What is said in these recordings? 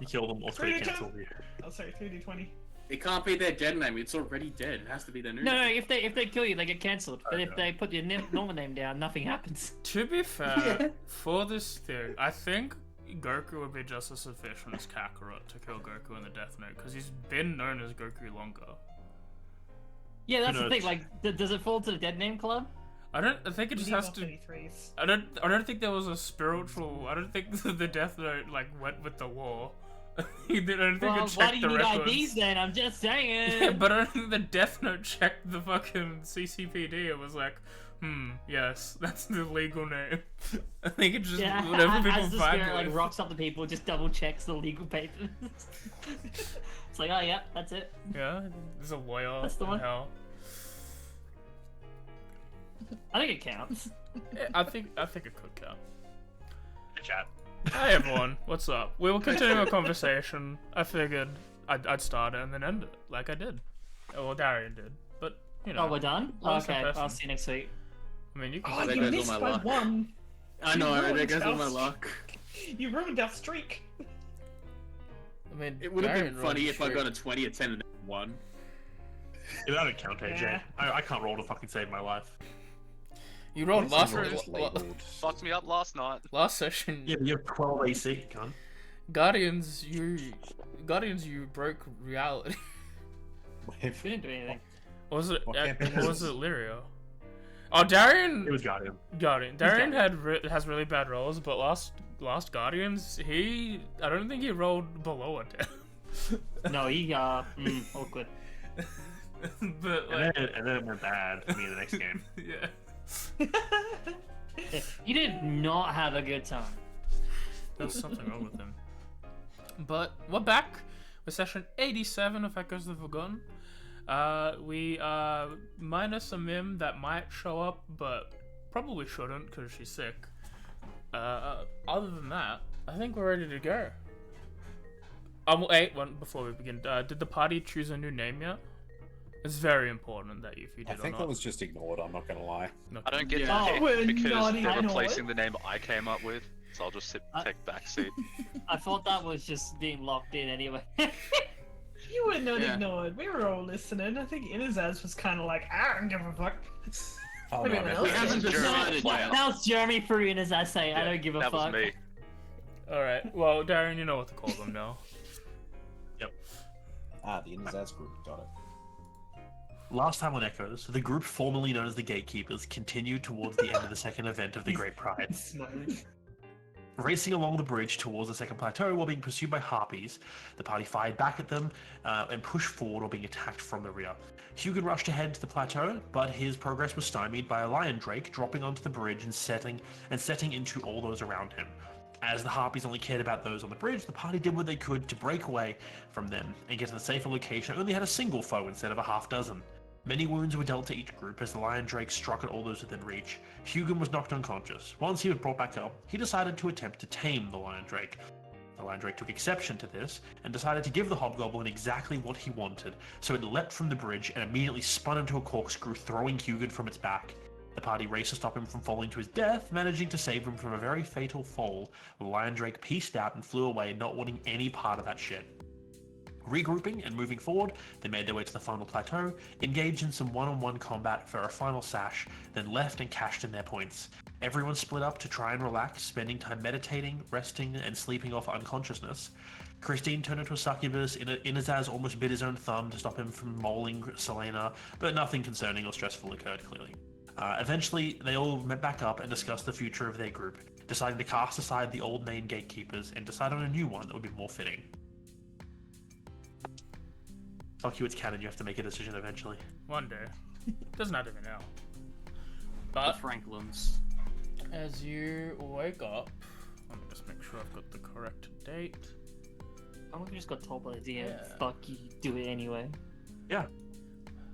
You kill them, or 3 cancel you. Oh, sorry, 3d20. It can't be their dead name. It's already dead. It has to be their new No, name. if they kill you, they get cancelled. But if they put your normal name down, nothing happens. To be fair, for this thing, I think Goku would be just as sufficient as Kakarot to kill Goku in the Death Note, because he's been known as Goku longer. Yeah, that's the thing. Like, does it fall to the dead name club? I think it just has to. I don't think there was a spiritual. I don't think the Death Note like went with the war. I don't think it checked why do you the need records. IDs then? I'm just saying. Yeah, but I don't think the Death Note checked the fucking CCPD. It was like, yes, that's the legal name. I think it just whatever people as the find spirit like rocks up the people, just double checks the legal papers. It's like, oh yeah, that's it. Yeah, there's a lawyer. That's the one. Hell. I think it counts. Yeah, I think it could count. Chat. Hey everyone, what's up? We will continue our conversation. I figured I'd start it and then end it, like I did. Well, Darian did, but you know. Oh, we're done? Okay, I'll see you next week. I mean, you can. Oh, you missed by 1. I know, that goes on my luck. You ruined our streak. I mean, It would have Darian been funny rolled if I got a 20, a 10, and a 1. Yeah, that would count, AJ. Yeah. I can't roll to fucking save my life. You rolled last Fucked me up last night. last session. Yeah, but you have 12 AC, cunt. Guardians, you broke reality. We didn't do anything. Or was it? What Or campaign was it Lirio? Oh, Darian. It was Guardian. Darian has really bad rolls, but last Guardians, I don't think he rolled below a 10. No, he awkward. But like, and then it went bad for me in the next game. yeah. You did not have a good time. There's something wrong with him. But we're back with session 87 of Echoes of the Forgotten. We minus a Mim that might show up, but probably shouldn't because she's sick. Other than that, I think we're ready to go. Wait, before we begin, did the party choose a new name yet? It's very important that if you did I think that was just ignored, I'm not gonna lie. I don't get Yeah. to Oh, we're pick because not they're even replacing the name I came up with, so I'll just take backseat. I thought that was just being locked in anyway. You were not ignored. We were all listening. I think Inazaz was kind of like, I don't give a fuck. Oh, Everyone no, else? We haven't decided yet. That was Jeremy Fruin, as I say. I don't give a That fuck. was me. Alright, well, Darren, you know what to call them now. the Inazaz group, got it. Last time on Echoes, the group formerly known as the Gatekeepers continued towards the end of the second event of the Great Pride. Racing along the bridge towards the second plateau while being pursued by harpies, the party fired back at them and pushed forward while being attacked from the rear. Hugin rushed ahead to the plateau, but his progress was stymied by a lion drake dropping onto the bridge and setting into all those around him. As the harpies only cared about those on the bridge, the party did what they could to break away from them and get to the safer location. Only had a single foe instead of a half dozen. Many wounds were dealt to each group as the lion drake struck at all those within reach. Hugin was knocked unconscious. Once he was brought back up, he decided to attempt to tame the lion drake. The lion drake took exception to this and decided to give the hobgoblin exactly what he wanted, so it leapt from the bridge and immediately spun into a corkscrew, throwing Hugin from its back. The party raced to stop him from falling to his death, managing to save him from a very fatal fall. The lion drake peaced out and flew away, not wanting any part of that shit. Regrouping and moving forward, they made their way to the final plateau, engaged in some one-on-one combat for a final sash, then left and cashed in their points. Everyone split up to try and relax, spending time meditating, resting, and sleeping off unconsciousness. Christine turned into a succubus, Inazaz almost bit his own thumb to stop him from mauling Selena, but nothing concerning or stressful occurred, clearly. Eventually, they all met back up and discussed the future of their group, deciding to cast aside the old main gatekeepers and decide on a new one that would be more fitting. Fuck you, it's canon, you have to make a decision eventually. One day. Doesn't have to be now. The But Franklins. as you wake up, let me just make sure I've got the correct date. I think we just got told by the DM, Yeah. fuck you, do it anyway. Yeah.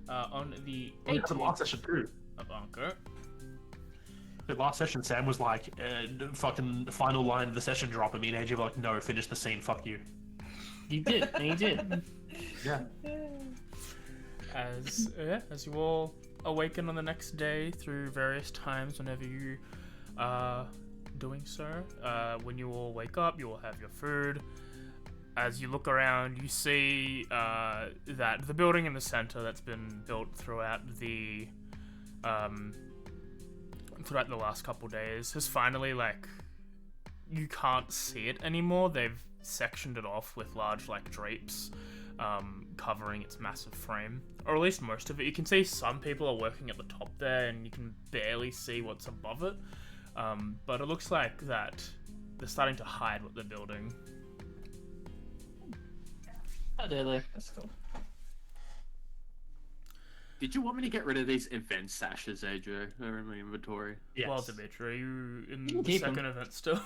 On the It happened 18th last session too. of Anchor. The last session, Sam was like, fucking the final line of the session drop, and me and AJ were like, no, finish the scene, fuck you. You did, and you did. Yeah. As you all awaken on the next day through various times whenever you are doing so. When you all wake up, you will have your food. as you look around, you see that the building in the center that's been built throughout the last couple days has finally, like, you can't see it anymore. They've sectioned it off with large, like, drapes covering its massive frame, or at least most of it. You can see some people are working at the top there, and you can barely see what's above it. But it looks like that they're starting to hide what they're building. How dare they? That's cool. Did you want me to get rid of these event sashes, AJ? They're in my inventory. Yes. Well, Dimitri, are you in can the keep second 'em. event still?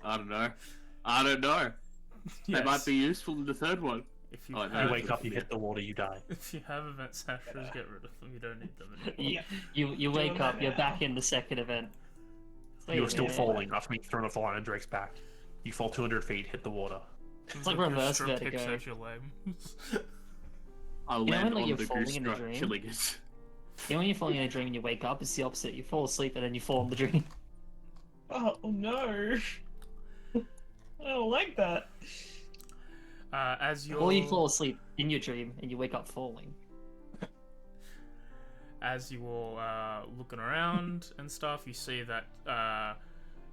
I don't know. I don't know. They might Yes. be useful in the third one. If you, Oh, have, no. You wake up, you hit the water, you die. if you have event sashes, get rid of them. You don't need them anymore. You, Yeah. you wake Doing up, that you're now. back in the second event. Wait You're a still minute. falling after being thrown off the line and Drake's back. You fall 200 feet, hit the water. It's like your reverse strip kicks vertigo. out your legs. I'll You know land when, like, on you're the falling goose in a truck, dream? killing it. You know when you're falling in a dream and you wake up, it's the opposite. You fall asleep and then you fall in the dream. Oh no. I don't like that. As you're Or you fall asleep in your dream and you wake up falling. as you all looking around and stuff, you see that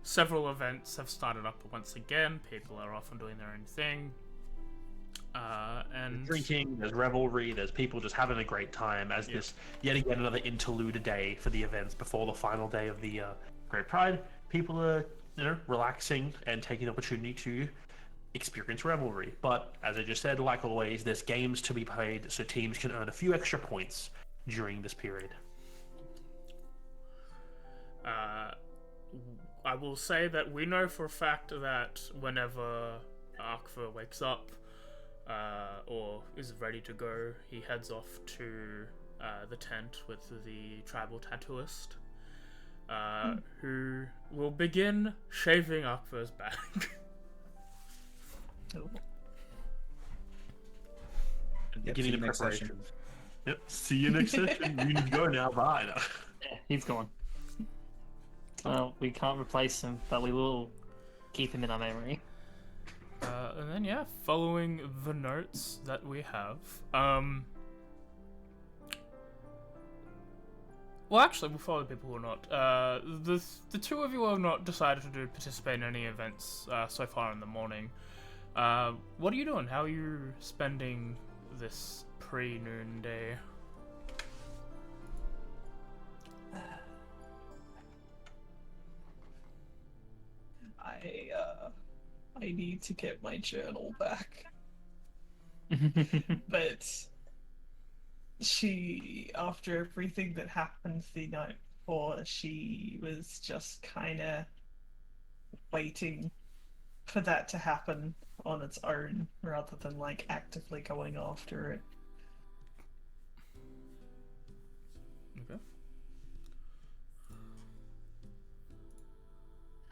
several events have started up once again. People are off and doing their own thing. And Drinking, there's revelry, there's people just having a great time as this yet again another interlude day for the events before the final day of the Great Pride. People are, relaxing and taking the opportunity to experience revelry. But as I just said, like always, there's games to be played so teams can earn a few extra points during this period. I will say that we know for a fact that whenever Arkva wakes up or is ready to go, he heads off to the tent with the tribal tattooist, who will begin shaving Arkva's back. Beginning see the you next preparation. session. Yep. See you next session. You need to go now. Bye. Yeah, he's gone. Well, we can't replace him, but we will keep him in our memory. And then, following the notes that we have, well, actually, we'll follow the people who are not. The two of you have not decided to participate in any events so far in the morning. What are you doing? How are you spending this pre-noon day? I need to get my journal back. But she, after everything that happened the night before, she was just kind of waiting for that to happen on its own rather than like actively going after it. Okay.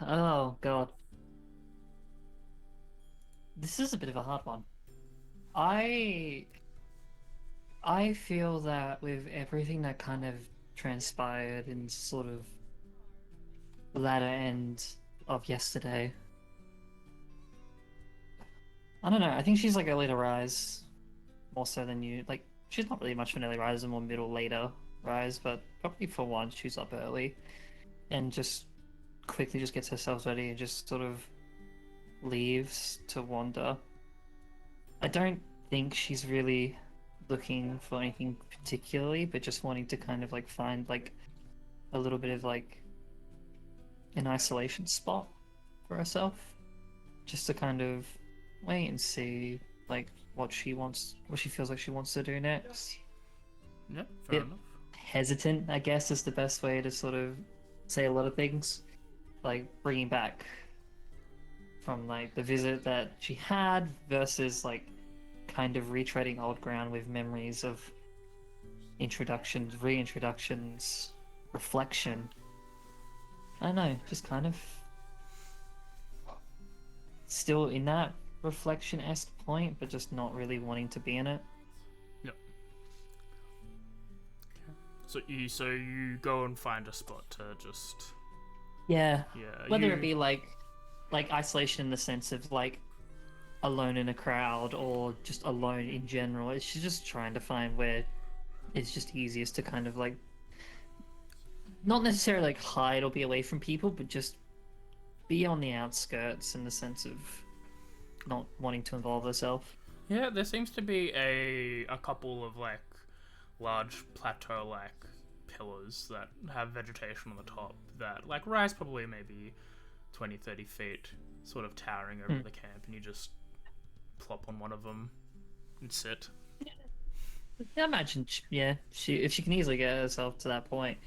Oh, God. This is a bit of a hard one. I feel that with everything that kind of transpired in sort of the latter end of yesterday, I don't know, I think she's like early to rise, more so than you. Like, she's not really much of an early riser, more middle, later rise, but probably for once she's up early and just quickly just gets herself ready and just sort of leaves to wander. I don't think she's really looking for anything particularly, but just wanting to kind of like find like a little bit of like an isolation spot for herself, just to kind of wait and see like what she feels like she wants to do next. Yeah, fair Yep. enough. Hesitant, I guess, is the best way to sort of say a lot of things, like bringing back from like the visit that she had versus like kind of retreading old ground with memories of introductions, reintroductions, reflection. I don't know, just kind of still in that reflection-esque point, but just not really wanting to be in it. So you go and find a spot to just Yeah. yeah. Whether you- it be like isolation in the sense of like alone in a crowd or just alone in general. She's just trying to find where it's just easiest to kind of like not necessarily like hide or be away from people, but just be on the outskirts in the sense of not wanting to involve herself. Yeah, there seems to be a couple of like large plateau like pillars that have vegetation on the top that like rise probably maybe 20-30 feet, sort of towering over the camp, and you just plop on one of them and sit. I imagine, she if she can easily get herself to that point,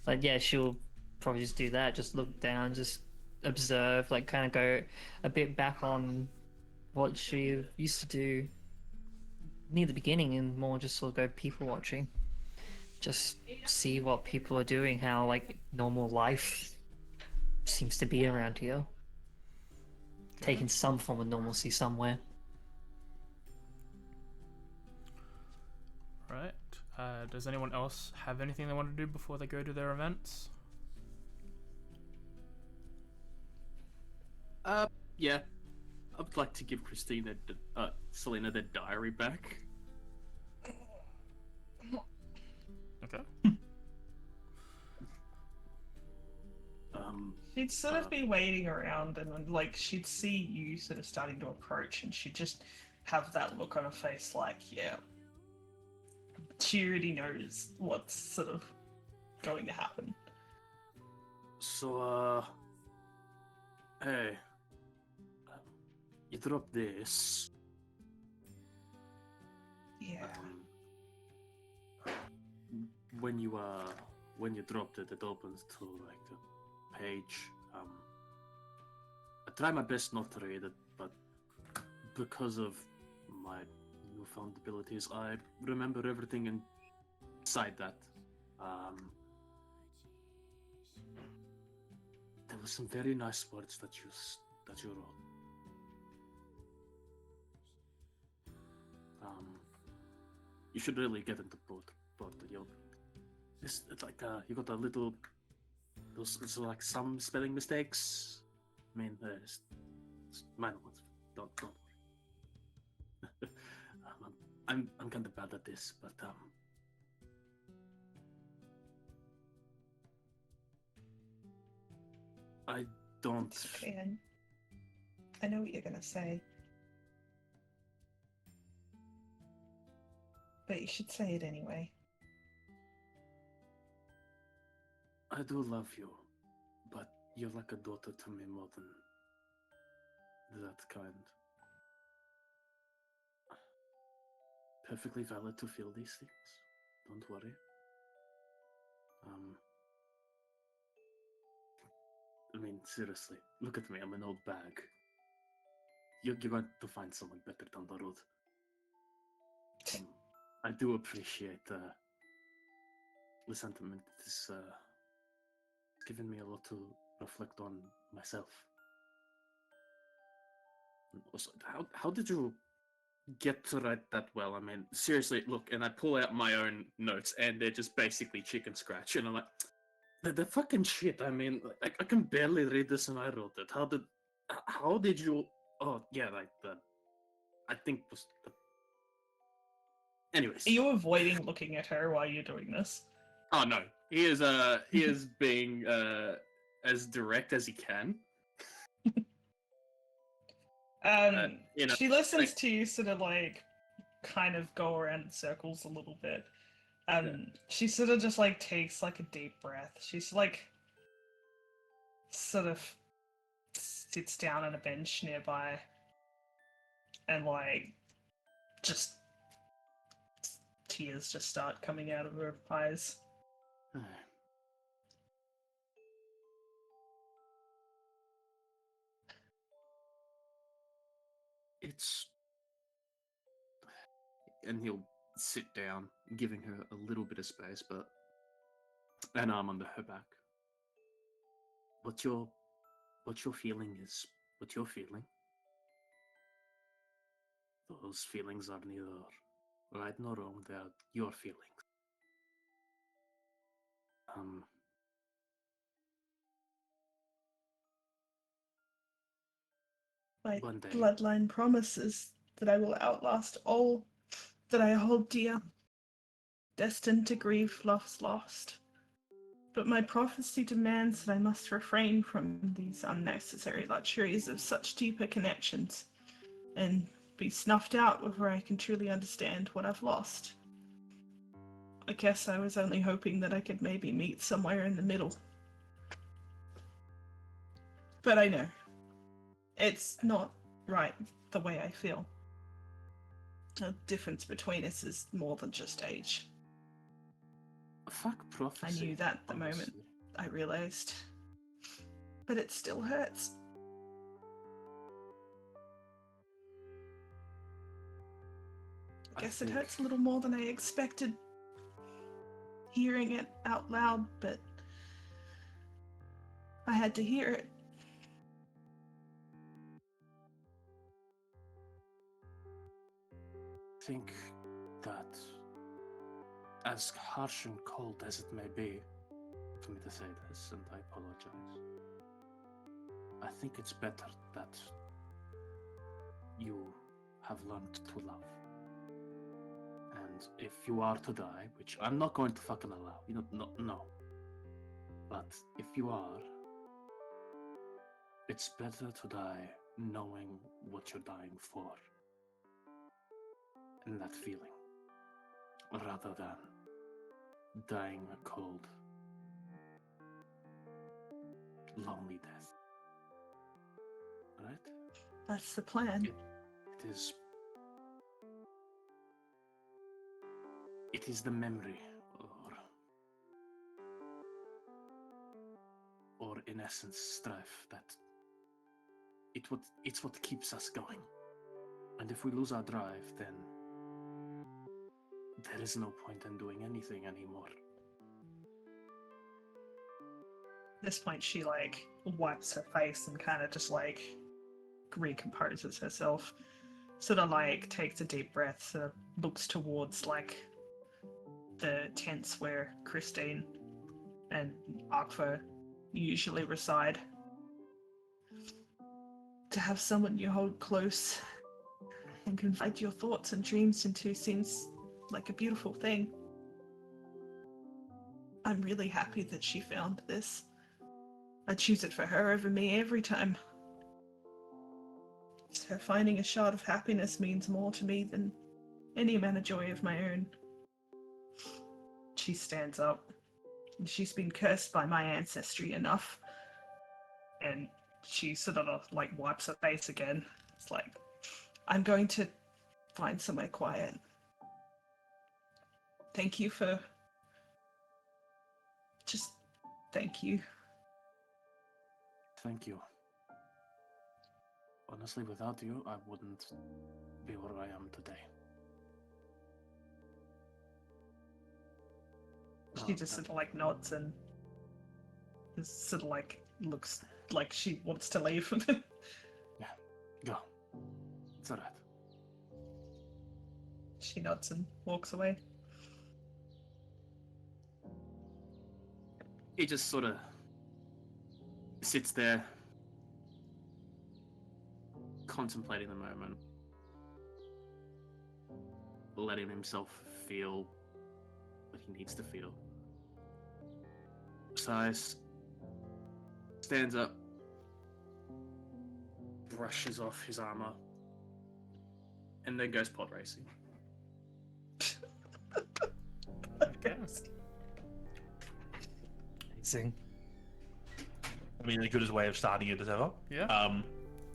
like she'll probably just do that, just look down, just observe, like kind of go a bit back on what she used to do near the beginning, and more just sort of go people watching, just see what people are doing, how like normal life seems to be around here, taking some form of normalcy somewhere. Right. Does anyone else have anything they want to do before they go to their events? Yeah. I would like to give Selena their diary back. Okay. She'd sort of be waiting around, and then, like, she'd see you sort of starting to approach, and she'd just have that look on her face like, yeah, she already knows what's sort of going to happen. So, hey, you dropped this. Yeah. When you dropped it, it opens to like a page. I try my best not to read it, but because of my newfound abilities, I remember everything inside that. There were some very nice words that you wrote. You should really get into both. It's like you got a little. Those like some spelling mistakes. I mean, it's minor ones. Don't worry. I'm kind of bad at this, but I don't. It's okay. I know what you're gonna say. But you should say it anyway. I do love you, but you're like a daughter to me more than that kind. Perfectly valid to feel these things. Don't worry. I mean, seriously, look at me. I'm an old bag. You're going to find someone better down the road. I do appreciate the sentiment. It's given me a lot to reflect on myself. Also, how did you get to write that well? I mean, seriously, look, and I pull out my own notes, and they're just basically chicken scratch, and I'm like, the fucking shit. I mean, I can barely read this, and I wrote it. How did you? Oh yeah, like the. I think was the. Anyways. Are you avoiding looking at her while you're doing this? Oh no, he is being as direct as he can. You know, She listens to you sort of like kind of go around in circles a little bit. She sort of just like takes like a deep breath. She's like sort of sits down on a bench nearby and like just tears just start coming out of her eyes. It's. And he'll sit down, giving her a little bit of space, but an arm under her back. What you're feeling is what you're feeling. Those feelings are neither right nor wrong, they are your feelings. My One day. bloodline promises that I will outlast all that I hold dear, destined to grieve loss lost. But my prophecy demands that I must refrain from these unnecessary luxuries of such deeper connections, and be snuffed out before I can truly understand what I've lost. I guess I was only hoping that I could maybe meet somewhere in the middle. But I know, it's not right the way I feel. The difference between us is more than just age. Fuck prophecy. I knew that the moment honestly. I realized. But it still hurts. I guess it think- hurts a little more than I expected hearing it out loud, but I had to hear it. I think that, as harsh and cold as it may be for me to say this, and I apologize, I think it's better that you have learned to love. And if you are to die, which I'm not going to fucking allow, no. But if you are, it's better to die knowing what you're dying for. And that feeling, rather than dying a cold, lonely death. Right? That's the plan. It is the memory, or in essence, strife, that it's what keeps us going. And if we lose our drive, then there is no point in doing anything anymore. At this point, she wipes her face and kind of just recomposes herself. Sort of takes a deep breath, sort of looks towards the tents where Christine and Akfa usually reside. To have someone you hold close and confide your thoughts and dreams into seems like a beautiful thing. I'm really happy that she found this. I'd choose it for her over me every time. Her finding a shot of happiness means more to me than any amount of joy of my own. She stands up. She's been cursed by my ancestry enough. And she sort of wipes her face again. It's I'm going to find somewhere quiet. Thank you for... Just thank you. Thank you. Honestly, without you, I wouldn't be where I am today. She just sort of nods and just sort of looks like she wants to leave. Yeah, go. It's alright. She nods and walks away. He just sort of sits there, contemplating the moment, letting himself feel what he needs to feel. Sighs, stands up, brushes off his armor, and then goes pod racing. Okay. Amazing. I mean, as good a way of starting it as ever. Yeah.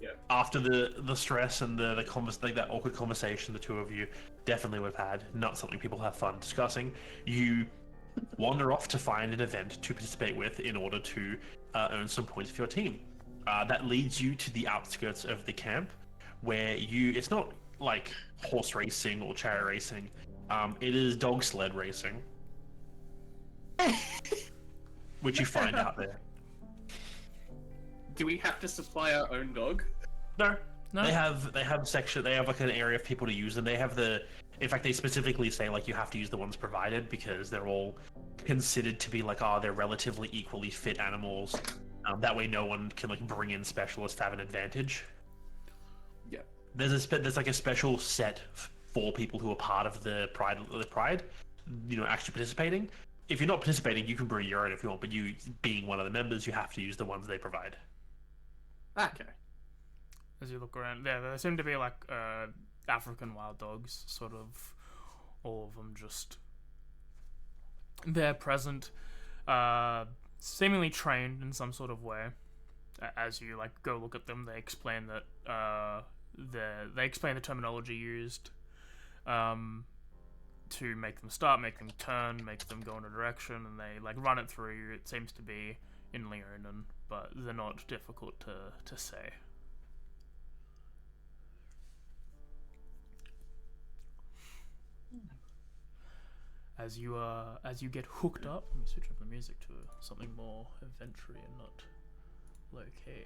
Yeah. After the stress and the that awkward conversation the two of you definitely would have had, not something people have fun discussing, you wander off to find an event to participate with in order to earn some points for your team. That leads you to the outskirts of the camp, where it's not like horse racing or chariot racing, it is dog sled racing. Which you find out there. Do we have to supply our own dog? No. No. They have section. They have an area of people to use, and they have in fact, they specifically say you have to use the ones provided because they're all considered to be they're relatively equally fit animals. That way, no one can bring in specialists to have an advantage. there's like a special set for people who are part of the pride, actually participating. If you're not participating, you can brew your own if you want, but you being one of the members, you have to use the ones they provide. Okay. As you look around, there seem to be like African wild dogs, sort of all of them just there present, seemingly trained in some sort of way. As you like go look at them, they explain that they explain the terminology used to make them start, make them turn, make them go in a direction, and they like run it through you. It seems to be in Leonin, but they're not difficult to say. As you get hooked up, let me switch up the music to something more adventure and not low key.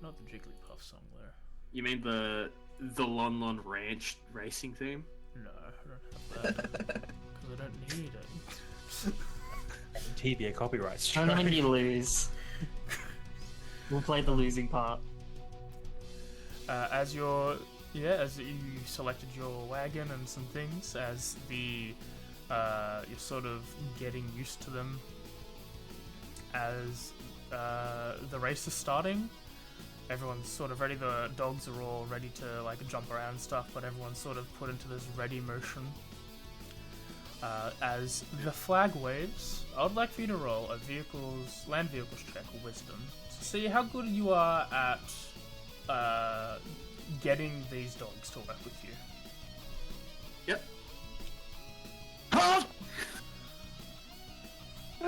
Not the Jigglypuff song there. You mean the Lon Lon Ranch racing theme? No, I don't have that because I don't need it. TBA copyright strike. Only when you lose. We'll play the losing part. As you selected your wagon and some things, as you're sort of getting used to them, as the race is starting, everyone's sort of ready. The dogs are all ready to like jump around and stuff, but everyone's sort of put into this ready motion. As the flag waves, I would like for you to roll a land vehicles check or wisdom to see how good you are at getting these dogs to work with you. Yep.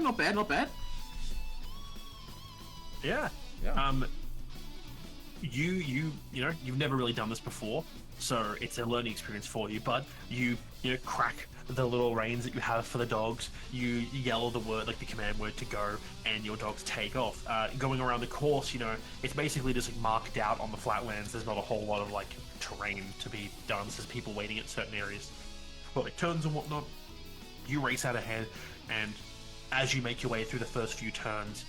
Not bad, not bad. Yeah. You've never really done this before, so it's a learning experience for you. But you crack the little reins that you have for the dogs. You yell the word, like the command word, to go, and your dogs take off. Going around the course, it's basically just like marked out on the flatlands. There's not a whole lot of like terrain to be done. So there's people waiting at certain areas for like turns and whatnot. You race out ahead, and as you make your way through the first few turns,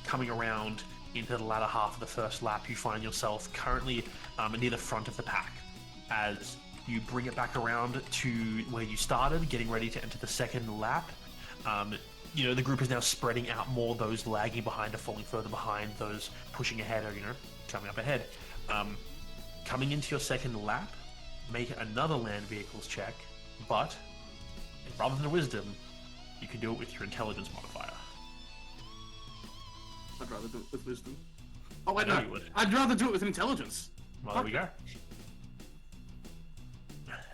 coming around into the latter half of the first lap, you find yourself currently near the front of the pack. As you bring it back around to where you started, getting ready to enter the second lap, the group is now spreading out more. Those lagging behind are falling further behind. Those pushing ahead are, coming up ahead. Coming into your second lap, make another land vehicles check, but rather than a wisdom, you can do it with your intelligence modifier. I'd rather do it with wisdom. Oh, wait, I know no. you would. I'd rather do it with intelligence. Well, there we go.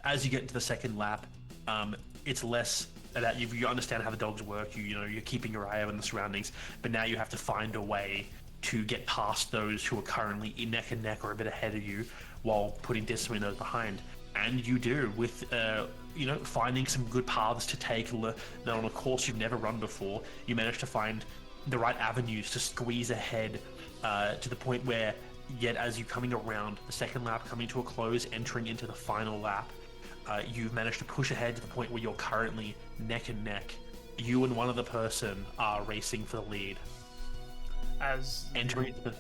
As you get into the second lap, it's less that you understand how the dogs work. You're keeping your eye on the surroundings, but now you have to find a way to get past those who are currently neck and neck or a bit ahead of you, while putting distance between those behind. And you do with finding some good paths to take. On a course you've never run before, you manage to find the right avenues to squeeze ahead to the point where, yet as you're coming around the second lap, coming to a close, entering into the final lap, you've managed to push ahead to the point where you're currently neck and neck. You and one other person are racing for the lead. As entering the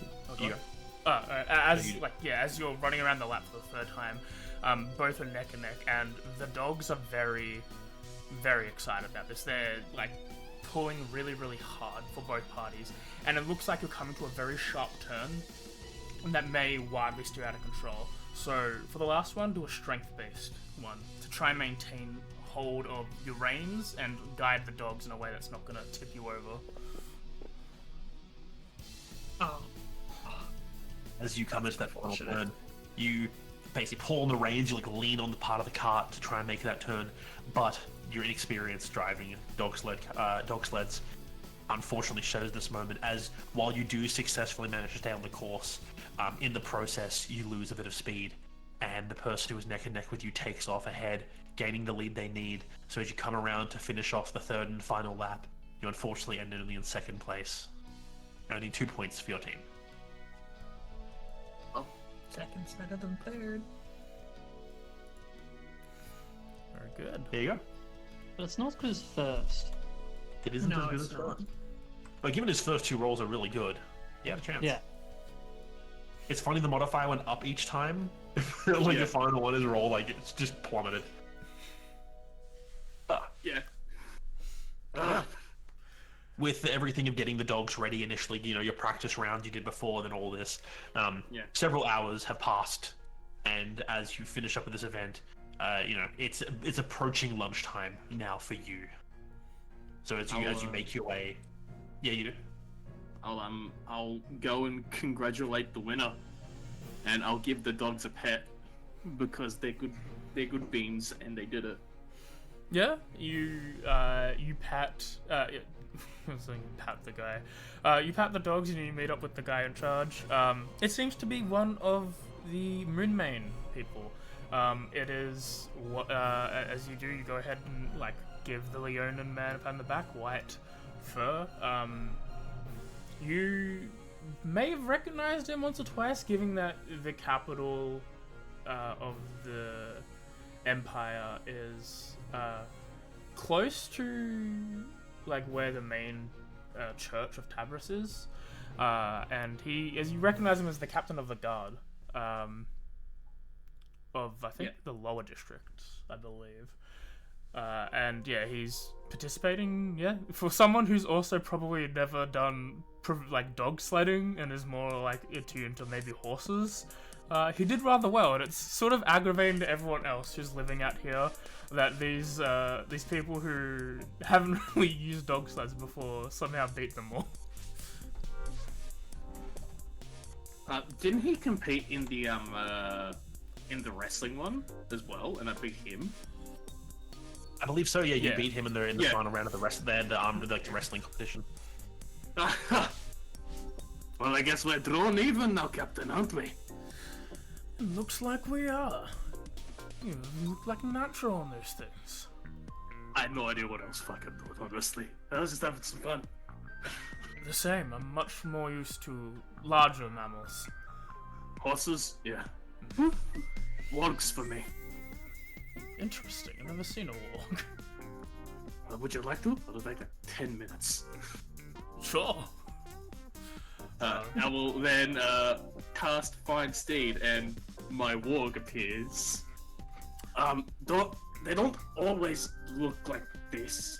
as you're running around the lap for the third time, both are neck and neck, and the dogs are very, very excited about this. They're like pulling really, really hard for both parties, and it looks like you're coming to a very sharp turn that may wildly steer out of control. So for the last one, do a strength-based one to try and maintain hold of your reins and guide the dogs in a way that's not going to tip you over. Oh. As you come into that final turn, you basically pull on the reins, you lean on the part of the cart to try and make that turn, but your inexperience driving dog sleds unfortunately shows this moment, as while you do successfully manage to stay on the course, in the process you lose a bit of speed, and the person who is neck and neck with you takes off ahead, gaining the lead they need. So as you come around to finish off the third and final lap, you unfortunately end only in second place, earning 2 points for your team. Second's better than third. Very good. There you go. But it's not as good as first. It isn't as good as it's not. first. But given his first two rolls are really good, he had a chance. Yeah. It's funny the modifier went up each time. Like Yeah. the final one is roll, like it's just plummeted. Yeah. With everything of getting the dogs ready initially, you know, your practice round you did before, then all this, Yeah. several hours have passed, and as you finish up with this event, you know, it's approaching lunchtime now for you. So as you make your way, yeah, you do. I'll go and congratulate the winner, and I'll give the dogs a pet because they're good beans and they did it. Yeah, you pat. I was saying you pat the guy. You pat the dogs and you meet up with the guy in charge. It seems to be one of the Moonmane people. It is what as you do, you go ahead and like give the Leonin man a pat on the back, white fur. You may have recognized him once or twice, given that the capital of the Empire is close to like where the main church of Tabris is, and as you recognize him as the captain of the guard of I think the lower district, I believe. And yeah, he's participating. Yeah, for someone who's also probably never done like dog sledding and is more like attuned to maybe horses. He did rather well, and it's sort of aggravating to everyone else who's living out here that these people who haven't really used dog sleds before somehow beat them all. Didn't he compete in the wrestling one as well, and I beat him? I believe so. Yeah, you Yeah. beat him in the final round of the the wrestling competition. Well, I guess we're drawn even now, Captain, aren't we? Looks like we are. You look like natural on those things. I had no idea what I was fucking doing, honestly. I was just having some fun. The same. I'm much more used to larger mammals. Horses? Yeah. Wargs for me. Interesting. I've never seen a warg. Would you like to? I'll take like 10 minutes. Sure. I will then cast Find Steed, and my warg appears. They don't always look like this.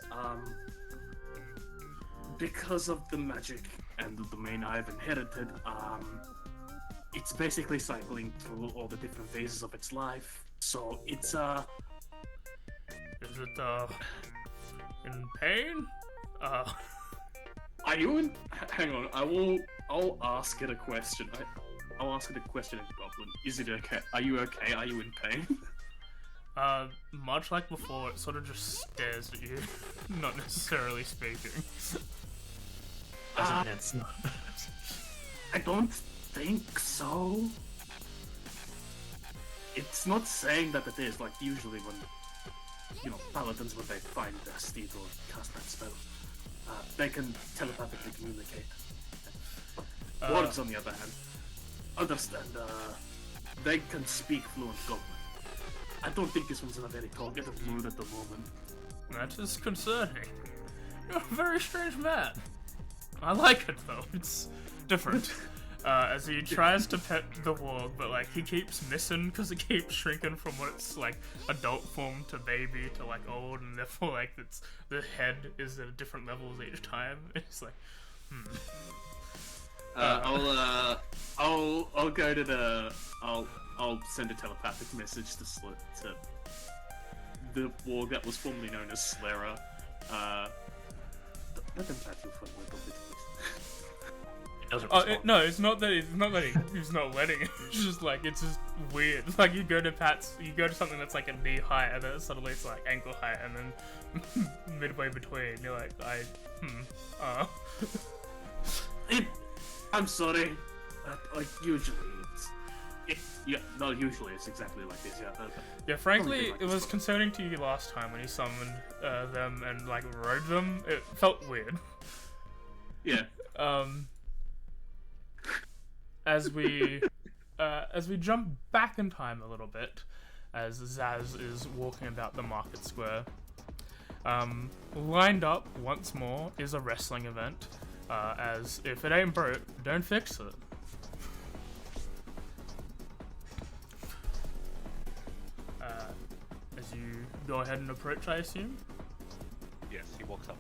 Because of the magic and the domain I've inherited, it's basically cycling through all the different phases of its life. So it's Is it in pain? Are you in? Hang on, I'll ask it a question. I'll ask it a question in Goblin. Is it okay? Are you okay? Are you in pain? Much like before, it sort of just stares at you, not necessarily speaking. I don't think so. It's not saying that it is. Like usually when, paladins, when they find their steed or cast that spell, they can telepathically communicate. Wargs, on the other hand, understand. They can speak fluent Goblin. I don't think this one's in a very talkative mood at the moment. That is concerning. You're a very strange man. I like it though. It's different. As he tries to pet the warg, but like he keeps missing because it keeps shrinking from what it's like adult form to baby to like old, and therefore like the head is at different levels each time. It's like, I'll go to the. I'll send a telepathic message to the warg that was formerly known as Slayer. Let them pat you for a little bit, please. No, it's not that he's not letting it. It's just like it's just weird. Like you go to something that's like a knee height, and then suddenly it's like ankle height, and then midway between, you're like, I'm sorry. Like usually usually it's exactly like this. Yeah, frankly, it was concerning to you last time when you summoned them and like rode them. It felt weird. Yeah. As we jump back in time a little bit, as Zaz is walking about the market square, lined up once more is a wrestling event. As if it ain't broke, don't fix it. go ahead and approach, I assume. Yes, he walks up.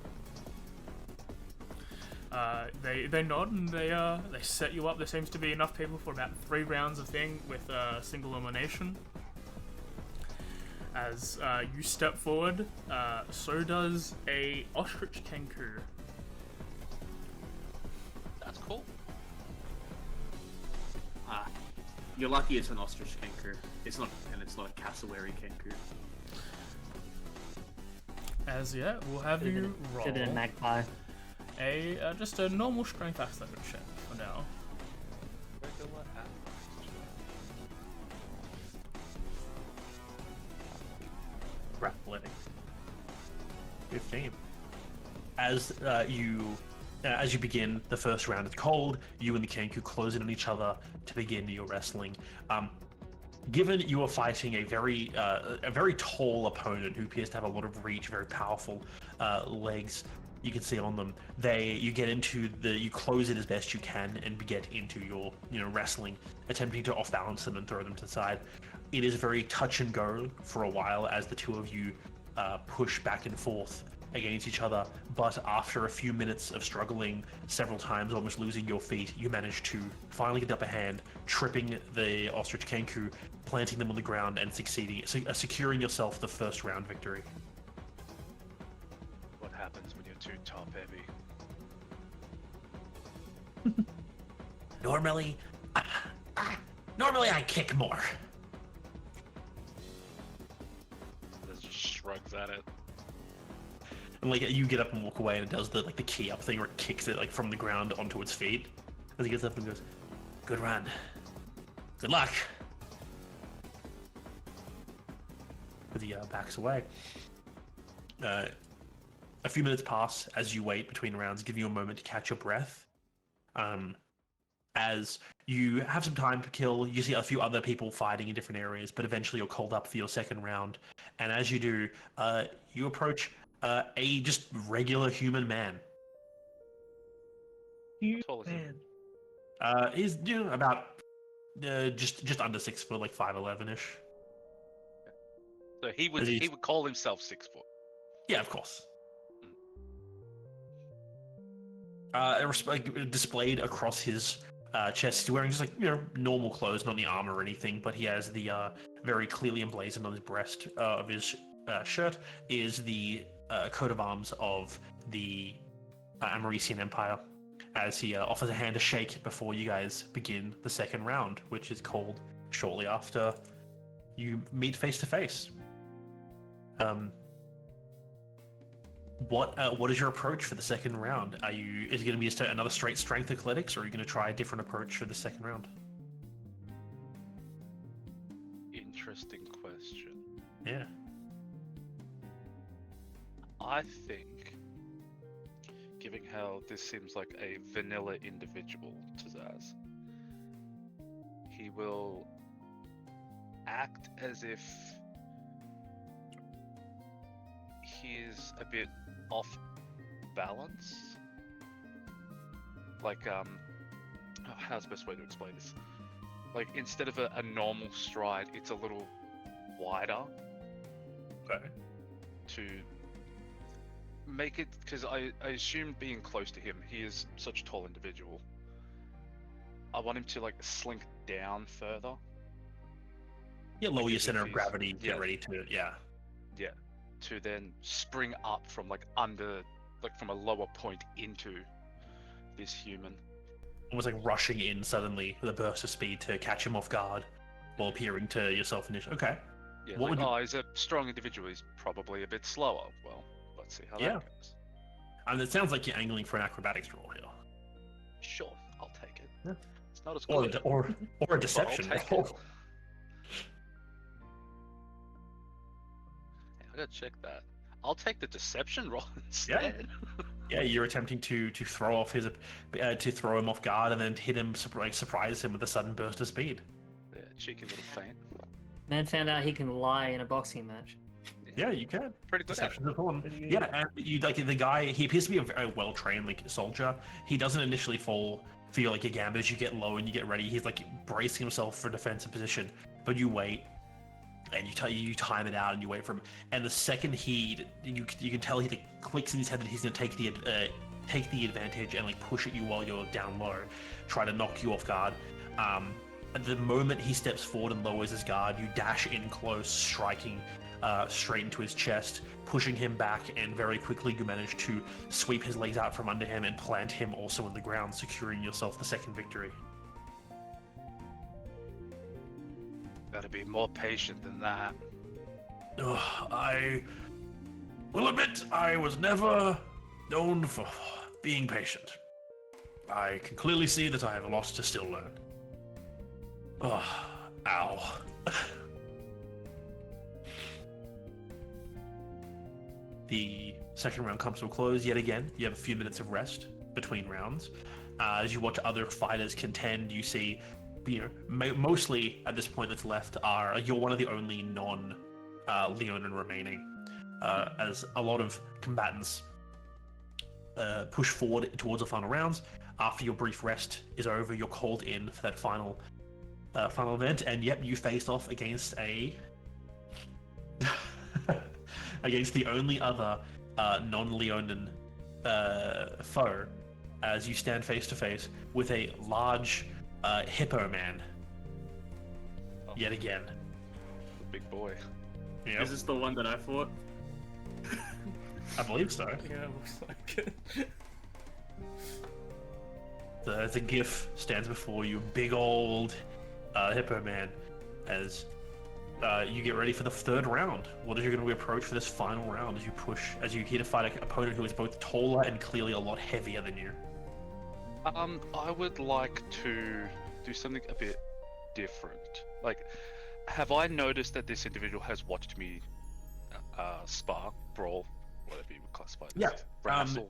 They nod and they set you up. There seems to be enough people for about 3 rounds of thing with a single elimination. As you step forward, so does a ostrich kenku. That's cool. You're lucky it's an ostrich kenku. It's not a cassowary kenku. As we'll have you roll Should have been a magpie. just a normal strength athletics check for now. Regular athletics. Athletics. 15. As you begin the first round, it's cold. You and the Kenku close in on each other to begin your wrestling. Given you are fighting a very tall opponent who appears to have a lot of reach, very powerful legs, you can see on them. You close it as best you can and get into your wrestling, attempting to off balance them and throw them to the side. It is very touch and go for a while as the two of you push back and forth against each other, but after a few minutes of struggling several times, almost losing your feet, you manage to finally get the upper hand, tripping the ostrich kenku, planting them on the ground, and securing yourself the first round victory. What happens when you're too top heavy? Normally I kick more. Liz just shrugs at it. And you get up and walk away, and it does the key up thing where it kicks it from the ground onto its feet. As he gets up and goes, "Good run. Good luck." As he backs away. A few minutes pass as you wait between rounds, giving you a moment to catch your breath. As you have some time to kill, you see a few other people fighting in different areas, but eventually you're called up for your second round. And as you do, you approach a just regular human man. Tall as him. He's about just under 6 foot, like 5'11"-ish. So he would call himself 6 foot. Yeah, of course. Displayed across his chest, he's wearing just normal clothes, not any armor or anything, but he has the very clearly emblazoned on his breast of his shirt is the coat of arms of the Amarician Empire, as he offers a hand to shake before you guys begin the second round, which is called shortly after you meet face to face. What is your approach for the second round? Is it going to be just another straight strength athletics, or are you going to try a different approach for the second round? Interesting question. Yeah. I think, given how this seems like a vanilla individual to Zaz, he will act as if he is a bit off balance. How's the best way to explain this? Instead of a normal stride, it's a little wider. Okay. To make it, because I assume being close to him, he is such a tall individual. I want him to slink down further. Yeah, lower your center of he's- gravity. Get yeah. ready to Yeah. To then spring up from under, from a lower point into this human. almost rushing in suddenly with a burst of speed to catch him off guard, while appearing to yourself initially. Okay. Yeah, What would you- he's a strong individual. He's probably a bit slower. Well, let's see how Yeah. that goes. And it sounds like you're angling for an acrobatics roll here. Sure, I'll take it. Yeah. It's not as Or good. a deception take roll. it. I gotta check that. I'll take the deception roll instead. Yeah, you're attempting to throw off to throw him off guard and then hit him, surprise him with a sudden burst of speed. Yeah, cheeky little feint. Man found out he can lie in a boxing match. Yeah, you can. Pretty good. Deception's important. Pretty good. Yeah, and you the guy. He appears to be a very well trained soldier. He doesn't initially feel like a gambit as you get low and you get ready. He's bracing himself for a defensive position, but you wait, and you time it out and you wait for him. And the second you can tell he like, clicks in his head that he's going to take the advantage and like push at you while you're down low, try to knock you off guard. At the moment he steps forward and lowers his guard, you dash in close, striking straight into his chest, pushing him back, and very quickly you manage to sweep his legs out from under him and plant him also on the ground, securing yourself the second victory. Gotta be more patient than that. I will admit I was never known for being patient. I can clearly see that I have a lot to still learn. Ow. The second round comes to a close yet again. You have a few minutes of rest between rounds. As you watch other fighters contend, you see, mostly at this point that's left you're one of the only non-Leonin remaining. As a lot of combatants push forward towards the final rounds. After your brief rest is over, you're called in for that final event, and yep, you face off against against the only other non-Leonin foe, as you stand face to face with a large hippo man. Yet again. The big boy. Yep. Is this the one that I fought? I believe so. Yeah, it looks like it. The GIF stands before you, big old hippo man, as you get ready for the third round. What is your going to approach for this final round as you hit a fight an opponent who is both taller and clearly a lot heavier than you? I would like to do something a bit different. Like, have I noticed that this individual has watched me spar, brawl, whatever you would classify this? Yeah. Wrestle.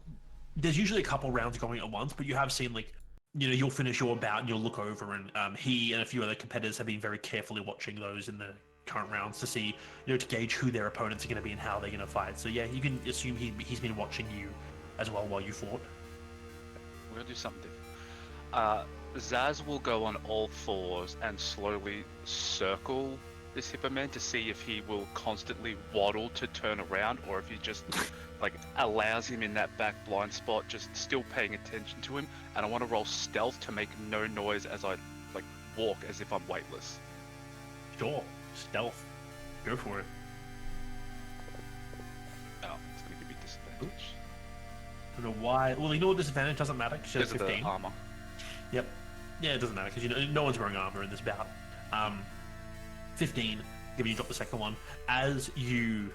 There's usually a couple rounds going at once, but you have seen, like, you'll finish your bout and you'll look over, and he and a few other competitors have been very carefully watching those in the current rounds to see, to gauge who their opponents are going to be and how they're going to fight. So yeah, you can assume he's been watching you as well while you fought. We're gonna do something. Zaz will go on all fours and slowly circle this hippo man to see if he will constantly waddle to turn around, or if he just like allows him in that back blind spot, just still paying attention to him. And I want to roll stealth to make no noise as I like walk as if I'm weightless. Sure, stealth. Go for it. Oh, it's gonna give me disadvantage. I don't know why. Well, you know what? Disadvantage doesn't matter. She has Because of 15. the armor. Yep. Yeah, it doesn't matter because no one's wearing armor in this bout. 15. Given you drop the second one, as you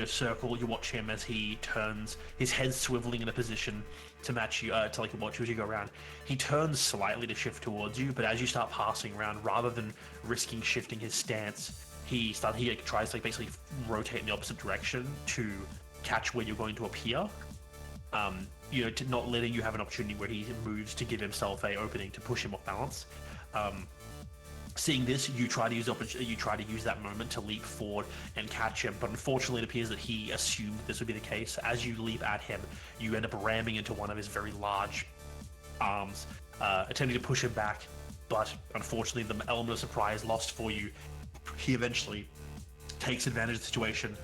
circle, you watch him as he turns, his head swiveling in a position to match you, to like watch you as you go around. He turns slightly to shift towards you, but as you start passing around, rather than risking shifting his stance, he tries to basically rotate in the opposite direction to catch where you're going to appear. To not letting you have an opportunity where he moves to give himself a opening to push him off balance. Seeing this, you try to use that moment to leap forward and catch him, but unfortunately it appears that he assumed this would be the case. As you leap at him, you end up ramming into one of his very large arms, attempting to push him back, but unfortunately the element of surprise lost for you. He eventually takes advantage of the situation.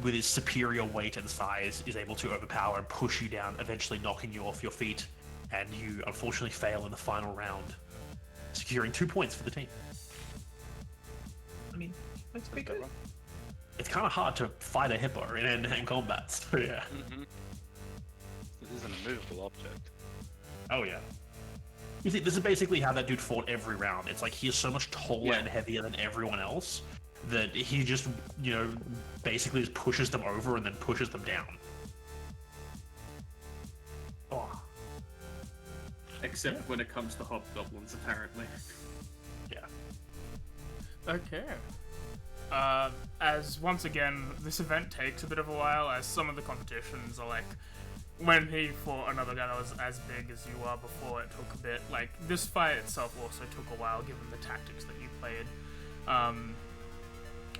With his superior weight and size, is able to overpower and push you down, eventually knocking you off your feet, and you unfortunately fail in the final round, securing 2 points for the team. I mean, that's pretty good. It's kind of hard to fight a hippo in hand-to-hand combat, so yeah. Mm-hmm. It is an immovable object. Oh yeah. You see, this is basically how that dude fought every round. It's like he is so much taller and heavier than everyone else that he just, basically just pushes them over and then pushes them down. Oh. Except when it comes to hobgoblins, apparently. Yeah. Okay. As once again, this event takes a bit of a while, as some of the competitions are like, when he fought another guy that was as big as you are before, it took a bit. Like, this fight itself also took a while, given the tactics that you played.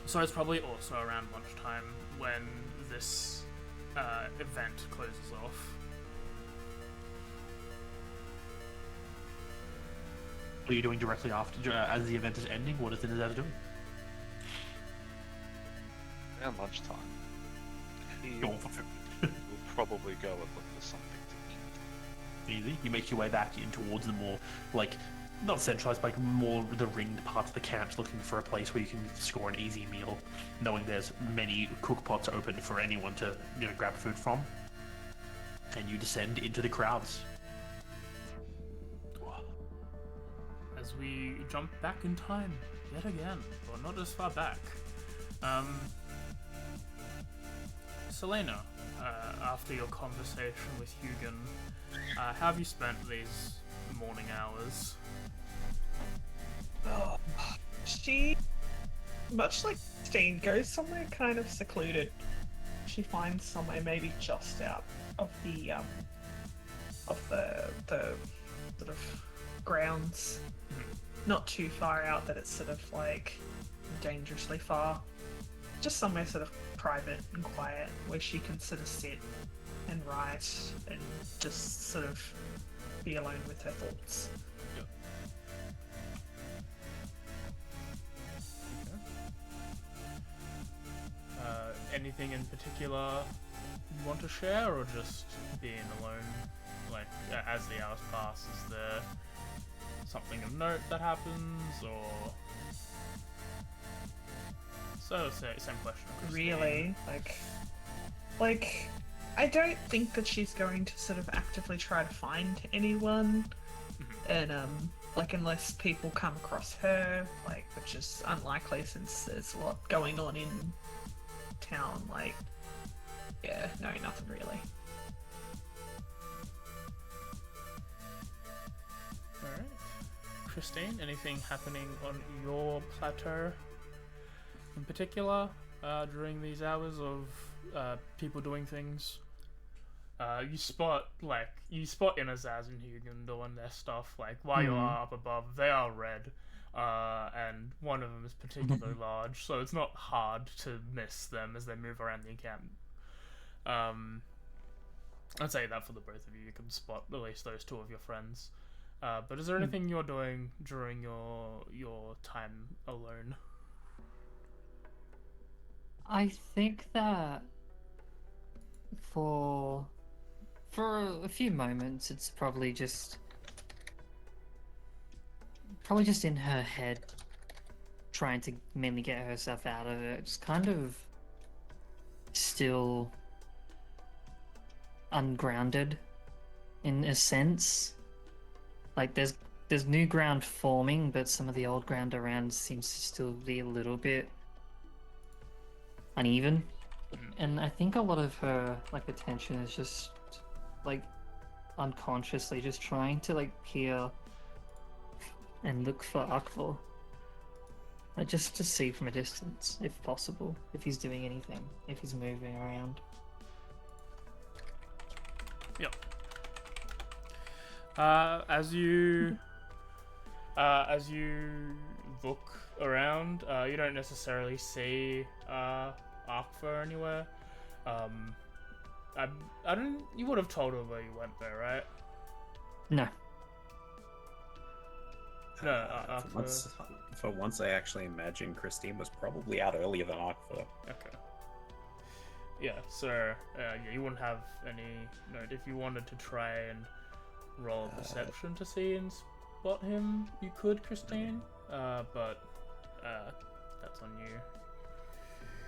So it's probably also around lunchtime when this event closes off. What are you doing directly after, as the event is ending? What is Inazaz doing? Around lunchtime, he Go will on for food. probably go and look for something to eat. Easy. You make your way back in towards the more, like, not centralized, but like more the ringed parts of the camps, looking for a place where you can score an easy meal, knowing there's many cook pots open for anyone to, grab food from. And you descend into the crowds. As we jump back in time yet again, or not as far back. Selena, after your conversation with Hugin, how have you spent these morning hours? She, much like Steen, goes somewhere kind of secluded. She finds somewhere maybe just out of the sort of grounds, not too far out that it's sort of like dangerously far. Just somewhere sort of private and quiet where she can sort of sit and write and just sort of be alone with her thoughts. Anything in particular you want to share, or just being alone? Like, as the hours pass, is there something of note that happens, or... So, same question. Christine. Really? Like, I don't think that she's going to sort of actively try to find anyone, and like unless people come across her, like, which is unlikely since there's a lot going on in town. Like, yeah, no, nothing really. Alright. Christine, anything happening on your plateau in particular during these hours of people doing things? You spot Inazaz and Hugin doing their stuff, like, while you are up above, they are red. And one of them is particularly large, so it's not hard to miss them as they move around the encampment. I'd say that for the both of you. You can spot at least those two of your friends. But is there anything you're doing during your time alone? I think that for a few moments, it's probably just in her head, trying to mainly get herself out of it. It's kind of still ungrounded in a sense. Like there's new ground forming, but some of the old ground around seems to still be a little bit uneven. And I think a lot of her attention is just unconsciously just trying to peer and look for Akvo. Just to see from a distance, if possible, if he's doing anything, if he's moving around. Yep. As you look around, you don't necessarily see Akvo anywhere. I don't. You would have told her where you went there, right? No. No, For once, I actually imagine Christine was probably out earlier than Arkva. Okay. Yeah, so you wouldn't have any note. If you wanted to try and roll a perception to see and spot him, you could, Christine. But that's on you.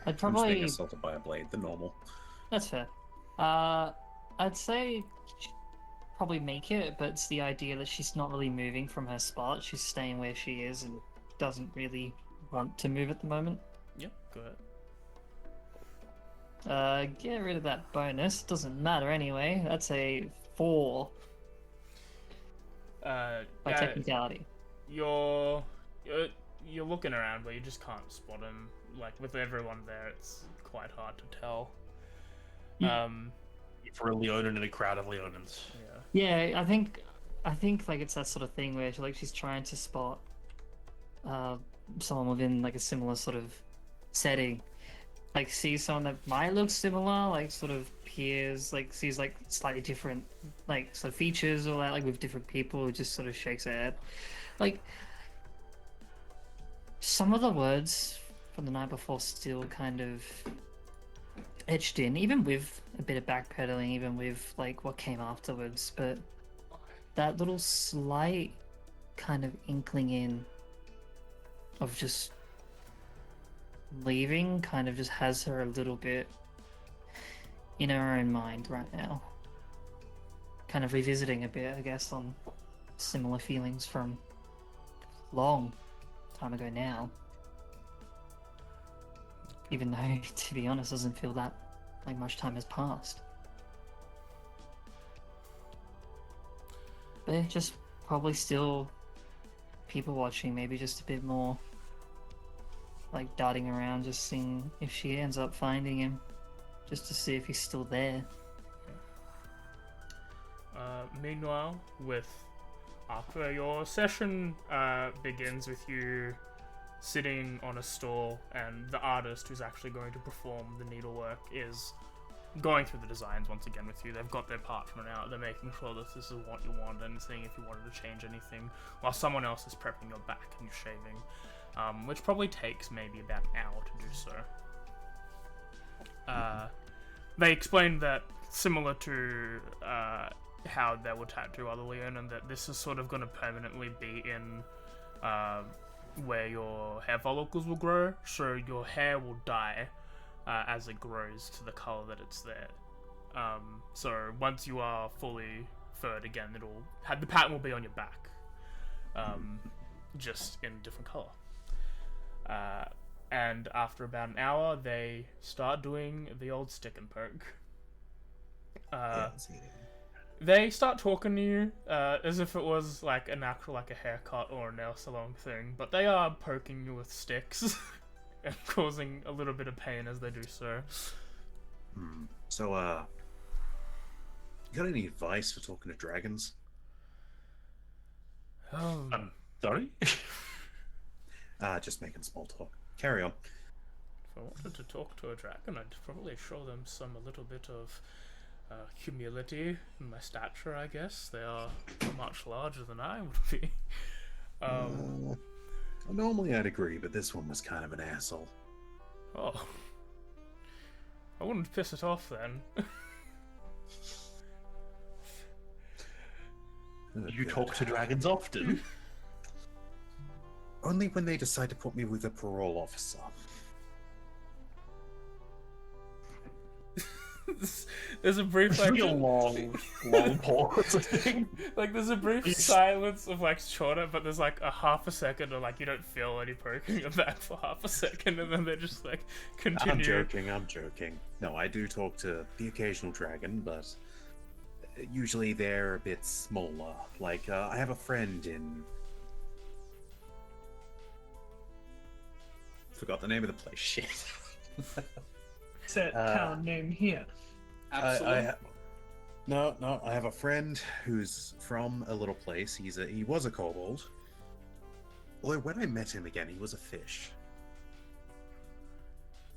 I'd I'm just probably. being assaulted by a blade, the normal. That's fair. I'd say probably make it, but it's the idea that she's not really moving from her spot. She's staying where she is and doesn't really want to move at the moment. Yep, go ahead. Get rid of that bonus. Doesn't matter anyway. That's a 4 by technicality. You're looking around, but you just can't spot him. Like with everyone there, it's quite hard to tell. For a Leonin in a crowd of Leonins. Yeah, I think it's that sort of thing where she's trying to spot someone within a similar sort of setting. See someone that might look similar, sort of peers, sees slightly different sort of features or that, with different people, who just sort of shakes her head. Some of the words from the night before still kind of etched in, even with a bit of backpedaling, even with like what came afterwards. But that little slight kind of inkling in of just leaving kind of just has her a little bit in her own mind right now. Kind of revisiting a bit, I guess, on similar feelings from long time ago now. Even though, to be honest, doesn't feel that like much time has passed. But yeah, just probably still people watching, maybe just a bit more like darting around, just seeing if she ends up finding him, just to see if he's still there. Meanwhile, after your session begins with you sitting on a stool, and the artist who's actually going to perform the needlework is going through the designs once again with you. They've got their parchment out, they're making sure that this is what you want and seeing if you wanted to change anything, while someone else is prepping your back and you're shaving, which probably takes maybe about an hour to do so. They explained that similar to how they would tattoo other Leon, and that this is sort of going to permanently be in where your hair follicles will grow, so your hair will die as it grows to the color that it's there. So once you are fully furred again, the pattern will be on your back, just in a different color. And after about an hour, they start doing the old stick and poke. They start talking to you as if it was like an actual like a haircut or a nail salon thing, but they are poking you with sticks and causing a little bit of pain as they do so. So, you got any advice for talking to dragons? Sorry? Just making small talk. Carry on. If I wanted to talk to a dragon, I'd probably show them a little bit of humility in my stature, I guess. They are much larger than I would be. Normally I'd agree, but this one was kind of an asshole. Oh. I wouldn't piss it off then. You talk to dragons often? Only when they decide to put me with a parole officer. There's a brief Like a long pause, I think. like there's a brief silence of like shorter, but there's like a half a second of like you don't feel any poking your back for half a second, and then they're just like continue. I'm joking. No, I do talk to the occasional dragon, but usually they're a bit smaller. Like, I have a friend in... Forgot the name of the place. Shit. Is that town name here? Absolutely. No, I have a friend who's from a little place. He was a kobold. Although when I met him again, he was a fish.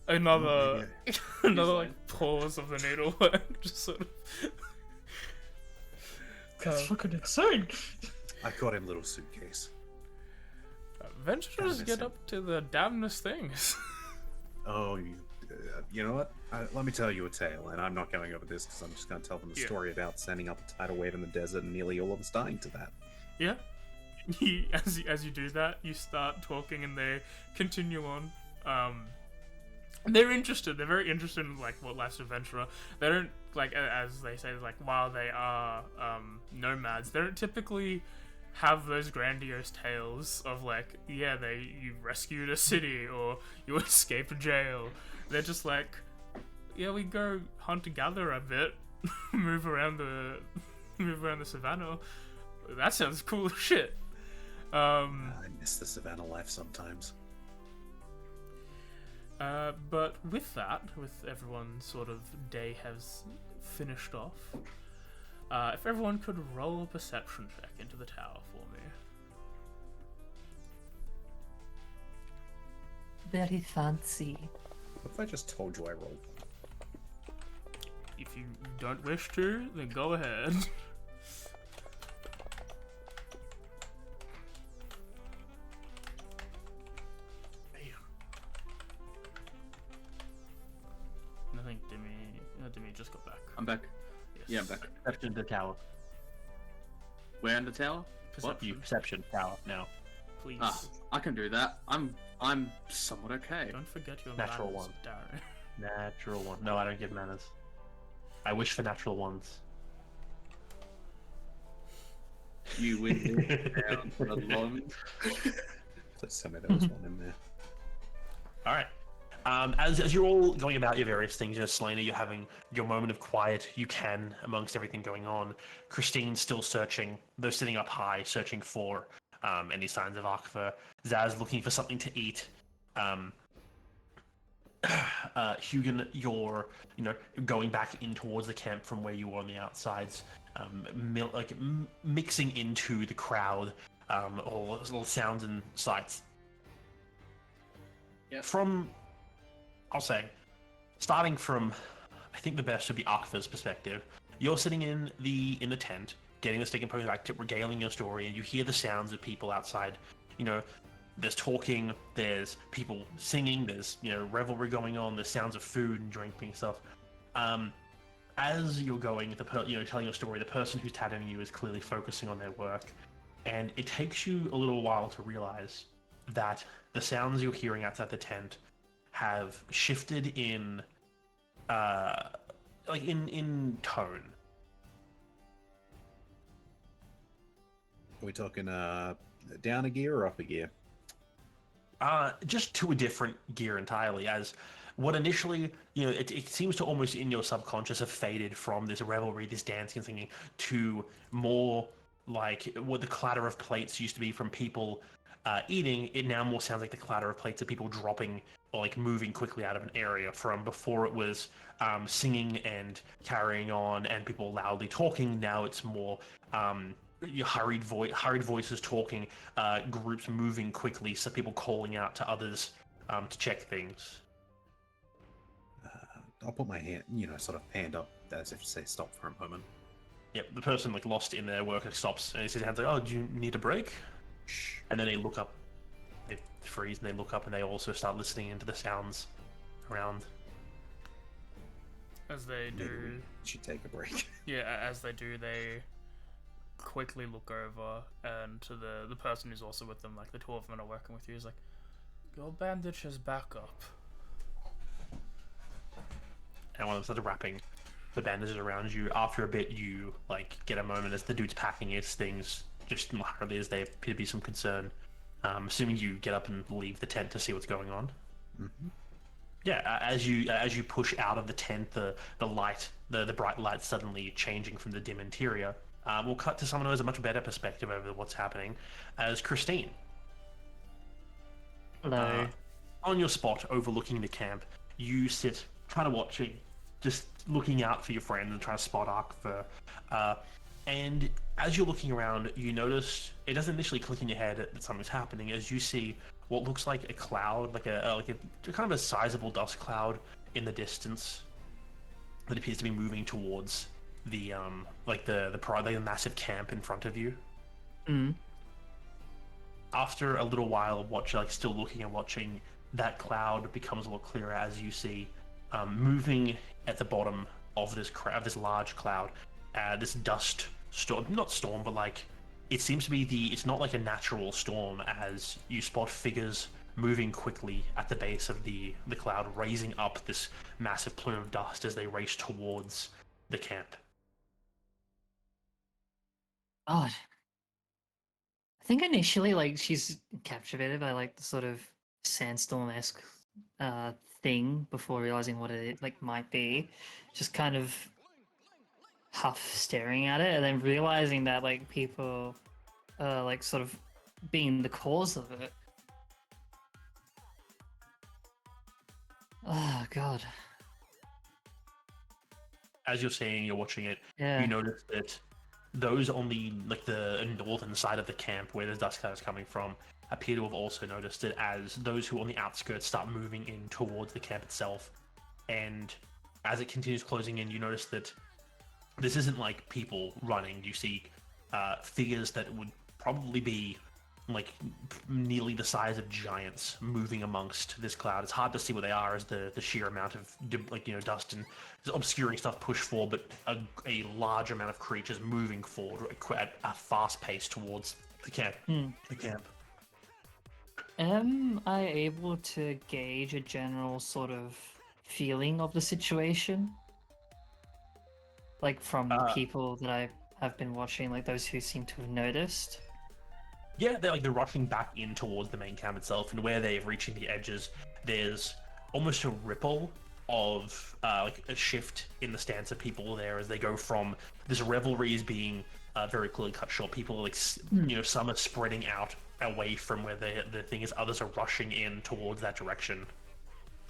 Another Maybe like pause of the needlework, just sort of. That's fucking insane. I caught him little suitcase. Adventurers get up to the damnedest things. Oh, you know what? Let me tell you a tale, and I'm not going over this because I'm just going to tell them a story about sending up a tidal wave in the desert and nearly all of us dying to that. Yeah. As you do that, you start talking, and they continue on. They're interested. They're very interested in like what life's adventurer. They don't like, as they say, like while they are nomads, they don't typically have those grandiose tales of like, yeah, you rescued a city or you escaped a jail. They're just like, yeah, we go hunt and gather a bit, move around the savannah. That sounds cool as shit. I miss the savannah life sometimes. But with that, with everyone's sort of day has finished off, if everyone could roll a perception check into the tower for me. Very fancy. What if I just told you I rolled? If you don't wish to, then go ahead. think Demi just got back. I'm back. Yes. Yeah, I'm back. Perception to tower. Where in the tower? What? You perception tower now. Please. I can do that. I'm somewhat okay. Don't forget your Natural manners, one. Darren. Natural one. No, I don't give manners. I wish for natural ones. You win down alone. Please tell me there was one in there. All right. As you're all going about your various things, Selena, you're having your moment of quiet. You can amongst everything going on. Christine's still searching. They're sitting up high, searching for any signs of Akfa. Zaz looking for something to eat. Hugin, you're going back in towards the camp from where you were on the outsides, mixing into the crowd, all little sounds and sights. Yep. From, I'll say, starting from, I think the best would be Akfa's perspective. You're sitting in the tent, getting the stick and poke back to regaling your story, and you hear the sounds of people outside. There's talking, there's people singing, there's revelry going on, there's sounds of food and drinking stuff. As you're going, telling your story, the person who's tattooing you is clearly focusing on their work, and it takes you a little while to realize that the sounds you're hearing outside the tent have shifted in tone. Are we talking down a gear or up a gear? Just to a different gear entirely, as what initially, it seems to almost in your subconscious have faded from this revelry, this dancing and singing, to more like what the clatter of plates used to be from people eating. It now more sounds like the clatter of plates of people dropping or like moving quickly out of an area. From before it was singing and carrying on and people loudly talking, now it's more hurried voices talking, groups moving quickly, so people calling out to others to check things. I'll put my hand, sort of hand up as if to say stop for a moment. Yep, the person lost in their work stops and he says, "Oh, do you need a break?" Shh. And then they look up, they freeze and they look up and they also start listening into the sounds around. As they Maybe do, we should take a break. yeah, as they do, they quickly look over and to the person who's also with them, like the two of them are working with you, is like, "Your bandage is back up." And one of them starts wrapping the bandages around you. After a bit, you get a moment as the dude's packing his things, just hardly as there appear to be some concern. Assuming you get up and leave the tent to see what's going on. Mm-hmm. Yeah, as you push out of the tent, the light, the bright light suddenly changing from the dim interior. We'll cut to someone who has a much better perspective over what's happening, as Christine. Hello. On your spot overlooking the camp, you sit kind of watching, just looking out for your friends and trying to spot Akfa. And as you're looking around, you notice it doesn't initially click in your head that something's happening, as you see what looks like a cloud, like a kind of a sizable dust cloud in the distance that appears to be moving towards the the massive camp in front of you. Mm. After a little while of watching, still looking and watching, that cloud becomes a lot clearer as you see moving at the bottom of this large cloud, this dust storm, not storm, but it seems to be it's not like a natural storm, as you spot figures moving quickly at the base of the cloud, raising up this massive plume of dust as they race towards the camp. God. I think initially, she's captivated by the sort of sandstorm-esque thing before realizing what it might be. Just kind of half staring at it, and then realizing that people sort of being the cause of it. Oh God. As you're watching it, Yeah. you notice that those on the northern side of the camp where the dust cloud is coming from appear to have also noticed it, as those who are on the outskirts start moving in towards the camp itself. And as it continues closing in, you notice that this isn't people running. You see figures that would probably be like nearly the size of giants moving amongst this cloud. It's hard to see what they are as the sheer amount of dust and obscuring stuff push forward, but a large amount of creatures moving forward at a fast pace towards the camp. The camp. Am I able to gauge a general sort of feeling of the situation? Like from the people that I have been watching, like those who seem to have noticed? Yeah, they're rushing back in towards the main camp itself, and where they're reaching the edges, there's almost a ripple of like a shift in the stance of people there as they go from this revelry is being very clearly cut short. People like some are spreading out away from where the thing is. Others are rushing in towards that direction.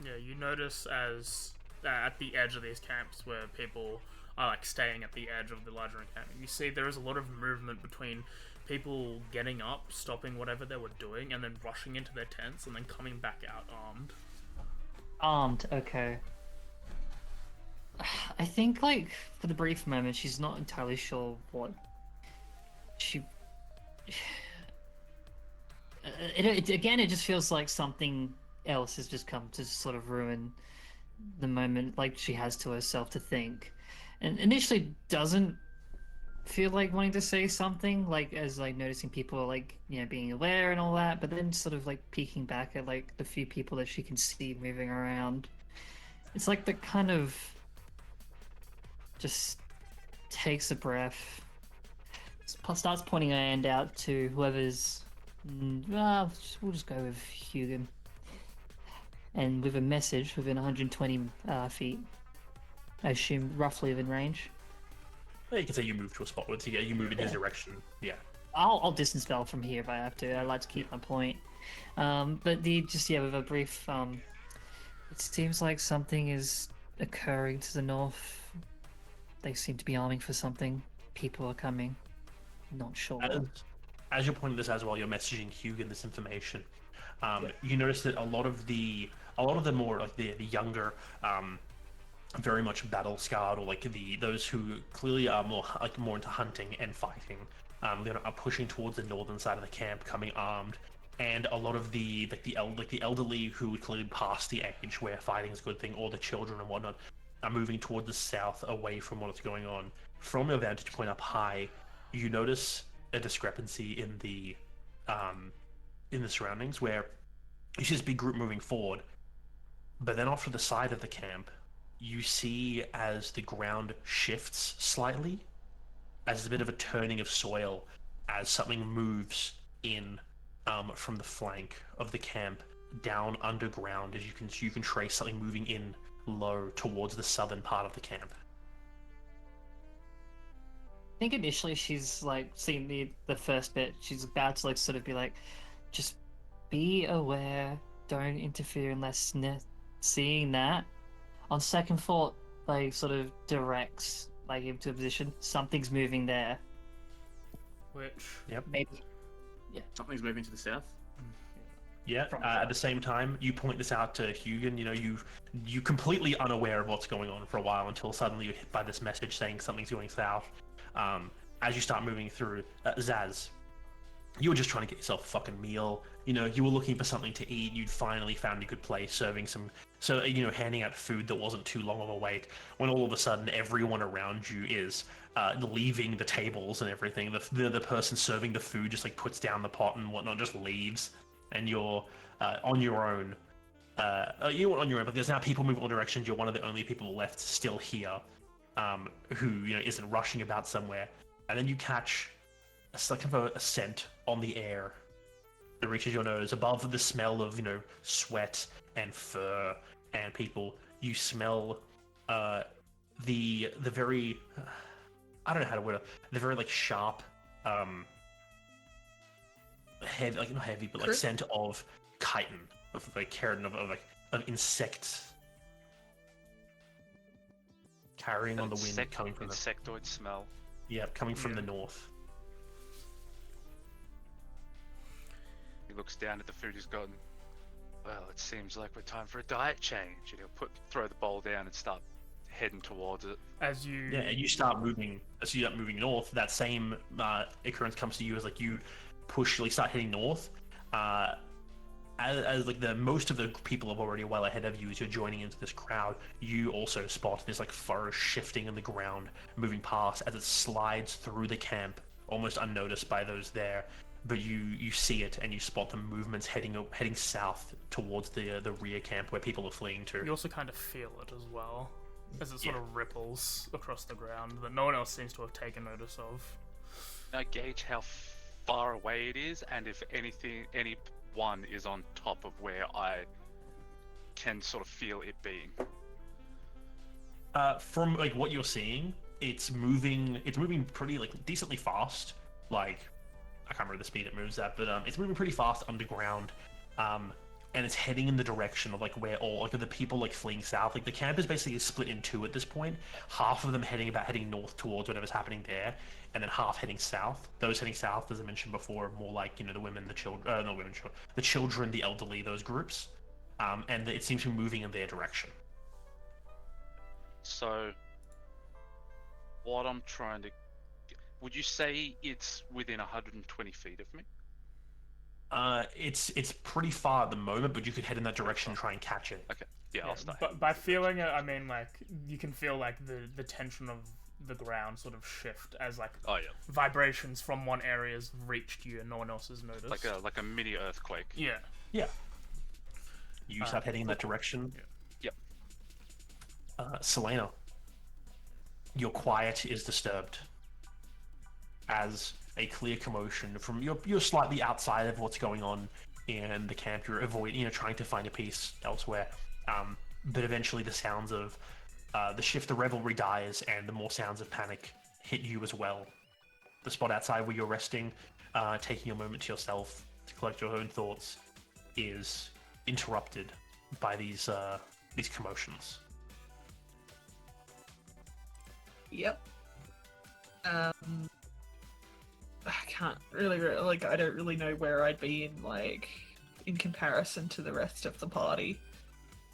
Yeah, you notice as at the edge of these camps where people are like staying at the edge of the larger encampment, you see there is a lot of movement between people getting up, stopping whatever they were doing, and then rushing into their tents, and then coming back out armed. Armed, okay. I think, like, for the brief moment, she's not entirely sure what she... Again, it just feels like something else has just come to sort of ruin the moment, like, she has to herself to think. And initially doesn't feel like wanting to say something, like as like noticing people like being aware and all that, but then sort of like peeking back at like the few people that she can see moving around. It's like the kind of just takes a breath, starts pointing her hand out to whoever's we'll just go with Hugo, and with a message within 120 feet, I assume roughly within range. You can say you move to a spot where you move in his direction. Yeah. I'll distance spell from here if I have to. I like to keep my point. But with a brief, it seems like something is occurring to the north. They seem to be arming for something. People are coming. Not sure. As you're pointing this as well, you're messaging Hugo this information. You notice that a lot of the more like the younger, very much battle scarred, or like those who clearly are more into hunting and fighting, they are pushing towards the northern side of the camp, coming armed, and a lot of the elderly who would clearly pass the age where fighting is a good thing, or the children and whatnot, are moving toward the south away from what's going on. From your vantage point up high, you notice a discrepancy in the surroundings where you see this big group moving forward, but then off to the side of the camp, you see as the ground shifts slightly, as a bit of a turning of soil, as something moves in from the flank of the camp down underground, as you can trace something moving in low towards the southern part of the camp. I think initially she's like seeing the first bit. She's about to like sort of be like, just be aware, don't interfere unless seeing that. On second thought, like sort of directs like into a position. Something's moving there. Which? Yep. Maybe. Yeah. Something's moving to the south. Yeah. At the same time, you point this out to Hugo. You completely unaware of what's going on for a while until suddenly you're hit by this message saying something's going south. As you start moving through, Zaz, you were just trying to get yourself a fucking meal. You were looking for something to eat. You'd finally found a good place, handing out food that wasn't too long of a wait. When all of a sudden, everyone around you is leaving the tables and everything. The person serving the food just like puts down the pot and whatnot, just leaves, and you're on your own. You're on your own, but there's now people moving all directions. You're one of the only people left still here, who isn't rushing about somewhere. And then you catch a scent on the air that reaches your nose. Above the smell of sweat and fur and people, you smell the very I don't know how to word it, the very like sharp heavy, like not heavy, but like scent of chitin, of like keratin, of insects carrying on the wind, coming from insectoid smell. Yeah, coming from the north. He looks down at the food he's gotten. Well, it seems like we're time for a diet change. And he'll throw the bowl down and start heading towards it. As you start moving north, that same occurrence comes to you as like you push, like start heading north, as like the most of the people are already well ahead of you as you're joining into this crowd, you also spot this like forest shifting in the ground, moving past as it slides through the camp, almost unnoticed by those there. But you see it and you spot the movements heading south towards the rear camp where people are fleeing to. You also kind of feel it as well, as it sort of ripples across the ground that no one else seems to have taken notice of. I gauge how far away it is, and if anyone is on top of where I can sort of feel it being. From like what you're seeing, it's moving pretty like decently fast. Like I can't remember the speed it moves at, but it's moving pretty fast underground. And it's heading in the direction of like where all like the people like fleeing south. Like the camp is basically split in two at this point. Half of them heading north towards whatever's happening there, and then half heading south. Those heading south, as I mentioned before, are more like the women, the children, the children, the elderly, those groups. And it seems to be moving in their direction. So, what I'm trying to, would you say it's within 120 feet of me? It's pretty far at the moment, but you could head in that direction and try and catch it. Okay, yeah, I'll start. But by feeling it, I mean like you can feel like the tension of the ground sort of shift as like vibrations from one area's reached you and no one else has noticed. Like a mini earthquake. Yeah. Yeah. You start heading in that direction. Yep. Selena, your quiet is disturbed as a clear commotion from you're slightly outside of what's going on in the camp. You're avoiding, trying to find a peace elsewhere. But eventually the sounds of the revelry dies and the more sounds of panic hit you as well. The spot outside where you're resting, taking a moment to yourself to collect your own thoughts, is interrupted by these commotions. Yep. I can't really I don't really know where I'd be in comparison to the rest of the party,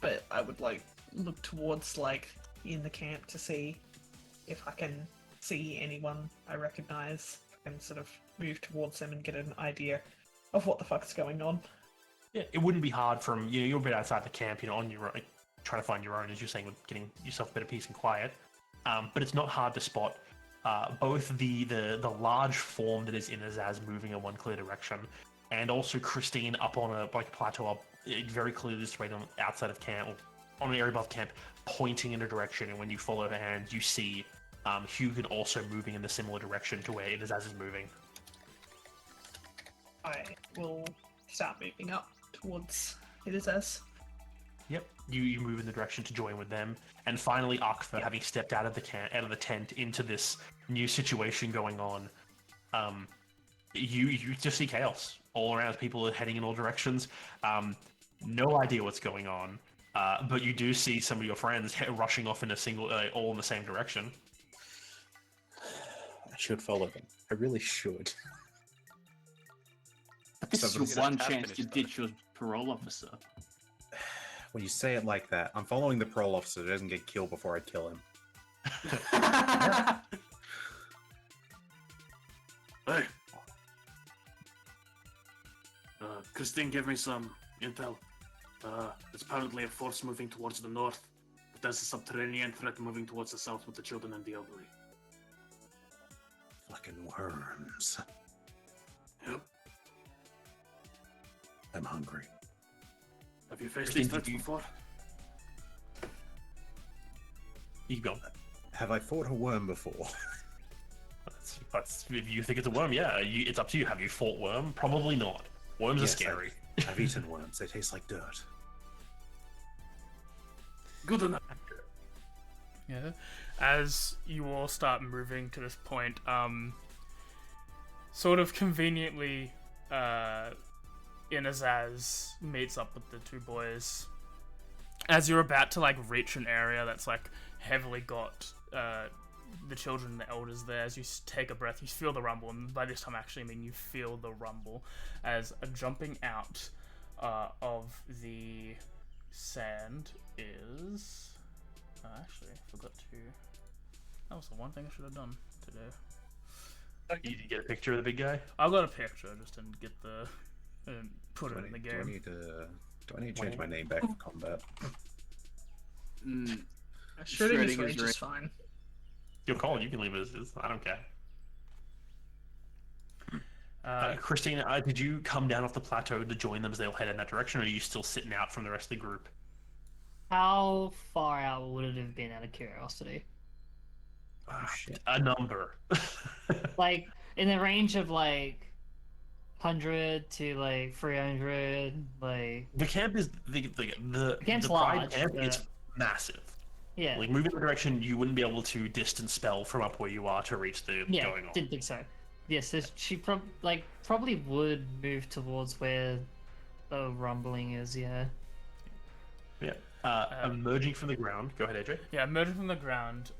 but I would look towards in the camp to see if I can see anyone I recognize and sort of move towards them and get an idea of what the fuck's going on. Yeah, it wouldn't be hard from you're a bit outside the camp, on your own, trying to find your own, as you're saying, with getting yourself a bit of peace and quiet. But it's not hard to spot both the large form that is in Azaz moving in one clear direction, and also Christine up on a plateau up very clearly displayed on outside of camp, or on an area above camp, pointing in a direction. And when you follow her hand, you see Hugin also moving in the similar direction to where Azaz is moving. I will start moving up towards Azaz. Yep, you move in the direction to join with them, and finally Akfa, having stepped out of the tent into this new situation going on, you just see chaos all around. People are heading in all directions. No idea what's going on, but you do see some of your friends rushing off in all in the same direction. I should follow them. I really should. This is your one chance to ditch your parole officer. When you say it like that, I'm following the parole officer who doesn't get killed before I kill him. Hey. Christine gave me some intel. It's apparently a force moving towards the north, but there's a subterranean threat moving towards the south with the children and the elderly. Fucking worms. Yep. I'm hungry. Have you faced these threats before? You go. Have I fought a worm before? That's if you think it's a worm, yeah. It's up to you. Have you fought worm? Probably not. Worms are scary. I've eaten worms. They taste like dirt. Good enough. Yeah. As you all start moving to this point, sort of conveniently, Inazaz meets up with the two boys. As you're about to reach an area that's heavily got the children and the elders there, as you take a breath, you feel the rumble, and by this time actually I mean you feel the rumble as jumping out of the sand is actually I forgot to. That was the one thing I should have done today. You get a picture of the big guy? I got a picture, I just didn't get the and put it in the Do I game. need to change my name back for combat? Shredding his Shredding range his is fine. Your call. You can leave it as is. I don't care. Christina, did you come down off the plateau to join them as they all head in that direction, or are you still sitting out from the rest of the group? How far out would it have been out of curiosity? A number. Like in the range of like 100 to like 300, like The camp is the camp's Pride large, camp is but- massive. yeah, Like moving in the direction, you wouldn't be able to distance spell from up where you are to reach the yeah, going on. didn't think so. Yes, so she probably would move towards where the rumbling is. Yeah. Yeah. Emerging from the ground. Go ahead, AJ. Yeah, emerging from the ground.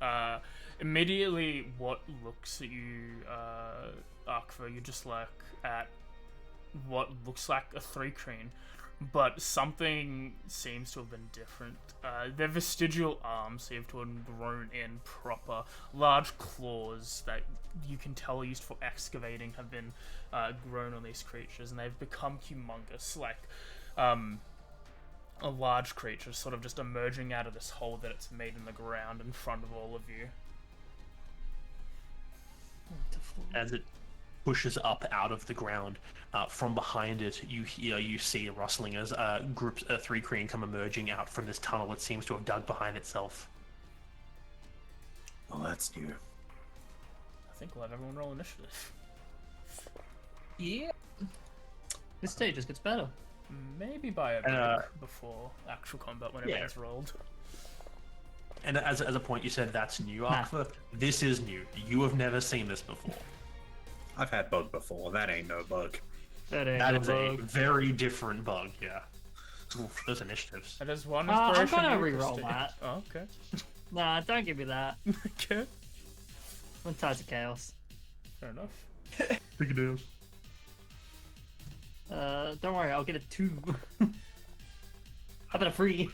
Immediately, what looks at you, Arkva, you just look at what looks like a 3-crane, but something seems to have been different. Their vestigial arms seem to have grown in proper. Large claws that you can tell are used for excavating have been grown on these creatures, and they've become humongous, like a large creature sort of just emerging out of this hole that it's made in the ground in front of all of you. As it pushes up out of the ground, from behind it, you see rustling as groups 3-crane come emerging out from this tunnel it seems to have dug behind itself. Well, that's new. I think we'll have everyone roll initiative. Yeah. This stage just gets better. Maybe by a break before actual combat when everyone's rolled. And as a point, you said that's new, Arkva. This is new. You have never seen this before. I've had bug before. That ain't no bug. That ain't That no is a bug. very different bug, yeah. Oof, those initiatives. That is one I'm inspiration. gonna you reroll can that. stay- Oh, okay. Nah, don't give me that. Okay. I'm tied to chaos. Fair enough. Big deal. Don't worry, I'll get a 2. How about a 3?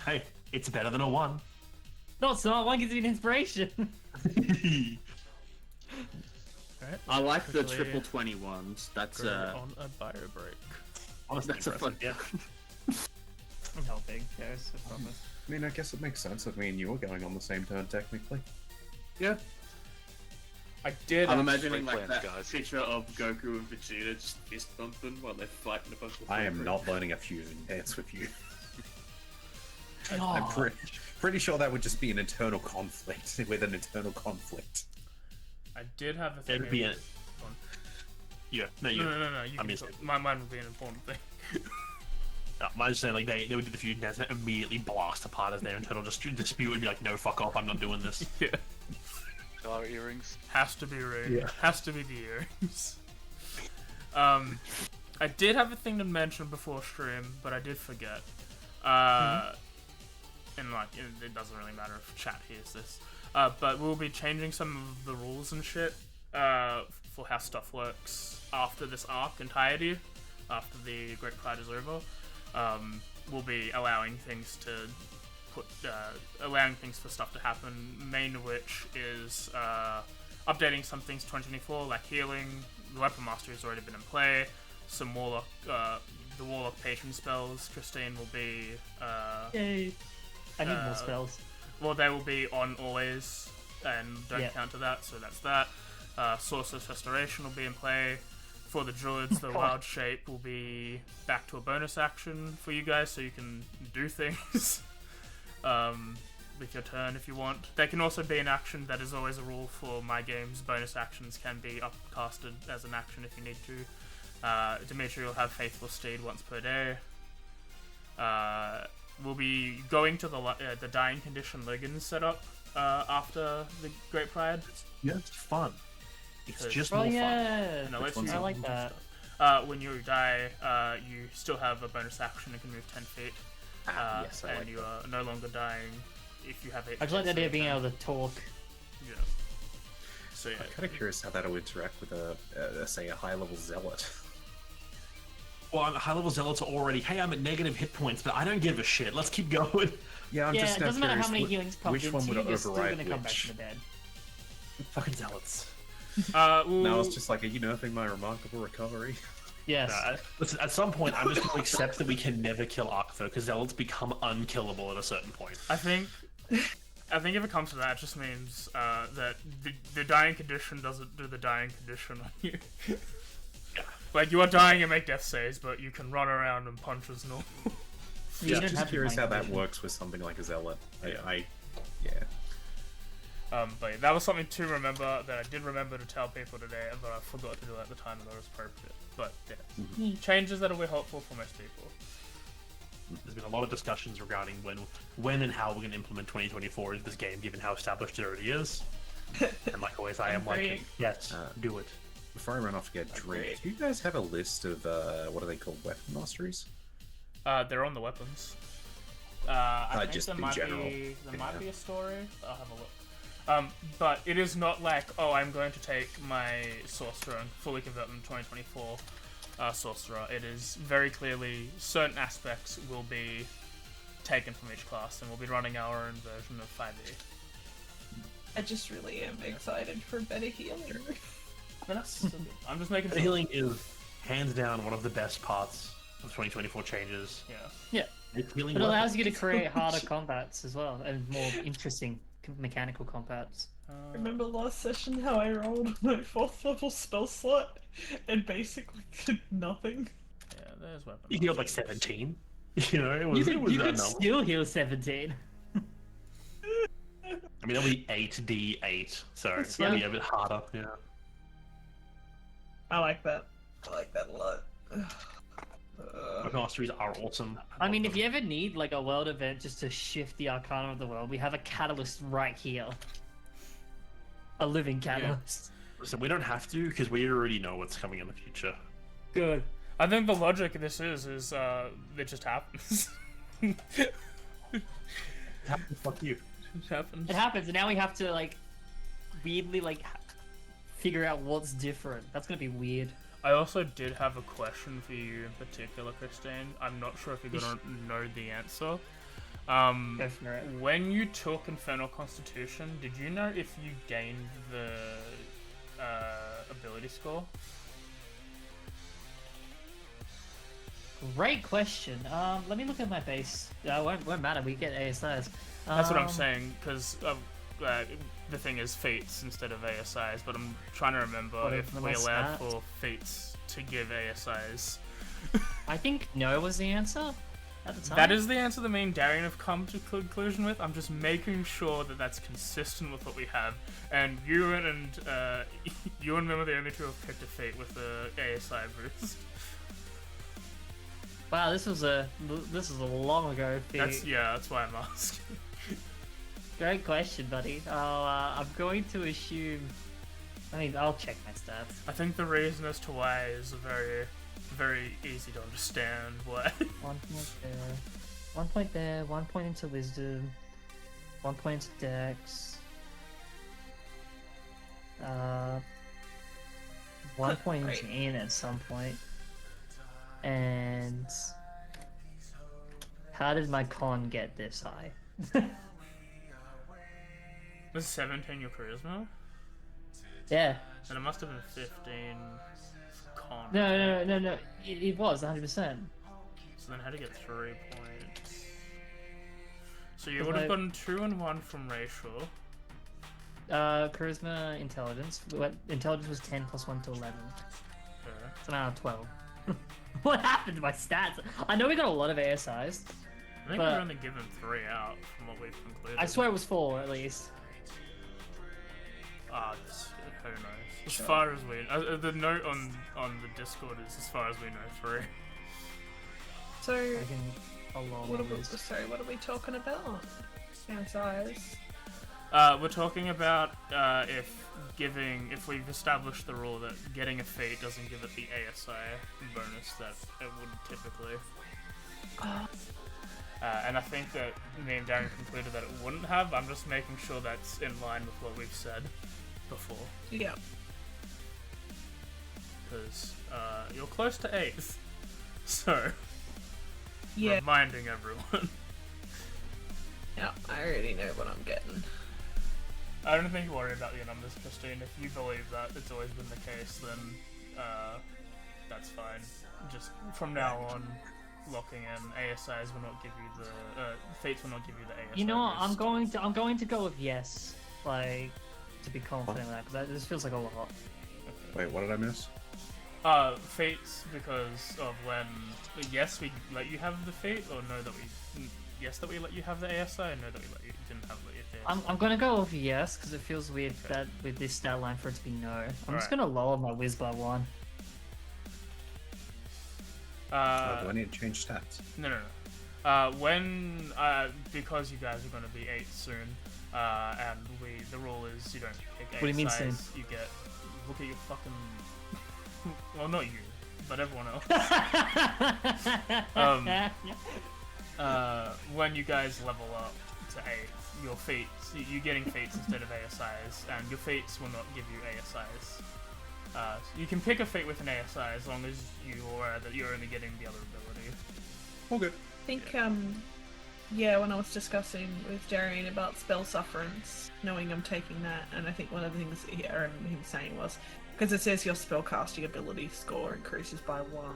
Hey, it's better than a 1. No, it's not. 1 gives me an inspiration. Alright. I like the Quickly triple 20 ones. That's go on a bio break. Honestly, That's a fun- impressive, yeah. I'm helping, chaos, I promise. I mean, I guess it makes sense that me and you were going on the same turn, technically. Yeah. I did. I'm actually- imagining like plans, that guys. picture of Goku and Vegeta just fist bumping while they're fighting a bunch of. I am not learning a fusion dance with you. I'm God. pretty sure that would just be an internal conflict with an internal conflict. I did have a thing. It'd be a... Go on. Yeah, no, you... No. You I'm can just- talk. Mine would be an important thing. I was saying, like, they would do the fusion dance and immediately blast apart as their internal dispute would be like, no, fuck off, I'm not doing this. Yeah. Our earrings. Has to be ring. Yeah. Has to be the earrings. I did have a thing to mention before stream, but I did forget. And like, it doesn't really matter if chat hears this. But we'll be changing some of the rules and shit for how stuff works after this arc entirety, after the Great Pride is over. We'll be allowing things to allowing things for stuff to happen, main of which is updating some things 2024, like healing. The Weapon Mastery has already been in play. Some Warlock, the Warlock patron spells. Christine will be, Yay. I need more spells. well, they will be on always and don't Yeah. counter that, so that's that. Sorcerer's Restoration will be in play. For the Druids, the God. Wild Shape will be back to a bonus action for you guys, so you can do things with your turn if you want. They can also be an action. That is always a rule for my games. Bonus actions can be upcasted as an action if you need to. Dimitri will have Faithful Steed once per day. We'll be going to the Dying Condition Ligands setup after the Great Pride. Yeah, it's fun. It's just Oh more fun. yeah, And it lets one's you I like do that. stuff. When you die, you still have a bonus action and can move 10 feet. Yes, I and like you that. are no longer dying if you have 8 I just like the idea of being able to talk. Yeah. So yeah. I'm kind of curious how that'll interact with say, a high-level zealot. Well, high-level zealots are already, hey, I'm at negative hit points, but I don't give a shit. Let's keep going. Yeah, I'm Yeah, just it now doesn't matter how curious many healings pumped which into one would you, you're still override gonna come back which. from the dead. Fucking zealots. No, it's just like, are you nerfing my remarkable recovery? Yes. Listen, at some point, I'm just going to accept that we can never kill Arctho, because Zealots become unkillable at a certain point. I think if it comes to that, it just means that the dying condition doesn't do the dying condition on you. Like, you are dying and make death saves, but you can run around and punch as normal. You don't Just have curious how that condition. works with something like a Zealot. Yeah. But yeah, that was something to remember that I did remember to tell people today, but I forgot to do at the time that it was appropriate. But yeah, changes that will be helpful for most people. There's been a lot of discussions regarding when and how we're going to implement 2024 into this game, given how established it already is. And like always, I am like, yes, do it. Before I run off to get drink, do you guys have a list of, what are they called, weapon masteries? They're on the weapons. I think just there in might general. might be a story. I'll have a look. But it is not like, oh, I'm going to take my sorcerer and fully convert them to 2024 sorcerer. It is very clearly certain aspects will be taken from each class, and we'll be running our own version of 5e. I just really am excited for better healing. But that's still good. I'm just making The healing is hands down one of the best parts of 2024 changes. Yeah. It's healing It weapons. allows you to create harder combats as well, and more interesting mechanical combats. Remember last session how I rolled my 4th level spell slot and basically did nothing? Yeah, there's weapons. You healed like 17. You know, it was You could that number. still heal 17. I mean, that'll be 8d8, so That's it'll be fine. a bit harder. Yeah. I like that. I like that a lot. Weapon masteries are awesome. I mean, if you ever need like a world event just to shift the arcana of the world, we have a catalyst right here. A living catalyst. Listen, we don't have to because we already know what's coming in the future. Good. I think the logic of this is it just happens. Fuck you. It happens. It happens, and now we have to like weirdly like figure out what's different. That's gonna be weird. I also did have a question for you in particular, Christine. I'm not sure if you're gonna know the answer. Go for it. When you took Infernal Constitution, did you know if you gained the ability score? Great question. Let me look at my base. Won't matter. We get ASIs. That's what I'm saying, because the thing is feats instead of ASIs, but I'm trying to remember What if are we my allowed stats? for feats to give ASIs. I think no was the answer at the time. That is the answer that me and Darian have come to conclusion with. I'm just making sure that that's consistent with what we have. And you and Mim are the only two who have picked a feat with the ASI boost. Wow, this was a long ago feat. That's why I'm asking. Great question, buddy. I'm going to assume. I mean, I'll check my stats. I think the reason as to why is very, very easy to understand. Why? 1 point there. 1 point there. 1 point into wisdom. 1 point into dex. 1 point into in at some point. And how did my con get this high? Was 17 your charisma? Yeah. And it must have been 15 con. No. It was 100%. So then how to get 3 points? So you Because would have I- gotten 2 and 1 from racial. Charisma, intelligence. Intelligence was 10 plus 1 to 11. Okay. So now 12. What happened to my stats? I know we got a lot of ASIs. I think But- we've only given 3 out from what we've concluded. I swear it was 4 at least. Who knows? As far as we, the note on the Discord is as far as we know 3. So, I can along what are we talking about? Size. We're talking about if we've established the rule that getting a feat doesn't give it the ASI bonus that it would typically. And I think that me and Darren concluded that it wouldn't have. I'm just making sure that's in line with what we've said before. Yeah. Because you're close to 8th. So, Yeah. reminding everyone. Yeah, I already know what I'm getting. I don't think you worry about your numbers, Christine. If you believe that it's always been the case, then that's fine. Just from now on, locking in ASIs will not give you the fates will not give you the ASI. You know what? boost. I'm going to go with yes, like to be confident with that because this feels like a lot. Wait, what did I miss? Fates because of when yes we let you have the fate, or no that we yes that we let you have the ASI, and no that we let you didn't have the ASI. I'm gonna go with yes because it feels weird that with this stat line for it to be no. I'm just Alright. gonna lower my whiz by 1. Do I need to change stats? No. When because you guys are going to be 8 soon, and the rule is you don't pick 8 What do you mean size, soon? you get look at your fucking well, not you, but everyone else. When you guys level up to 8, your fates you're getting fates instead of ASIs, and your fates will not give you ASIs. You can pick a fate with an ASI as long as you're aware that you're only getting the other ability. Okay. I think, yeah, when I was discussing with Darian about spell sufferance, knowing I'm taking that, and I think one of the things that I remember him saying was, because it says your spellcasting ability score increases by 1, and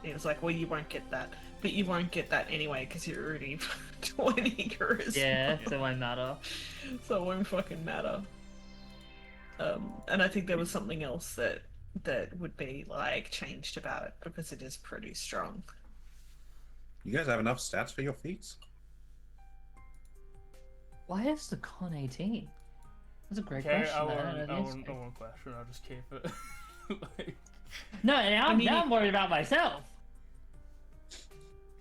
he was like, well, you won't get that. But you won't get that anyway, because you're already 20 charisma. Yeah, so it won't matter. So it won't fucking matter. And I think there was something else that would be, like, changed about it, because it is pretty strong. You guys have enough stats for your feats? Why is the con 18? That's a great Okay, question. I I don't know won't the answer. question. I'll just keep it. Like, No, now I'm worried about myself.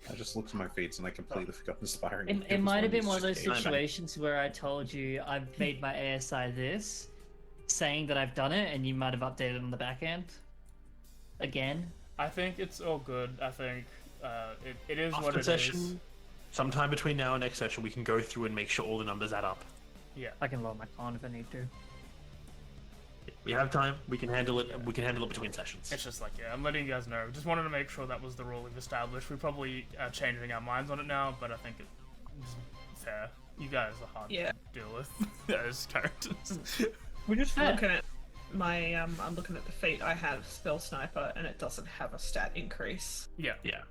I just looked at my feats and I completely forgot inspiring. It might have been one of those situations. situations where I told you I've made my ASI this, saying that I've done it, and you might have updated on the back end. Again. I think it's all good. I think it is what After it session, is. sometime between now and next session, we can go through and make sure all the numbers add up. Yeah. I can lower my con if I need to. We have time. We can handle it. We can handle it between sessions. It's just like, yeah, I'm letting you guys know. Just wanted to make sure that was the rule we've established. We probably are changing our minds on it now, but I think it's fair. You guys are hard Yeah. to deal with as characters. We're just Fair. looking at my, I'm looking at the feat. I have Spell Sniper, and it doesn't have a stat increase. Yeah. Yeah.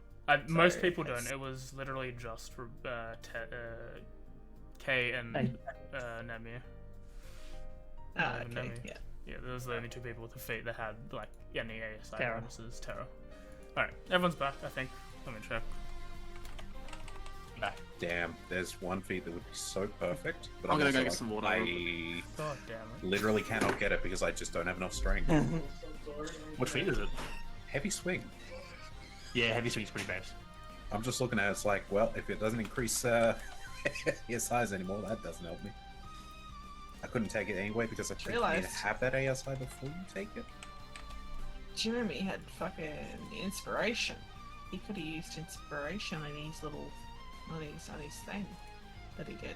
Most people it's- don't. It was literally just for Kay and Nemi. Okay, Nemi. yeah. Yeah, those are the only 2 people with the fate that had like any ASI Terra. bonuses. Terra. Alright, everyone's back, I think. Let me check. Back. Damn, there's one feat that would be so perfect. But I'm gonna also go get like, some water. I God damn it. literally cannot get it because I just don't have enough strength. What feat is it? Heavy swing. Yeah, heavy swing's pretty bad. I'm just looking at it, it's like, well, if it doesn't increase your size anymore, that doesn't help me. I couldn't take it anyway because I think you need to Realised. have that ASI before you take it. Jeremy had fucking inspiration. He could have used inspiration on his little, on his thing that he did.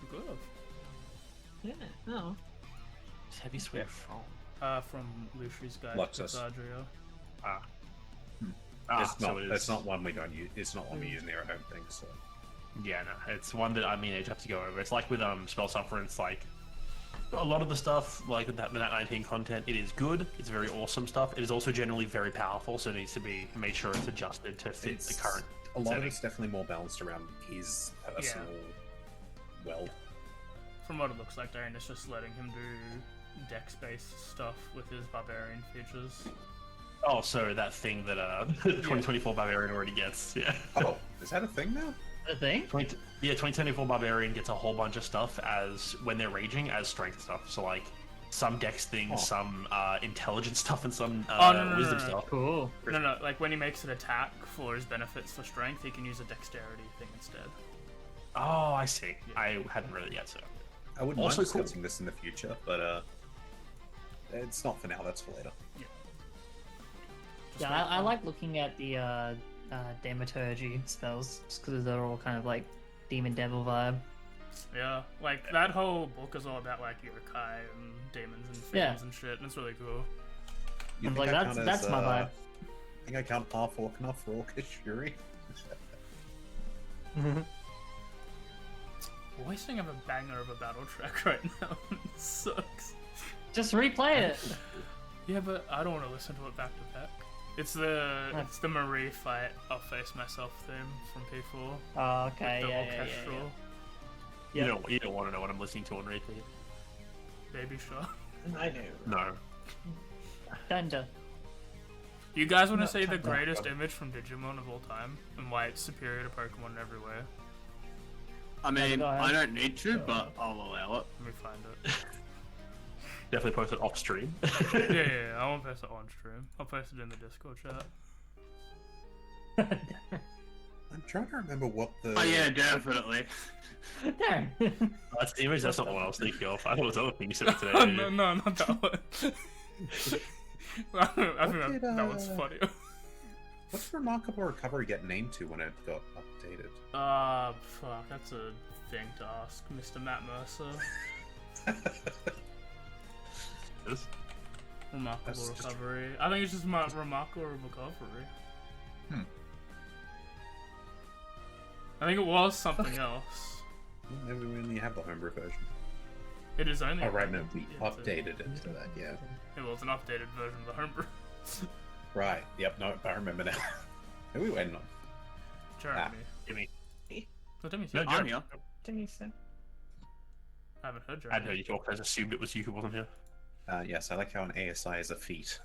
Good. Yeah. No. It's heavy swing from. From Lucius Guide Luxus. to Adria. It's not. So it is. It's not one we don't use. It's not one we use near. I don't think so. Yeah, no, it's one that I mean, I'd have to go over. It's like with spell sufferance, like a lot of the stuff, like with that 19 content, it is good. It's very awesome stuff. It is also generally very powerful, so it needs to be made sure it's adjusted to fit the current. A lot of setting. it's definitely more balanced around his personal. Well, From what it looks like, Darren is just letting him do dex-based stuff with his barbarian features. Oh, so that thing that 2024 Barbarian already gets, yeah. oh, is that a thing now? The thing? 2024 Barbarian gets a whole bunch of stuff as when they're raging as strength stuff. So like some dex things, Oh. some intelligence stuff, and some No, wisdom no. stuff. Cool. No, like when he makes an attack for his benefits for strength, he can use a dexterity thing instead. Oh, I see. I hadn't read it yet, so. I wouldn't Also mind cool. discussing this in the future, but it's not for now. That's for later. Just Yeah, wait. I like looking at the Damaturgy spells, just because they're all kind of like demon devil vibe. Yeah, like that whole book is all about like yokai and demons and fiends Yeah. and shit, and it's really cool. You I'm think like, I that's count that's as, my vibe. I think I count half orc enough for orcish fury. wasting of a banger of a battle track right now. It sucks. Just replay it. Yeah, but I don't want to listen to it back to back. It's the Marie fight I'll face myself theme from P4. Oh, okay, The yeah. orchestral You don't want to know what I'm listening to on repeat. Baby Shark. I know. No. Kinda. You guys want to No, see the kinda. greatest image from Digimon of all time and why it's superior to Pokemon in every way? I mean, go ahead. I don't need to, but I'll allow it. Let me find it. Definitely post it off stream. yeah, I won't post it on stream. I'll post it in the Discord chat. I'm trying to remember what the. Oh yeah, definitely. There. That's the image. That's not the one I was thinking of. I thought it was the other thing you said today. no, not that one. I think did, that one's funnier. What's Remarkable Recovery get named to when it got updated? Fuck, that's a thing to ask Mr. Matt Mercer. Yes. Remarkable That's just- Recovery. I think it's just Remarkable Recovery. I think it was something else. Well, maybe we only have the homebrew version. It is only. Oh, right, no, we Yeah, it's updated it to that, yeah. It was an updated version of the homebrew. Right, yep, no, I remember now. Who are we waiting on? Jeremy. Gimme. What did you No, say? I'm Jeremy. here. Didn't say? I haven't heard I Jeremy. hadn't heard you talk. I just assumed it was you who wasn't here. Yes, I like how an ASI is a feat.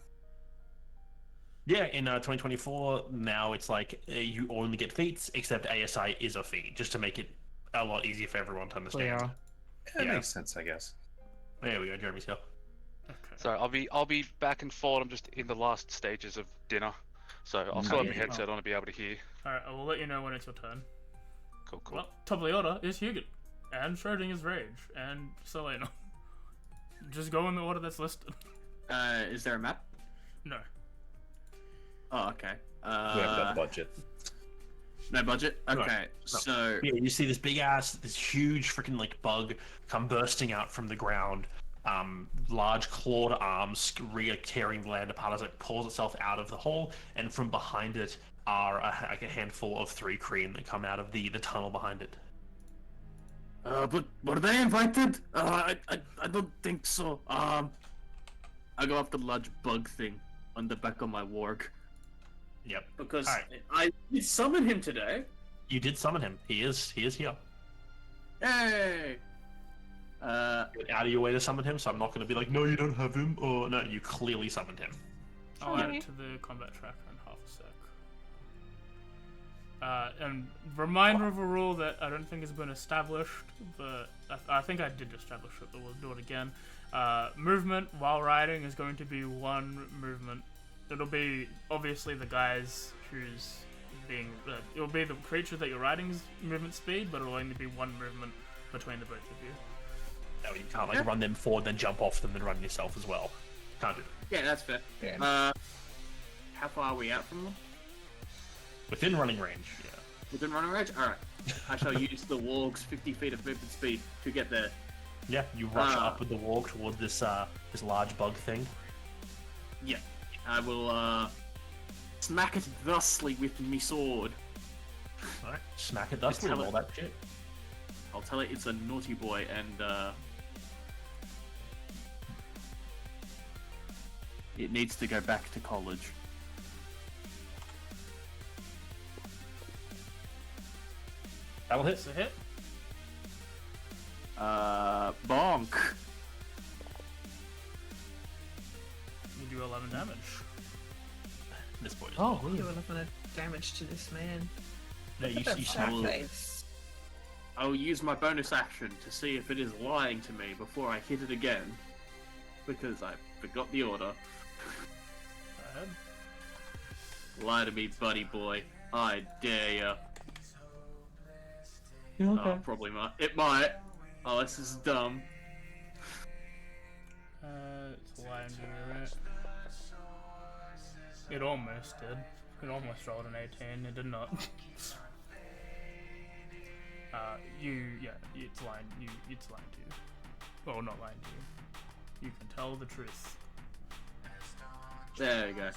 Yeah, in 2024 now it's like you only get feats, except ASI is a feat, just to make it a lot easier for everyone to understand. Clear. That Yeah. makes sense, I guess. There we go, Jeremy's here. Okay. So I'll be back and forth. I'm just in the last stages of dinner, so I'll still have my Okay. headset on to be able to hear. Alright, I will let you know when it's your turn. Cool, cool. Well, top of the order is Hugin, and Schrodinger's Rage, and Selena. Just go in the order that's listed. Is there a map? No. Oh, okay. We have that budget. No budget? No, Okay, so... Yeah, you see this big ass, this huge freaking like bug come bursting out from the ground. Large clawed arms tearing the land apart as it pulls itself out of the hole, and from behind it are a handful of 3 Kreen that come out of the tunnel behind it. But were they invited? I don't think so. I go after the large bug thing on the back of my warg. Yep. Because Alright. I did summon him today. You did summon him. He is here. Hey! Get out of your way to summon him, so I'm not going to be like, no, you don't have him, or no, you clearly summoned him. I'll add Okay. it to the combat tracker in half a sec. And reminder of a rule that I don't think has been established, but I think I did establish it, but we'll do it again. Movement while riding is going to be 1 movement. It'll be obviously the guys who's being. It'll be the creature that you're riding's movement speed, but it'll only be 1 movement between the both of you. No, you can't like run them forward, then jump off them, and run yourself as well. Can't do that. Yeah, that's fair. Yeah. How far are we out from them? Within running range, yeah. Within running range? Alright. I shall use the warg's 50 feet of movement speed to get there. Yeah, you rush Ah. up with the walk toward this this large bug thing. Yeah. I will, smack it thusly with me sword. Alright, smack it thusly and all that shit. I'll tell it it's a naughty boy and, it needs to go back to college. That'll hit. It's a hit. Bonk! You do 11 damage. This boy. Oh, You will have done damage to this man. No, you Look at smack that will- face. I will use my bonus action to see if it is lying to me before I hit it again. Because I forgot the order. Go ahead. Lie to me, buddy boy. I dare ya. Oh, probably might. It might. Oh, this is dumb. It's lying to you, right? It almost did. It almost rolled an 18. It did not. It's lying. It's lying to you. Well, not lying to you. You can tell the truth. There we go.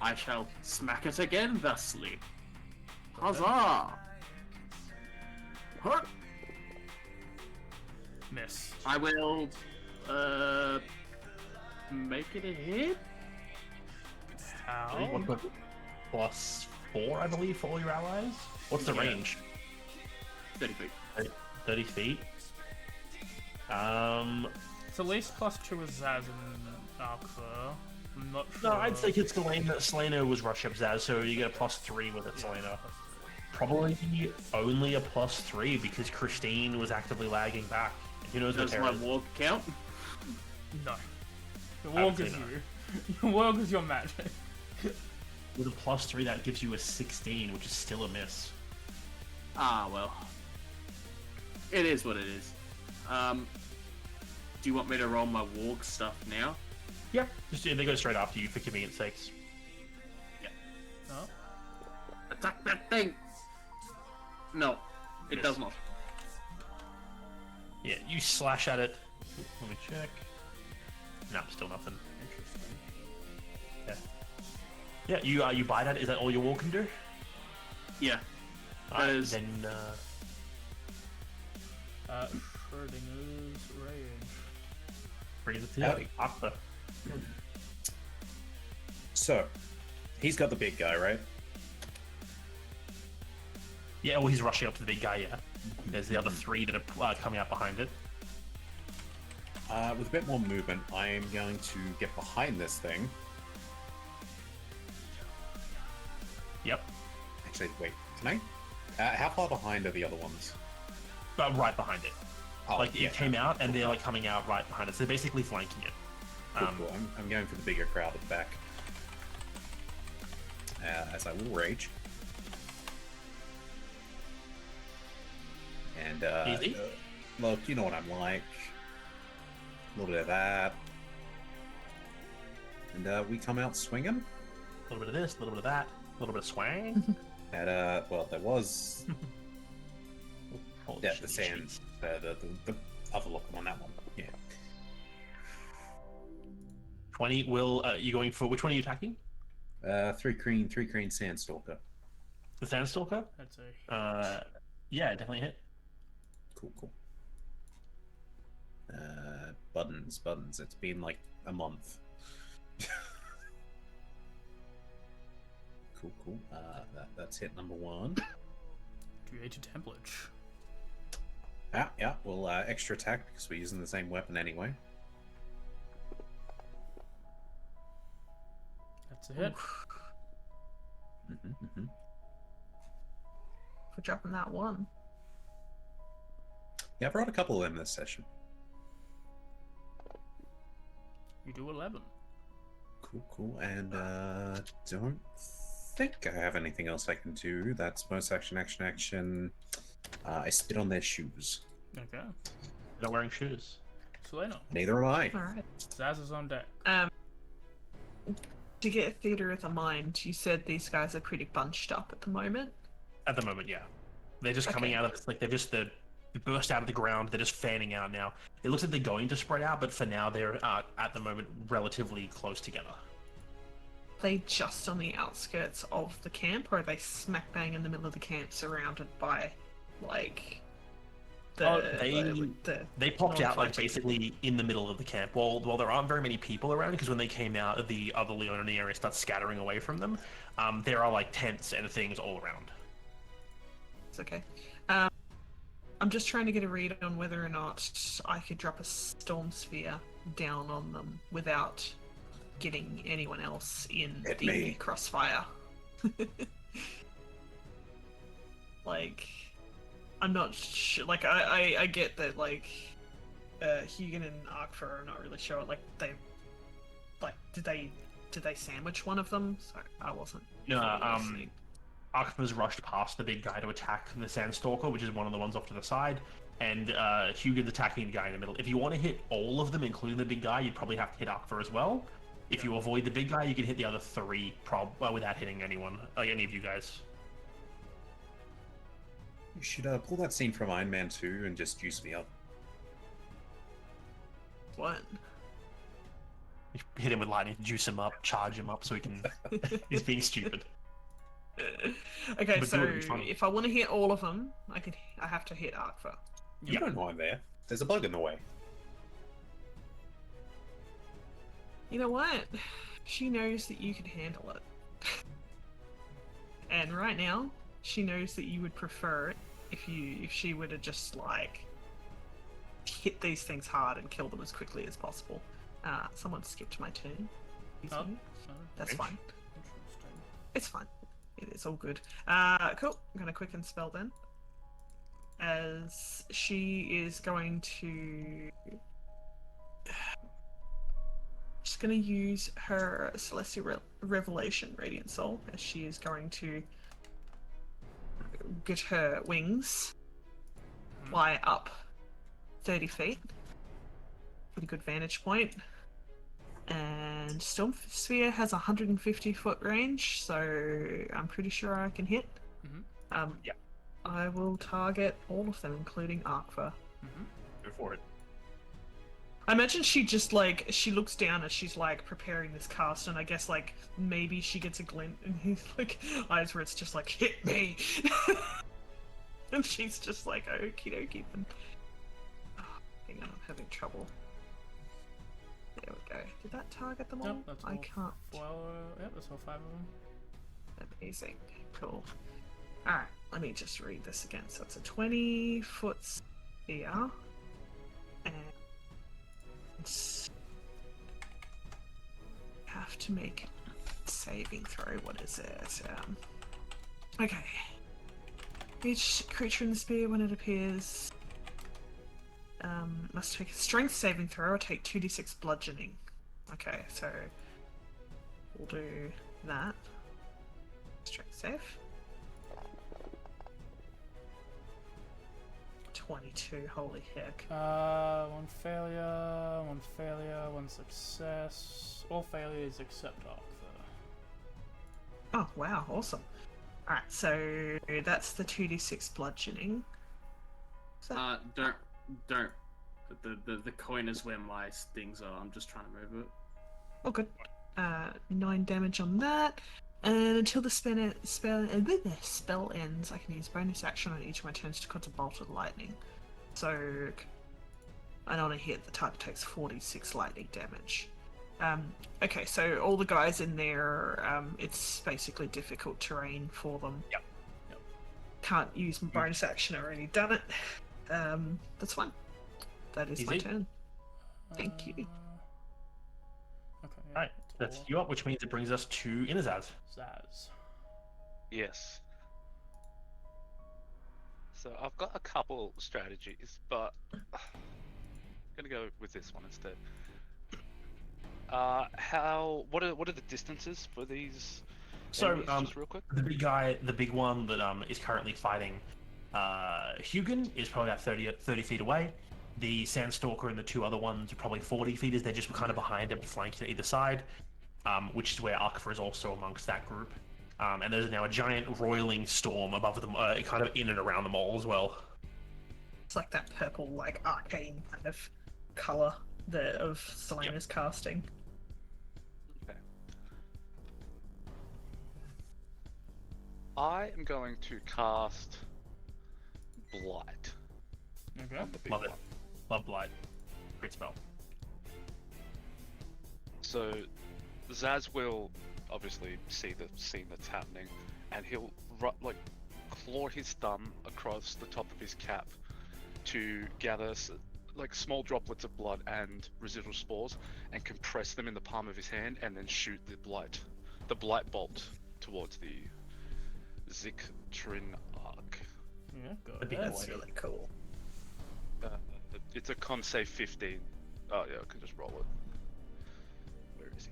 I shall smack it again thusly. Huzzah! Huh? miss. I will make it a hit. How? What, +4, I believe, for all your allies? What's the Yeah. range? 30 feet. 30 feet? It's at least +2 with Zaz and Arcfer. I'm not sure. No, I'd say it's Selena was rush up Zaz, so you get a +3 with it, Selena. Probably only a +3 because Christine was actively lagging back. Who knows what Does Terra my is? walk count? No. Your I would walk say is no. you. Your walk is your magic. With a +3, that gives you a 16, which is still a miss. Ah, well. It is what it is. Do you want me to roll my walk stuff now? Yeah, just they go straight after you for convenience sakes. No? Attack that thing! No, it Miss. does not. Yeah, you slash at it. Let me check. No, still nothing. Interesting. Yeah, you bite at it. Is that all your wall can do? Yeah. Alright, is- then Schrodinger's rage. freeze it to Howdy. Aqua. So, he's got the big guy, right? Yeah, well, he's rushing up to the big guy. Yeah, there's the other 3 that are coming out behind it. With a bit more movement, I am going to get behind this thing. Yep, Actually, wait, can I? How far behind are the other ones? but right behind it. Oh, Like yeah. it came out, and they're like coming out right behind it. So they're basically flanking it. Cool, cool. I'm going for the bigger crowd at the back. As I will rage. And, Easy? look, you know what I'm like. A little bit of that. And, we come out swinging. A little bit of this, a little bit of that, a little bit of swang. And, well, there was... Holy yeah, shit, the these sand. sheets. The other look on that one. Yeah. 20. Will you going for which one are you attacking? 3 green sandstalker. The Sandstalker? That's a. Yeah, definitely hit. Cool. Buttons. It's been like a month. Cool. That's hit number 1. Created template. Yeah. We'll extra attack because we're using the same weapon anyway. That's a hit. Mm-hmm. For dropping that one. Yeah, I brought a couple of them this session. You do 11. Cool. And don't think I have anything else I can do. That's bonus action. I spit on their shoes. Okay. They're not wearing shoes. Selena. Neither am I. Alright. Zaz is on deck. To get a theater of the mind, you said these guys are pretty bunched up at the moment. At the moment, yeah. They're just coming Okay. out of like they burst out of the ground. They're just fanning out now. It looks like they're going to spread out, but for now they're at the moment relatively close together. Are they just on the outskirts of the camp, or are they smack bang in the middle of the camp, surrounded by like They popped out like non-fighting? basically in the middle of the camp. Well, there aren't very many people around because when they came out, the other Leonie area starts scattering away from them. There are like tents and things all around. It's okay. I'm just trying to get a read on whether or not I could drop a storm sphere down on them without getting anyone else in Hit the me. crossfire. Like, I'm not sure. Like, I get that. Like, Hugan and Arkfer are not really sure. Like, did they sandwich one of them? Sorry, I wasn't. No, fully listening. Arkma's rushed past the big guy to attack the Sandstalker, which is one of the ones off to the side, and Hugan's attacking the guy in the middle. If you want to hit all of them, including the big guy, you'd probably have to hit Arkfer as well. If you avoid the big guy, you can hit the other 3 without hitting anyone, like any of you guys. You should pull that scene from Iron Man 2 and just juice me up. What? You hit him with lightning, juice him up, charge him up so he can... He's being stupid. Okay, But so do it in front. if I want to hit all of them, I have to hit Arkfer. You don't know I'm there. There's a bug in the way. You know what? She knows that you can handle it. And right now, she knows that you would prefer it if she were to just like hit these things hard and kill them as quickly as possible. Someone skipped my turn. Oh, That's fine. Interesting. It's fine. It's all good. Cool. I'm gonna quicken spell then. As she is going to just gonna use her Celestial Revelation Radiant Soul as she is going to get her wings fly up 30 feet. Pretty good vantage point. And Storm Sphere has 150 foot range, so I'm pretty sure I can hit. Yeah. I will target all of them, including Arkva. Go for it. I imagine she just like she looks down as she's like preparing this cast, and I guess like maybe she gets a glint in his like eyes where it's just like hit me, and she's just like okie dokie. And hang on, I'm having trouble. There we go. Did that target them all? Yep, that's I all. can't. Well, yeah, that's all 5 of them. Amazing. Cool. Alright, let me just read this again. So it's a 20-foot sphere. And have to make a saving throw. What is it? Okay. Each creature in the sphere, when it appears, must take a strength saving throw or take 2d6 bludgeoning. Okay, so we'll do that. Strength save. 22, holy heck. 1 failure, 1 failure, 1 success. All failures except Arkva. Oh, wow, awesome. Alright, so that's the 2d6 bludgeoning. So, Don't. The coin is where my stings are. I'm just trying to move it. oh, good. 9 damage on that. And until the spell ends, I can use bonus action on each of my turns to cause a bolt of lightning. So, and on a hit, the target takes 46 lightning damage. Okay, so all the guys in there, it's basically difficult terrain for them. Yep. Can't use my bonus action, I've already done it. That's fine. That is my Easy. turn. Thank you. Okay. Yeah, Alright, that's you up, which means it brings us to Inazaz. Zaz. Yes. So I've got a couple strategies, but I'm gonna go with this one instead. What are the distances for these? So, enemies, just real quick. the big guy, the big one that is currently fighting Hugin is probably about 30 feet away. The Sandstalker and the 2 other ones are probably 40 feet as they're just kind of behind and flanked to either side, which is where Arkva is also amongst that group. And there's now a giant roiling storm above them, kind of in and around them all as well. It's like that purple, like arcane kind of color of Selena's casting. Okay. I am going to cast Blight. Okay. On the big Love it. one. Love Blight. Great spell. So Zaz will obviously see the scene that's happening, and he'll claw his thumb across the top of his cap to gather like small droplets of blood and residual spores, and compress them in the palm of his hand, and then shoot the blight bolt towards the Zictrin arc. Yeah, go That'd be ahead. That's really cool. It's a con save 15. Oh yeah, I can just roll it. Where is he?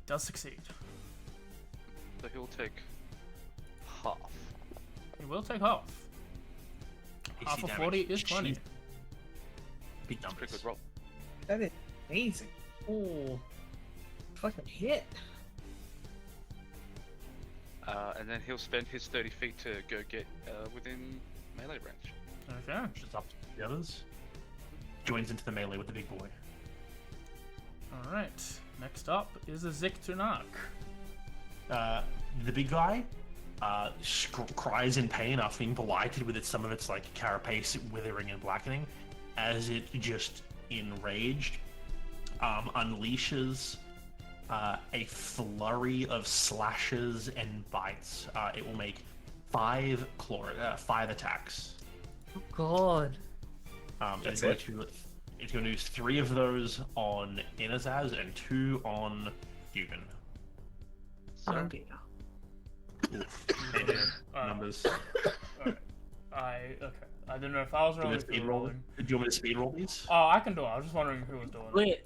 Does succeed. So he'll take half. He will take half. Half AC of damage. 40 is 20. Jeez. Big Pretty numbers. good roll. That is amazing. Oh, fucking hit. And then he'll spend his 30 feet to go get within melee range. Okay. Just up to the others. Joins into the melee with the big boy. Alright. Next up is a Zictrin arc. The big guy cries in pain after being blighted with some of its like carapace withering and blackening, as it just enraged unleashes a flurry of slashes and bites. It will make 5 attacks. Oh god. It's going to use 3 of those on Inazaz and 2 on Hugan. Oh dear. Numbers. Alright. Okay. I didn't know if I was Do you rolling. want me to speed roll? Do you want me to speed roll these? Oh, I can do it. I was just wondering who was doing it. Wait.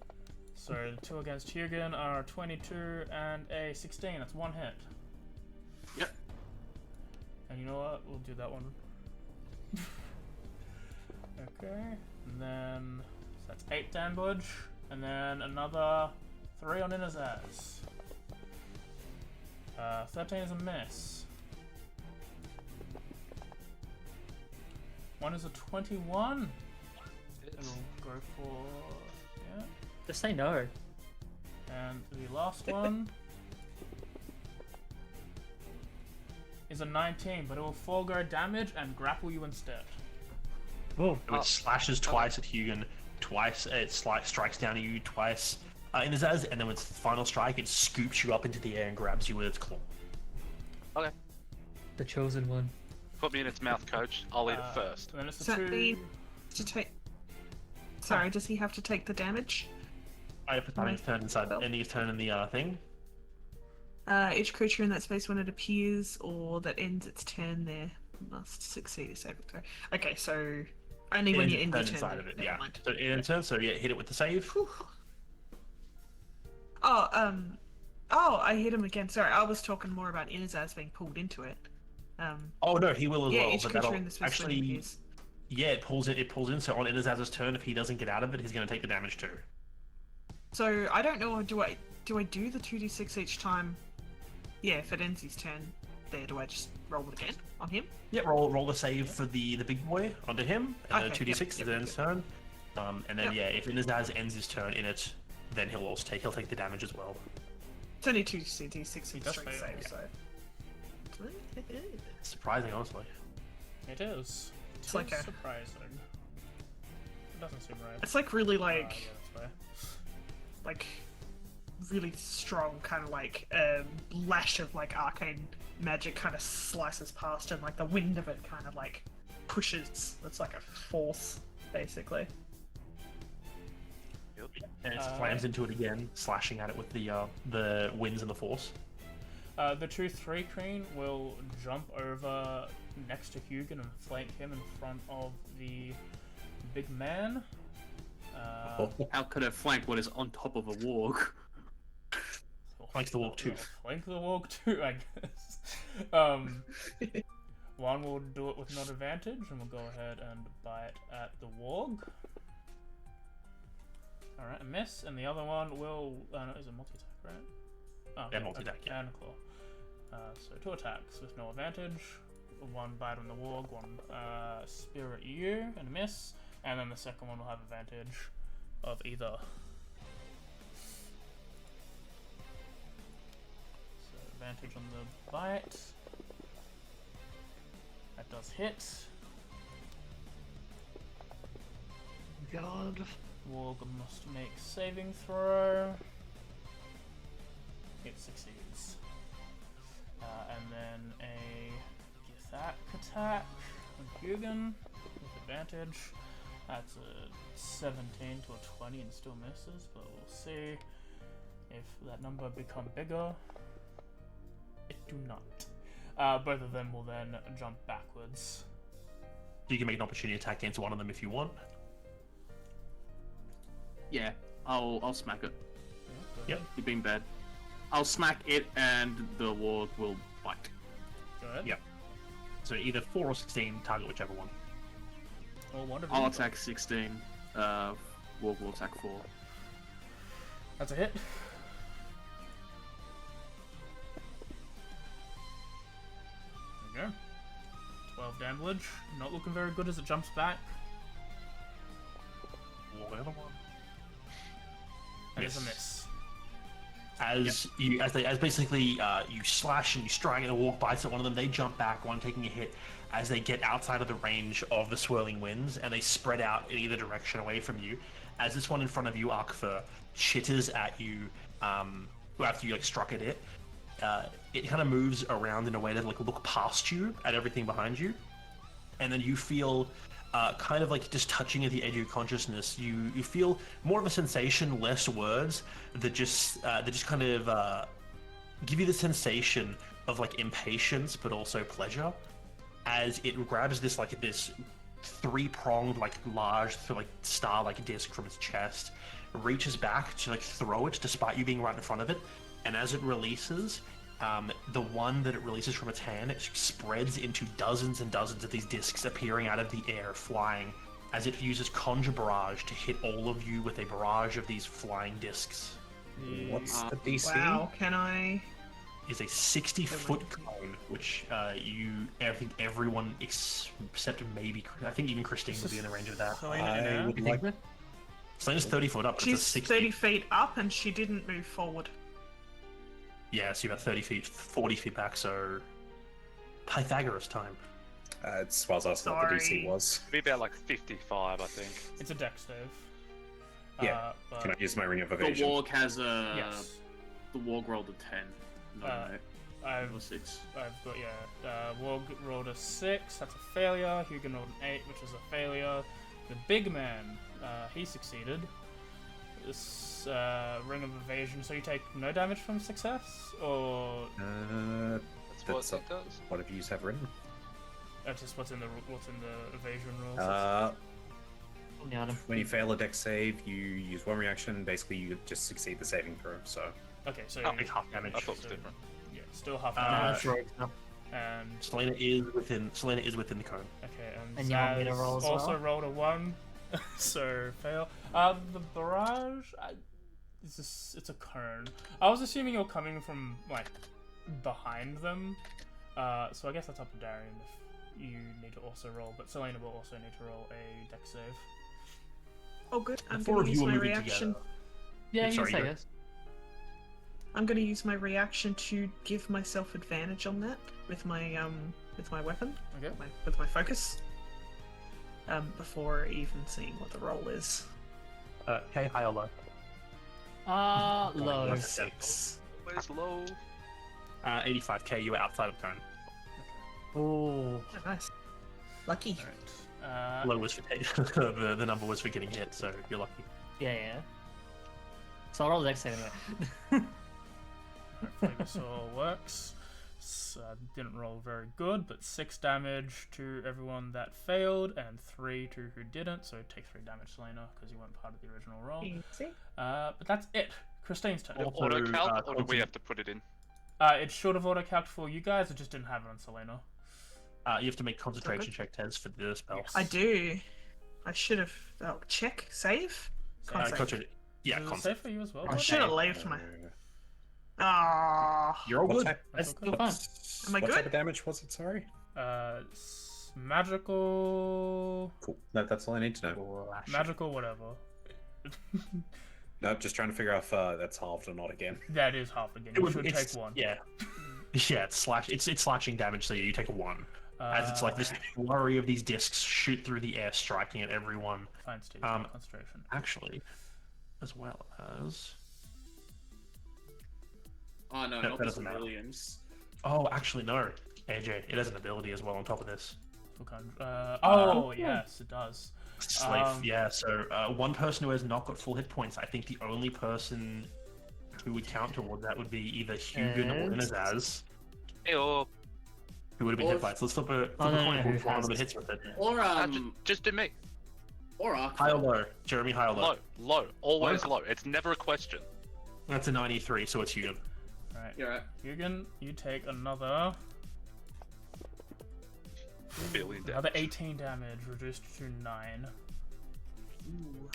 So the 2 against Hugan are 22 and a 16. That's 1 hit. Yep. And you know what? We'll do that one. Okay. And then so that's 8 damage, and then another 3 on Inazaz. 13 is a miss. 1 is a 21. It'll go for yeah. Just say no. And the last one is a 19, but it will forego damage and grapple you instead. Whoa. It slashes twice at Hugan, twice it strikes down at you, twice Inazaz, and then with its final strike, it scoops you up into the air and grabs you with its claw. Okay. The chosen one. Put me in its mouth, coach. I'll eat it first. And then it's Does the that 2. mean to take? Sorry, does he have to take the damage? I have to time his turn inside, and his turn in the thing. Each creature in that space when it appears or that ends its turn there must succeed a saving throw. Okay, so only when you end your turn. inside of it, never yeah. mind. So it ends turn, so yeah, hit it with the save. Whew. I hit him again. Sorry, I was talking more about Inazaz being pulled into it. Oh no, he will as Yeah, well. each But creature that'll in the space when it actually, appears. yeah, it pulls in. So on Inazaz's turn, if he doesn't get out of it, he's going to take the damage too. So I don't know. Do I do the 2d6 each time? Yeah, if it ends his turn, there. Do I just roll it again on him? Yeah, roll the save for the big boy onto him, and then Okay, 2d6 is yep, then his turn. And then Yep. if Inazaz ends his turn in it, then he'll take the damage as well. It's only 2d6 He in does strength fail, save, yeah. so. Surprising, honestly. It is. It's like a- surprising. It doesn't seem right. It's like really Yeah, like that's fair. like really strong kind of like lash of like arcane magic kind of slices past and like the wind of it kind of like pushes. It's like a force basically. And it slams into it again, slashing at it with the winds and the force. The 2/3 Queen will jump over next to Hugan and flank him in front of the big man. How could it flank what is on top of a warg? Flank the warg too. Flank the warg too, I guess. One will do it with no advantage, and we'll go ahead and bite at the warg. Alright, a miss, and the other one will... no, is a multi-attack, right? Oh, Yeah, multi-attack, yeah. And a claw. So 2 attacks with no advantage. 1 bite on the warg, 1 spear at you, and a miss. And then the second one will have advantage of either. So advantage on the bite. That does hit. God. Warg must make saving throw. It succeeds. And then a Githak attack on Hugan with advantage. That's a 17 to a 20 and still misses, but we'll see if that number become bigger. It do not. Both of them will then jump backwards. You can make an opportunity attack against one of them if you want. Yeah, I'll smack it. Go Yep. ahead. You're being bad. I'll smack it and the warg will bite. Go ahead. Yep. So either 4 or 16, target whichever one. Or one of I'll you. attack 16. Warg will attack 4. That's a hit. There you go. 12 damage. Not looking very good as it jumps back. Or the other one. And it's a Miss. miss. As basically you slash and you strike and walk by one of them, they jump back, one taking a hit as they get outside of the range of the swirling winds, and they spread out in either direction away from you. As this one in front of you, Arkfur, chitters at you after you like struck at it. It kind of moves around in a way to like look past you at everything behind you, and then you feel kind of like just touching at the edge of your consciousness. You feel more of a sensation, less words, that just kind of give you the sensation of like impatience, but also pleasure, as it grabs this three-pronged like large like star-like disc from its chest, reaches back to like throw it despite you being right in front of it, and as it releases, the one that it releases from its hand, it spreads into dozens and dozens of these discs appearing out of the air, flying, as it uses Conjure Barrage to hit all of you with a barrage of these flying discs. What's the DC? Wow, can I? Is a 60-foot cone, which I think everyone except maybe, I think even Christine would be in the range of that. I would like. Selena's 30 foot up, but it's a She's 60. 30 feet up and she didn't move forward. Yeah, so you're about 30 feet, 40 feet back, so Pythagoras time. It's well, that's what the DC was. It'd be about like 55, I think. It's a dex save. Yeah. But Can I use my ring of The evasion? warg has a. yes. The warg rolled a 10. No, I've or 6. got Warg rolled a 6. That's a failure. Hugin rolled an 8, which is a failure. The big man, he succeeded. This ring of evasion. So you take no damage from success, or That's what it does. What if you have written? that's just what's in the evasion rules. When you fail a dex save, you use one reaction. Basically, you just succeed the saving throw. So Okay, so It's half damage. I thought it was different. yeah, still half That's damage. right. And Selena is within the cone. okay, And you want me to Zaz roll as also well? rolled a 1, so fail. The barrage, it's a cone. I was assuming you're coming from like behind them, so I guess that's up to Darian if you need to also roll. But Selena will also need to roll a dex save. Oh, good. I'm The four going of to you use are my moving reaction. together. Yeah, you Sorry, can say go. yes. I'm going to use my reaction to give myself advantage on that with my weapon, Okay. with my focus. Before even seeing what the roll is. Okay, high or low? Low. 6. Where's low? 85k, you were outside of cone. Ooh. Oh, nice. Lucky. Alright. Low was for the number was for getting hit, so you're lucky. Yeah. So I'll roll the dex save anyway. Hopefully this all works. Didn't roll very good, but 6 damage to everyone that failed, and 3 to who didn't. So take 3 damage, Selena, because you weren't part of the original roll. Easy. But that's it. Christine's turn. Also, Auto count, or do we Colton- have to put it in? It should have auto calced for you guys. It just didn't have it on Selena. You have to make concentration check tests for the spell. Yes. I do. I should have. Oh, check, save. Can't save. Yeah, Is it con- safe for you as well? I should have left my. Ah. You're all What good. type, That's Still fine. Am I what good? type of damage was it? Sorry. Magical, Cool. That's all I need to know. magical, whatever. No, just trying to figure out if that's halved or not again. That is half again. You should take 1. Yeah. Yeah, it's slashing damage, so you take a 1. As it's like this flurry of these discs shoot through the air, striking at everyone. Fine, Steve. Concentration. Actually, as well as. Oh no, That not the doesn't matter. civilians. Oh, actually, no. AJ, it has an ability as well on top of this. Yes, it does. Slave, yeah. So one person who has not got full hit points. I think the only person who would count toward that would be either Hugin or Yes. Inazaz, Or who would have been Or- hit by it. So let's flip a no, coin who for one has of the it? hits with it. Or just do me. or Ark. High or low? Jeremy, high or low? Low. Always low. It's never a question. That's a 93, so it's Hugin. Alright. You're right. Hugin, you take another Billion another damage. 18 damage, reduced to 9.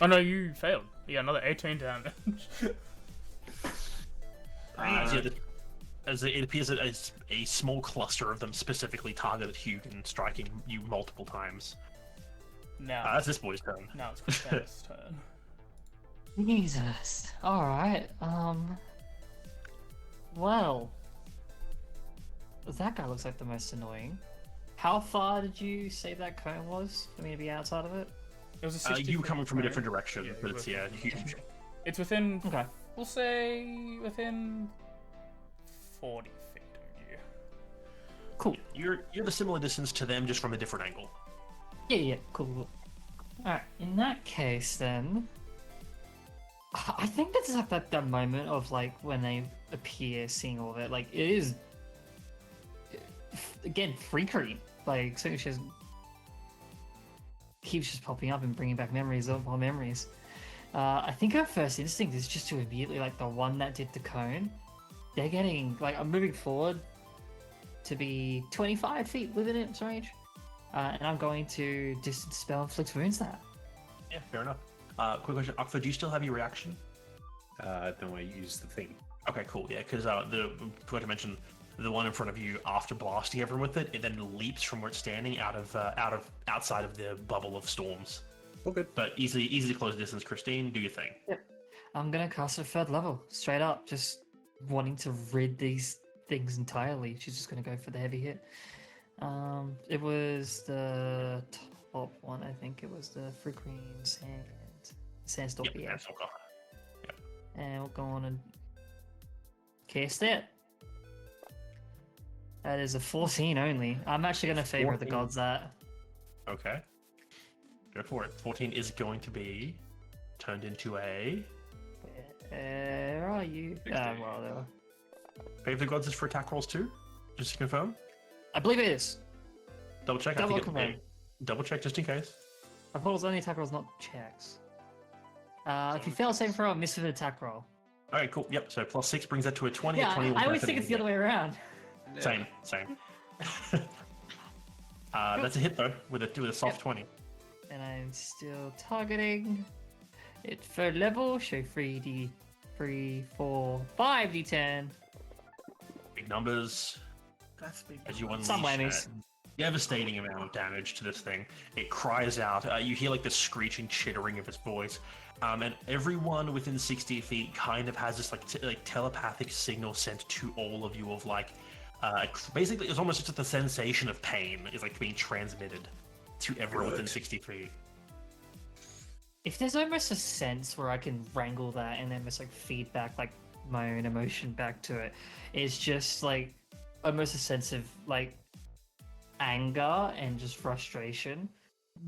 Oh no, you failed. Yeah, another 18 damage. As it appears that a small cluster of them specifically targeted Hugin, striking you multiple times. now, That's this boy's turn. now it's Christine's turn. Jesus. Alright, Well, that guy looks like the most annoying. How far did you say that cone was for me to be outside of it? It was a 60 You foot coming from a cone. different direction, Yeah, but you it's were- huge. It's within, Okay. we'll say, within 40 feet of you. Cool. You're the similar distance to them, just from a different angle. Yeah, cool. Alright, in that case then, I think that's like that moment of like when they appear, seeing all of it. Like it is, again, freakery. Like so she keeps just popping up and bringing back memories of our memories. I think her first instinct is just to immediately, like the one that did the cone, they're getting like I'm moving forward to be 25 feet within its range. And I'm going to distance spell inflict wounds that. Yeah, fair enough. Quick question, Akfa, do you still have your reaction? No, I use the thing. Okay, cool. Yeah, because forgot to mention the one in front of you. After blasting everyone with it, it then leaps from where it's standing outside of the bubble of storms. Oh, good. But easy to close distance. Christine, do your thing. I'm gonna cast it 3rd level, straight up, just wanting to rid these things entirely. She's just gonna go for the heavy hit. It was the top one, I think. It was the Freaking Sandstorm. Yep, Yeah. that's all. And we'll go on and cast it. That is a 14 only. I'm actually gonna favor the 14. gods that. Okay. Go for it. 14 is going to be turned into a. Where are you? 16. Well, there. Favor the gods is for attack rolls too? Just to confirm? I believe it is. Double check. Double I think confirm. double check just in case. I thought it was only attack rolls, not checks. If you fail a saving throw, miss with an attack roll. Alright, cool. Yep, so +6 brings that to a 20. Yeah, a 20 will I always think it's the definitely other way around. Same. That's a hit though, with a soft 20. And I'm still targeting it 3rd level, show 3d, 3, 4, 5d10. Big numbers That's big. as you unleash Some whammies. that devastating amount of damage to this thing. It cries out. You hear like the screeching, chittering of its voice. And everyone within 60 feet kind of has this like telepathic signal sent to all of you of like, basically it's almost just the sensation of pain is like being transmitted to everyone within 60 feet. If there's almost a sense where I can wrangle that and then almost like feedback like my own emotion back to it, it's just like almost a sense of like anger and just frustration.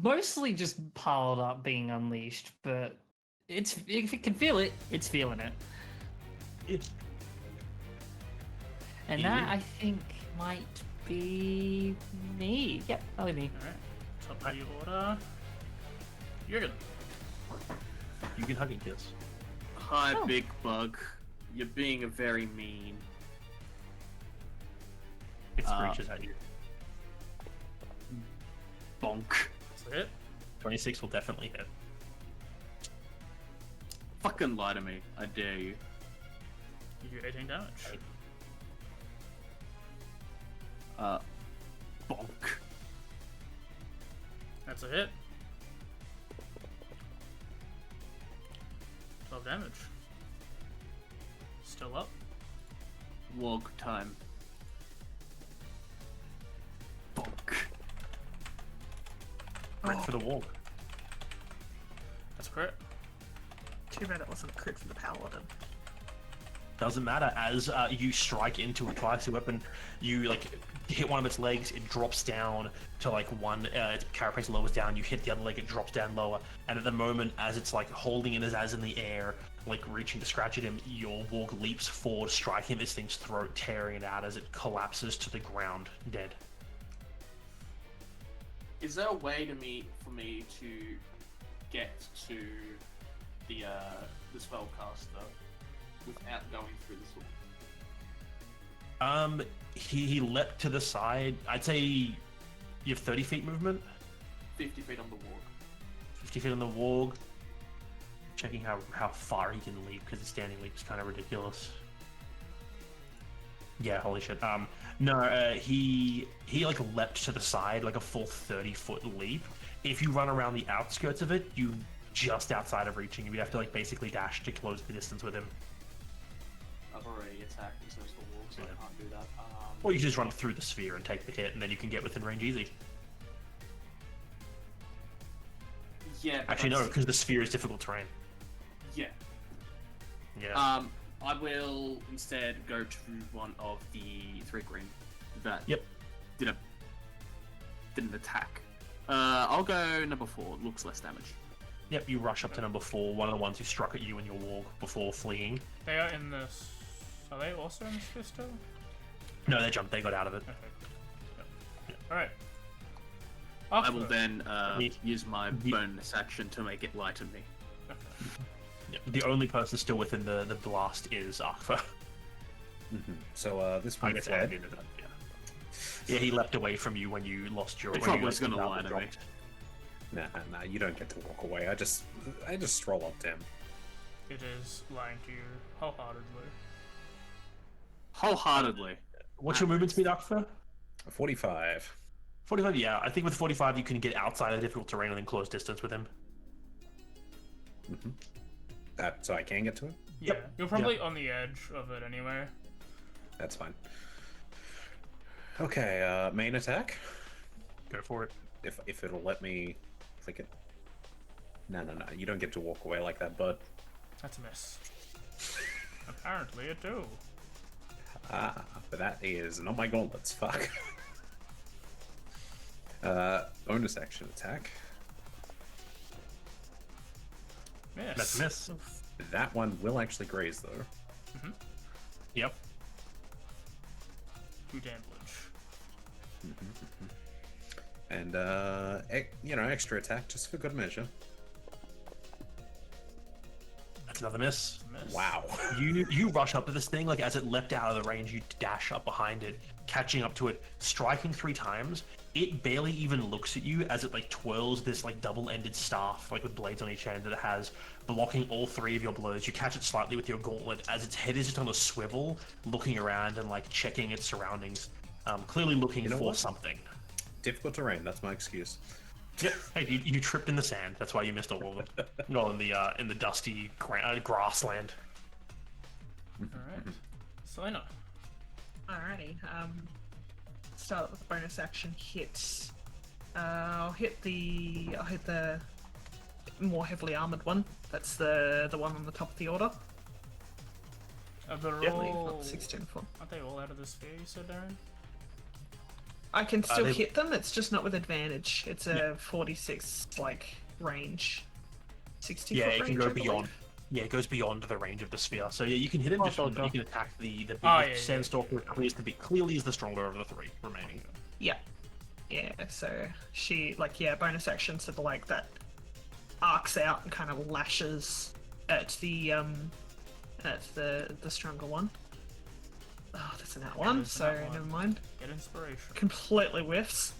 Mostly just piled up being unleashed, but if it can feel it, it's feeling it. It's And Easy. that I think might be me. Yep, that'll be me. Alright, top of the order. You're good. you can hug and kiss. Hi, Oh. big bug. You're being a very mean. It screeches at you. Bonk. That's a hit. 26 will definitely hit. Fucking lie to me. I dare you. You do 18 damage. Bonk. That's a hit. 12 damage. Still up. Wog time. Bonk. Crit for the walk. That's a crit. Too bad it wasn't a crit for the paladin. Doesn't matter. As you strike into it twice, the weapon, you like hit one of its legs, it drops down to like one. Its carapace lowers down. You hit the other leg, it drops down lower. And at the moment, as it's like holding it as in the air, like reaching to scratch at him, your walk leaps forward, striking this thing's throat, tearing it out as it collapses to the ground, dead. Is there a way for me to get to the spellcaster without going through the sword? He leapt to the side. I'd say you have 30 feet movement, 50 feet on the walk. 50 feet on the warg. Checking how far he can leap because his standing leap is kind of ridiculous. Yeah, holy shit. No, he like leapt to the side like a full 30-foot leap. If you run around the outskirts of it, you just outside of reaching. You'd have to like basically dash to close the distance with him. I've already attacked and so is the wall, so I can't do that. Or you can just run through the sphere and take the hit, and then you can get within range easy. Yeah. But Actually, no, that's- because the sphere is difficult terrain. Yeah. Yeah. I will instead go to one of the 3 green that Yep. didn't attack. I'll go number 4. Looks less damage. Yep, you rush up to number 4, one of the ones who struck at you in your walk before fleeing. They are in this. Are they also in this sphere still? No, they jumped, they got out of it. Okay. Yep. Alright. I will then Neat. use my Neat. bonus action to make it light on me. Yep. The only person still within the blast is Arkva. So this I one guess I fled. knew that, yeah. Yeah, he leapt away from you when you lost your. He when probably you was got gonna the lie to me. dropped. Nah, you don't get to walk away. I just stroll up to him. It is lying to you wholeheartedly. Wholeheartedly. What's your movement speed, Arkva? 45. 45, yeah. I think with 45 you can get outside of difficult terrain and then close distance with him. So I can get to him? Yeah. Yep. You're probably on the edge of it anyway. That's fine. Okay, main attack. Go for it. If it'll let me click it. No, you don't get to walk away like that, bud. That's a miss. Apparently it do. But that is not my gauntlets, fuck. Bonus action attack. Miss. That's a miss. That one will actually graze, though. Yep. 2 damage. And, extra attack just for good measure. That's another miss. Miss. Wow. You rush up to this thing, like as it leapt out of the range, you dash up behind it, catching up to it, striking 3 times. It barely even looks at you as it like twirls this like double-ended staff, like with blades on each end that it has, blocking all 3 of your blows. You catch it slightly with your gauntlet as its head is just on a swivel, looking around and like checking its surroundings, clearly looking You know for what? something. Difficult terrain, that's my excuse. Yeah, hey, you tripped in the sand. That's why you missed all of them. No, in the dusty grassland. Alright. Selena. Alrighty. Start with bonus action hit. I'll hit the more heavily armored one. That's the one on the top of the order. They're Yeah, all... 16 foot. Aren't they all out of the sphere, you said, Darren? I can still they- hit them. It's just not with advantage. It's a 46 range. 60 Yeah, foot it range, can go I believe. beyond. Yeah, it goes beyond the range of the sphere. So yeah, you can hit him. Oh, Just okay. you can attack the big yeah. Sandstalker. Clearly is the stronger of the 3 remaining. Yeah. Yeah, so she, bonus action, so that arcs out and kind of lashes at the stronger one. Oh, that's an that one, That's so that one. never mind. Get inspiration. Completely whiffs.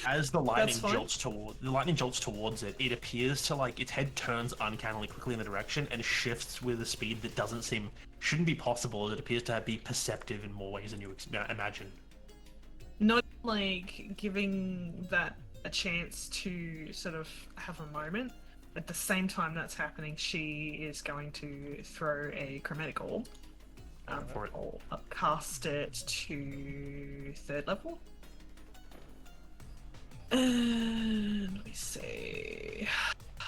As the lightning fine. jolts towards it, it appears to its head turns uncannily quickly in the direction and shifts with a speed that shouldn't be possible. It appears to be perceptive in more ways than you imagine. Not giving that a chance to sort of have a moment. At the same time that's happening, she is going to throw a chromatic orb. For it. I'll cast it to 3rd level. And let me see.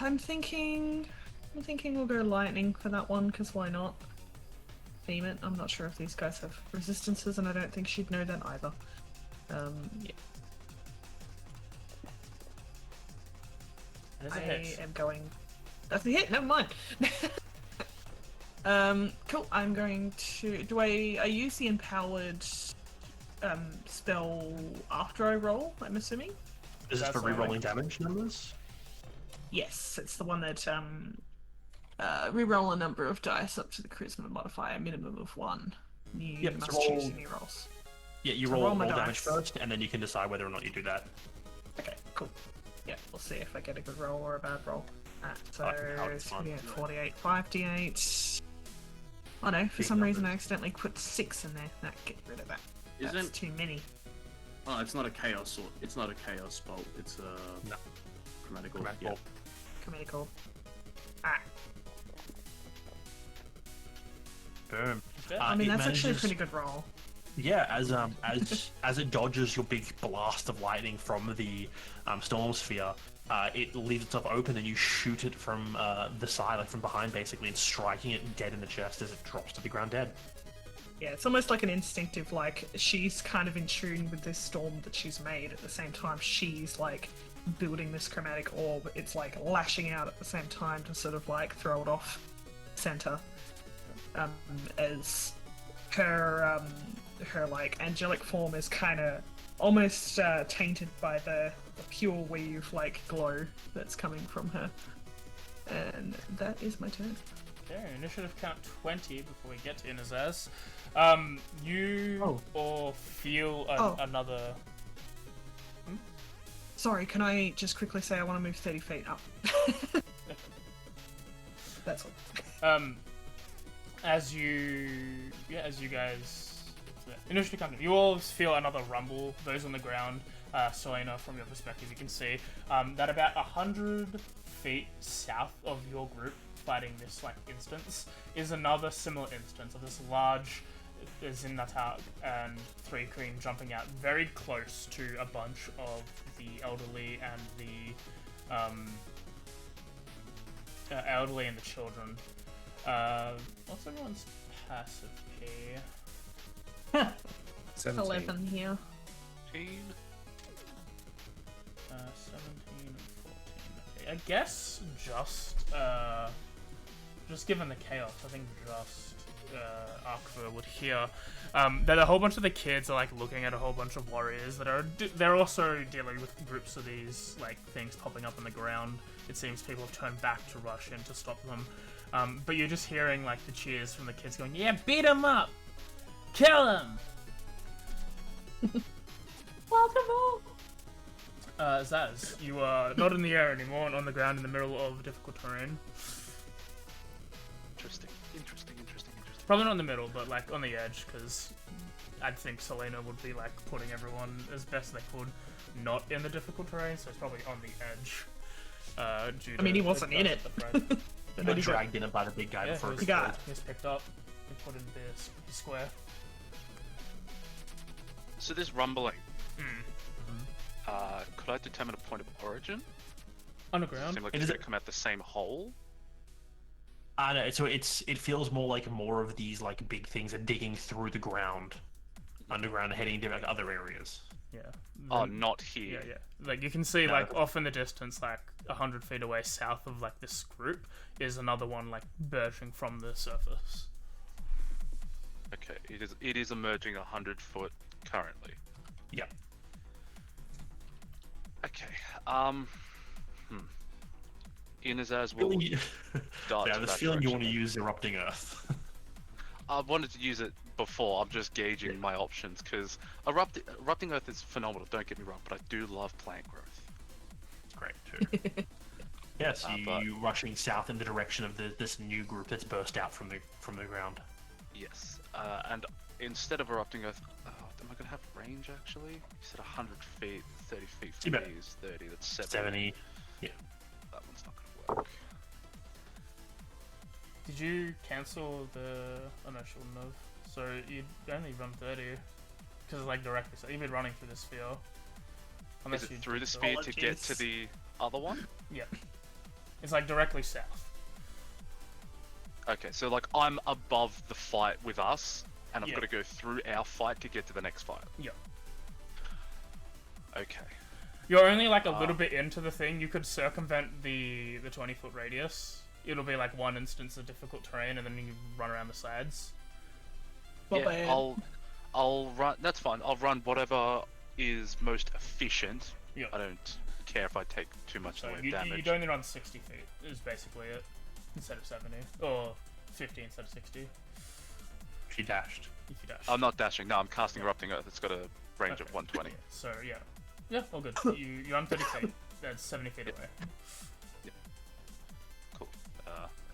I'm thinking we'll go lightning for that one, because why not? Theme it. I'm not sure if these guys have resistances, and I don't think she'd know that either. Yeah. That's a I hit. am going. That's the hit. Never mind. Cool. I'm going to. I use the empowered spell after I roll? I'm assuming. Is this That's for all right. rerolling damage numbers? Yes, it's the one that reroll a number of dice up to the charisma modifier, minimum of 1. You Yep, must so roll- choose any rolls. Yeah, you So roll roll my damage dice. first, and then you can decide whether or not you do that. Okay, cool. Yeah, we'll see if I get a good roll or a bad roll. So it's fine. 48, 5d8. Oh no, for Big some reason I numbers. accidentally put 6 in there. Nah, get rid of that. That's Isn't too many. oh, it's not a chaos sword. It's not a chaos bolt. It's a No. chromatic Chromatic yeah. orb. Chromatic orb. Ah, Boom. I mean, it that's actually a manages- pretty good roll. Yeah, as it dodges your big blast of lightning from the storm sphere, it leaves itself open and you shoot it from the side, like from behind, basically, and striking it dead in the chest as it drops to the ground dead. Yeah, it's almost like an instinctive, like, she's kind of in tune with this storm that she's made. At the same time, she's, like, building this chromatic orb. It's, like, lashing out at the same time to sort of, like, throw it off center. As her like, angelic form is kind of almost tainted by the pure weave, like, glow that's coming from her. And that is my turn. Okay, initiative count 20 before we get to Inazaz. You all feel another... Sorry, can I just quickly say I want to move 30 feet up? That's all. As you guys... Initiative count, you all feel another rumble. Those on the ground, Selena, from your perspective, you can see that about 100 feet south of your group fighting this, like, instance is another similar instance of this large Zinnatar and 3 Cream jumping out very close to a bunch of the elderly and the elderly and the children. What's everyone's passive here? 17. 11 here. 17. 17 and 14. Okay, I guess just given the chaos, I think just Arkva would hear that a whole bunch of the kids are, like, looking at a whole bunch of warriors that are they're also dealing with groups of these, like, things popping up on the ground. It seems people have turned back to rush in to stop them. But you're just hearing, like, the cheers from the kids going, "Yeah, beat him up! Kill him!" Zaz, you are not in the air anymore and on the ground in the middle of difficult terrain. Interesting. Probably not in the middle, but, like, on the edge, because I think Selena would be, like, putting everyone as best they could not in the difficult terrain, so it's probably on the edge. I mean, he wasn't in it. They got dragged in it by the big guy before it he exploded. was picked up and put in the square. So this rumbling, could I determine a point of origin? Underground. Seem like it's going to come out the same hole? No, so it feels more of these, like, big things are digging through the ground, underground, and heading to, like, other areas. Yeah. Oh, not here. Yeah. Like, you can see, No. like, off in the distance, like, 100 feet away south of, like, this group is another one, like, burgeoning from the surface. Okay, it is emerging 100 foot currently. Yeah. Okay. Inazaz will Feeling dart yeah, to this that feeling you direction. want to use Erupting Earth. I wanted to use it before. I'm just gauging my options because Erupting Earth is phenomenal. Don't get me wrong, but I do love plant growth. It's great, too. Yes, but- you rushing south in the direction of this new group that's burst out from the ground. Yes, and instead of Erupting Earth, am I going to have range actually? You said 100 feet, 30 feet for You me bet. is 30, that's 70. 70. Yeah. That one's not going to work. Did you cancel the... Oh, no, she wouldn't have. So you'd only run 30. Because it's, like, directly. So you'd be running through the sphere. Is it through the sphere to get to the other one? Yeah. It's, like, directly south. Okay, so like I'm above the fight with us, and I've Yeah. got to go through our fight to get to the next fight. Yeah. Okay. You're only, like, a little bit into the thing. You could circumvent the 20-foot radius. It'll be, like, one instance of difficult terrain, and then you run around the sides. Not bad. I'll run. That's fine. I'll run whatever is most efficient. Yeah. I don't care if I take too much So in the way you, of damage. you'd only run 60 feet, is basically it. Instead of 70. Or 50 instead of 60. She dashed. If you dash. I'm not dashing. No, I'm casting Erupting Earth. It's got a range Okay. of 120. So, yeah. Yeah, all good. you run 30 feet. That's 70 feet away. Cool.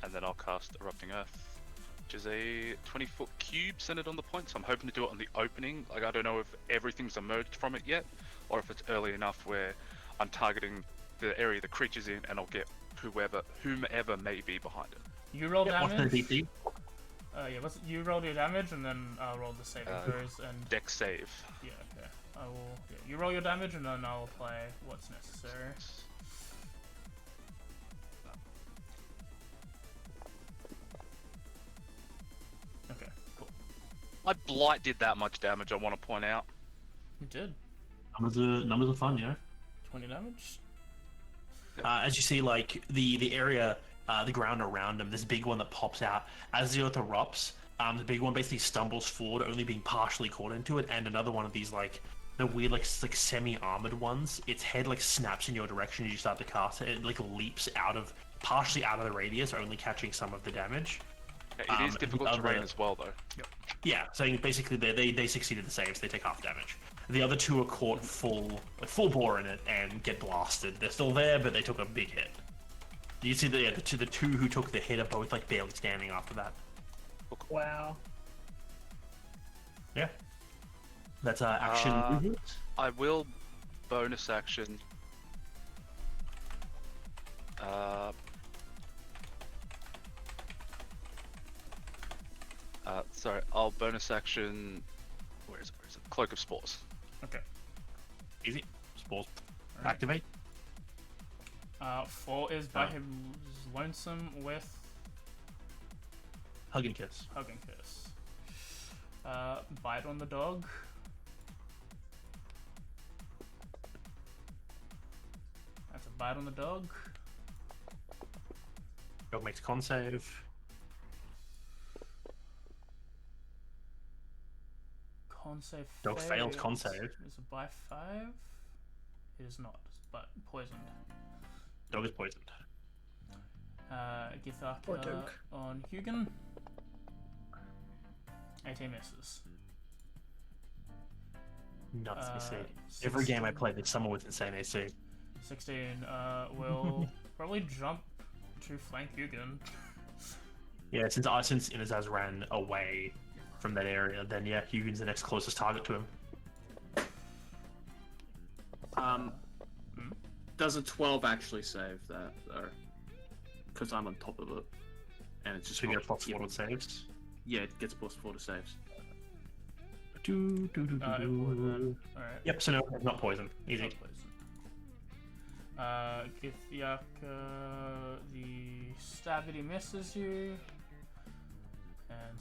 And then I'll cast Erupting Earth, which is a 20-foot cube centered on the point. So I'm hoping to do it on the opening. Like, I don't know if everything's emerged from it yet, or if it's early enough where I'm targeting the area the creature's in, and I'll get whomever may be behind it. You roll What's the damage. DC? Yeah, you roll your damage and then I'll roll the saving throws and... Dex save. Yeah, okay. I will... Yeah, you roll your damage and then I'll apply what's necessary. Okay, cool. My blight did that much damage, I want to point out. You did. Numbers are fun, you know. 20 damage. As you see, like the area, the ground around him, this big one that pops out as the earth erupts. The big one basically stumbles forward, only being partially caught into it, and another one of these like the weird like semi-armored ones. Its head like snaps in your direction as you start to cast it. It like leaps partially out of the radius, only catching some of the damage. Yeah, it is difficult terrain as well, though. Yep. Yeah, so basically they succeeded the saves. They take half damage. The other two are caught full bore in it and get blasted. They're still there, but they took a big hit. You see the two who took the hit are both like barely standing after that. Wow. Yeah. That's action movement. I will bonus action. Sorry, I'll bonus action. Where is it? Cloak of Spores. Okay. Easy. Spores. Alright. Activate. 4 is by him lonesome with Hug and kiss. Hug and Kiss. Bite on the dog. That's a bite on the dog. Dog makes a con save. Con save. Dog failed con save. Is it by 5? It is not, but poisoned. Dog is poisoned. Poor Githaka dog. on Hugin. 18 misses. Nuts, you see. Every game I play, there's someone with insane AC. 16 will probably jump to flank Hugin. Yeah, since Inazaz ran away from that area, then yeah, Hugin's the next closest target to him. Does a 12 actually save that, though? Because I'm on top of it. And it's just... So you get a plus 4 on saves. Yeah, it gets plus 4 to saves. It would then. Alright. Yep, so no, not poison. Easy. Githaka, the stabity misses you. And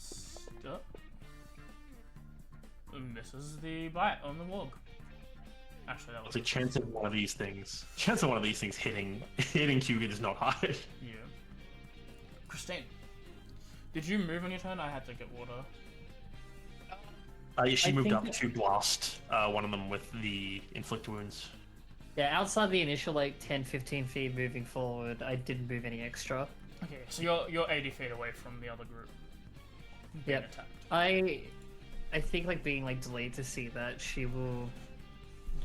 misses the bite on the log. Actually, that was The chance of one of these things hitting Hugin is not high. Yeah. Christine, did you move on your turn? I had to get water. She I moved think- up to blast one of them with the inflict wounds. Yeah, outside the initial like 10-15 feet moving forward, I didn't move any extra. Okay, so you're 80 feet away from the other group. Being Yep. attacked. I think like being like delayed to see that, she will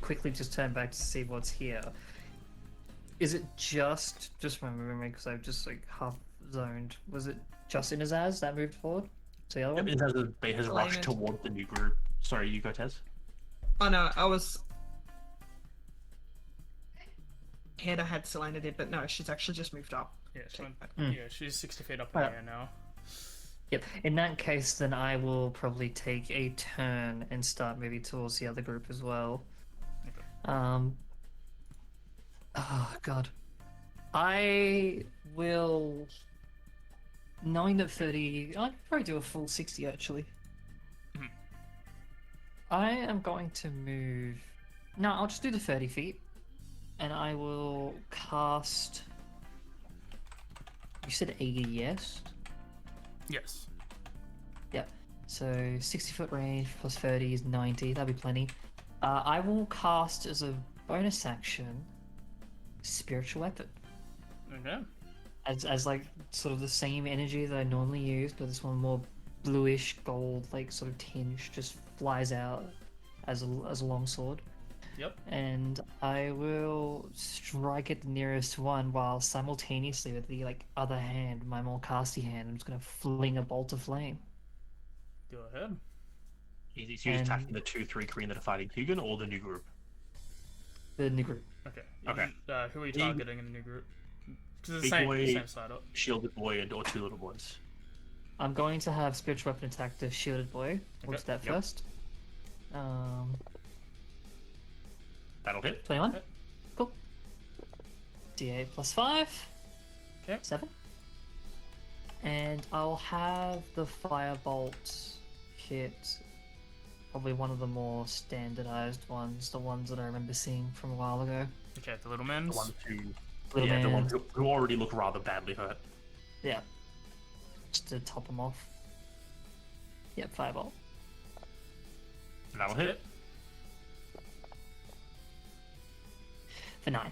quickly just turn back to see what's here. Is it just remembering because I've just like half zoned? Was it just Inazaz that moved forward to the other one? Inazaz has rushed Alignment. toward the new group. Sorry, you go, Tez. Oh no, I was. I had Selena did, but no, she's actually just moved up. Yeah, she went, Mm. yeah, she's 60 feet up in the Alright. air now. Yep. In that case, then I will probably take a turn and start moving towards the other group as well. Okay. Oh god. I will. Knowing that 30, I'd probably do a full 60 actually. Mhm. I am going to move. No, I'll just do the 30 feet, and I will cast. You said 80, yes? Yes. Yeah. So 60 foot range plus 30 is 90. That'll be plenty. I will cast as a bonus action spiritual weapon. Okay. As like sort of the same energy that I normally use, but this one more bluish gold, like sort of tinge, just flies out as a long sword. Yep. And I will strike at the nearest one while simultaneously with the like other hand, my more casty hand, I'm just gonna fling a bolt of flame. Go ahead. Easy. So you're just attacking the 2-3 green that are fighting Hugin or the new group? The new group. Okay. Okay. Who are you Big- targeting in the new group? Because it's Big the boy- same side up. Shielded boy or 2 little boys. I'm going to have spiritual weapon attack the shielded boy. We'll do that Yep. first. That'll hit. 21. Cool. D8 plus 5. Okay. 7. And I'll have the firebolt hit probably one of the more standardized ones, the ones that I remember seeing from a while ago. Okay, the little men. The ones who, Little yeah, the man. ones who already look rather badly hurt. Yeah. Just to top them off. Yep, firebolt. And that'll hit. For 9.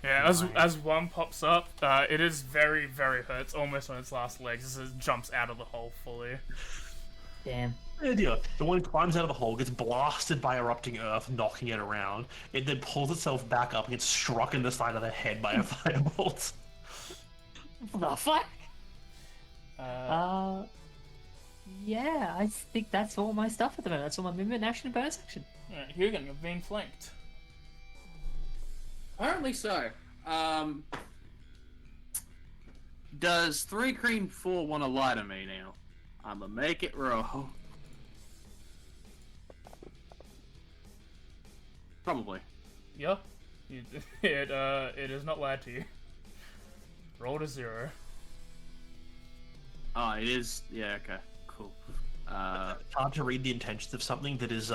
Yeah, as one pops up, it is very, very hurt. It's almost on its last legs. It jumps out of the hole fully. Damn. Idea. The one climbs out of the hole, gets blasted by erupting earth, knocking it around. It then pulls itself back up and gets struck in the side of the head by a firebolt. What the fuck? Yeah, I think that's all my stuff at the moment. That's all my movement, action, and bonus action. Alright, Hugan, you're being flanked. Apparently so. Does 3 Green 4 want to lie to me now? I'ma make it roll. Probably. Yeah. It is not lied to you. Roll to 0. Oh, it is. Yeah. Okay. Cool. It's hard to read the intentions of something that is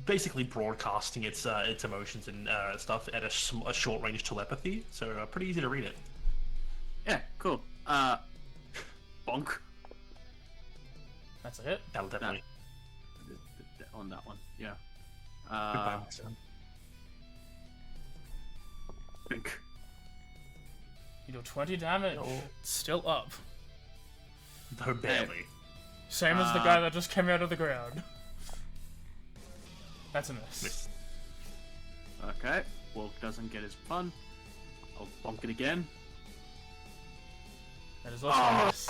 basically broadcasting its emotions and stuff at a short range telepathy. So pretty easy to read it. Yeah. Cool. Bonk. That's a hit. That'll definitely. On that one. Yeah. Goodbye, my son. Bink. You do 20 damage. No. Still up. Though barely. Same as the guy that just came out of the ground. That's a miss. Miss. Okay. Wolf doesn't get his fun. I'll bonk it again. That is also a miss.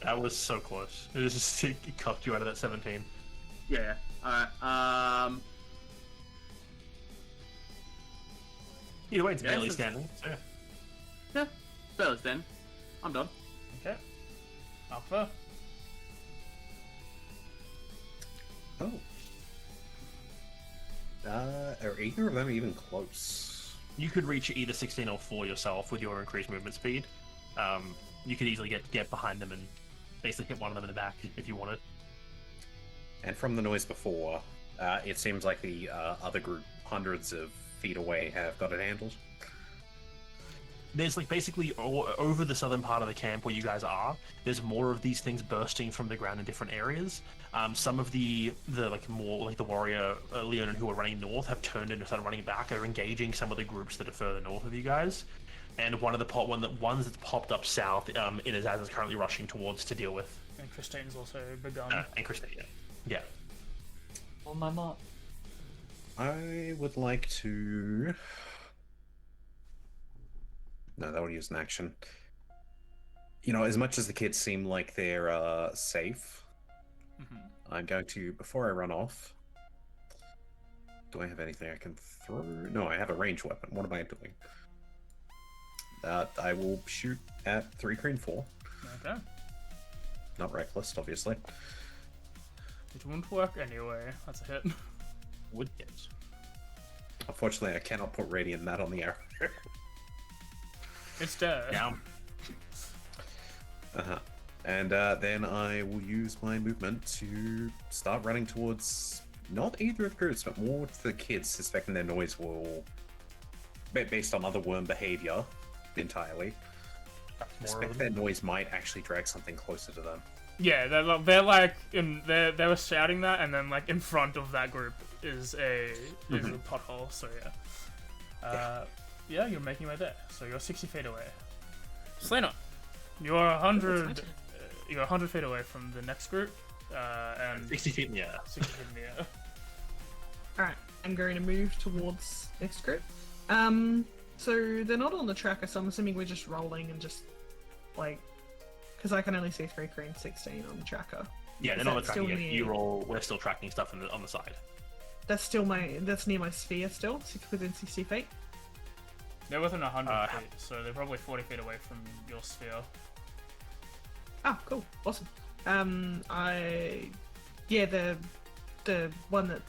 That was so close. It was just it cuffed you out of that 17. Yeah. Alright. Either way, it's Yeah, barely so- standing. So yeah. Yeah. Fellas, then. I'm done. Okay. Alpha. Oh. Are either of them even close? You could reach either 16 or 4 yourself with your increased movement speed. You could easily get behind them and basically hit one of them in the back if you wanted. And from the noise before, it seems like the other group, hundreds of feet away, have got it handled. There's like basically over the southern part of the camp where you guys are, there's more of these things bursting from the ground in different areas. Some of the like more like the warrior Leonin who are running north have turned and started running back. Are engaging some of the groups that are further north of you guys. And one of the ones that's popped up south, Inazaz is currently rushing towards to deal with. And Christine's also begun. And Christina, yeah. On my mark. I would like to... No, that would use an action. You know, as much as the kids seem like they're safe, I'm going to, before I run off... Do I have anything I can throw? No, I have a ranged weapon. What am I doing? I will shoot at 3 Green 4. Okay. Not reckless, obviously. It won't work anyway. That's a hit. Would get. Unfortunately, I cannot put Radiant Mat on the arrow. It's dead. Down. And then I will use my movement to start running towards not either of the groups, but more to the kids, suspecting their noise will, based on other worm behavior entirely, suspect their noise might actually drag something closer to them. Yeah, they're like they were shouting that, and then like in front of that group is a pothole. So yeah, you're making your way there. So you're 60 feet away. Selena, you're 100. You're 100 feet away from the next group, and 60 feet in the air. 60 feet in the air. Alright, I'm going to move towards next group. So they're not on the tracker, so I'm assuming we're just rolling and just, like, because I can only see 3 green 16 on the tracker. Yeah, they're Is not that tracking still it. near- You roll. We're still tracking stuff on the side. That's near my sphere still, within 60 feet. They're within 100 feet, so they're probably 40 feet away from your sphere. Oh, cool, awesome. The one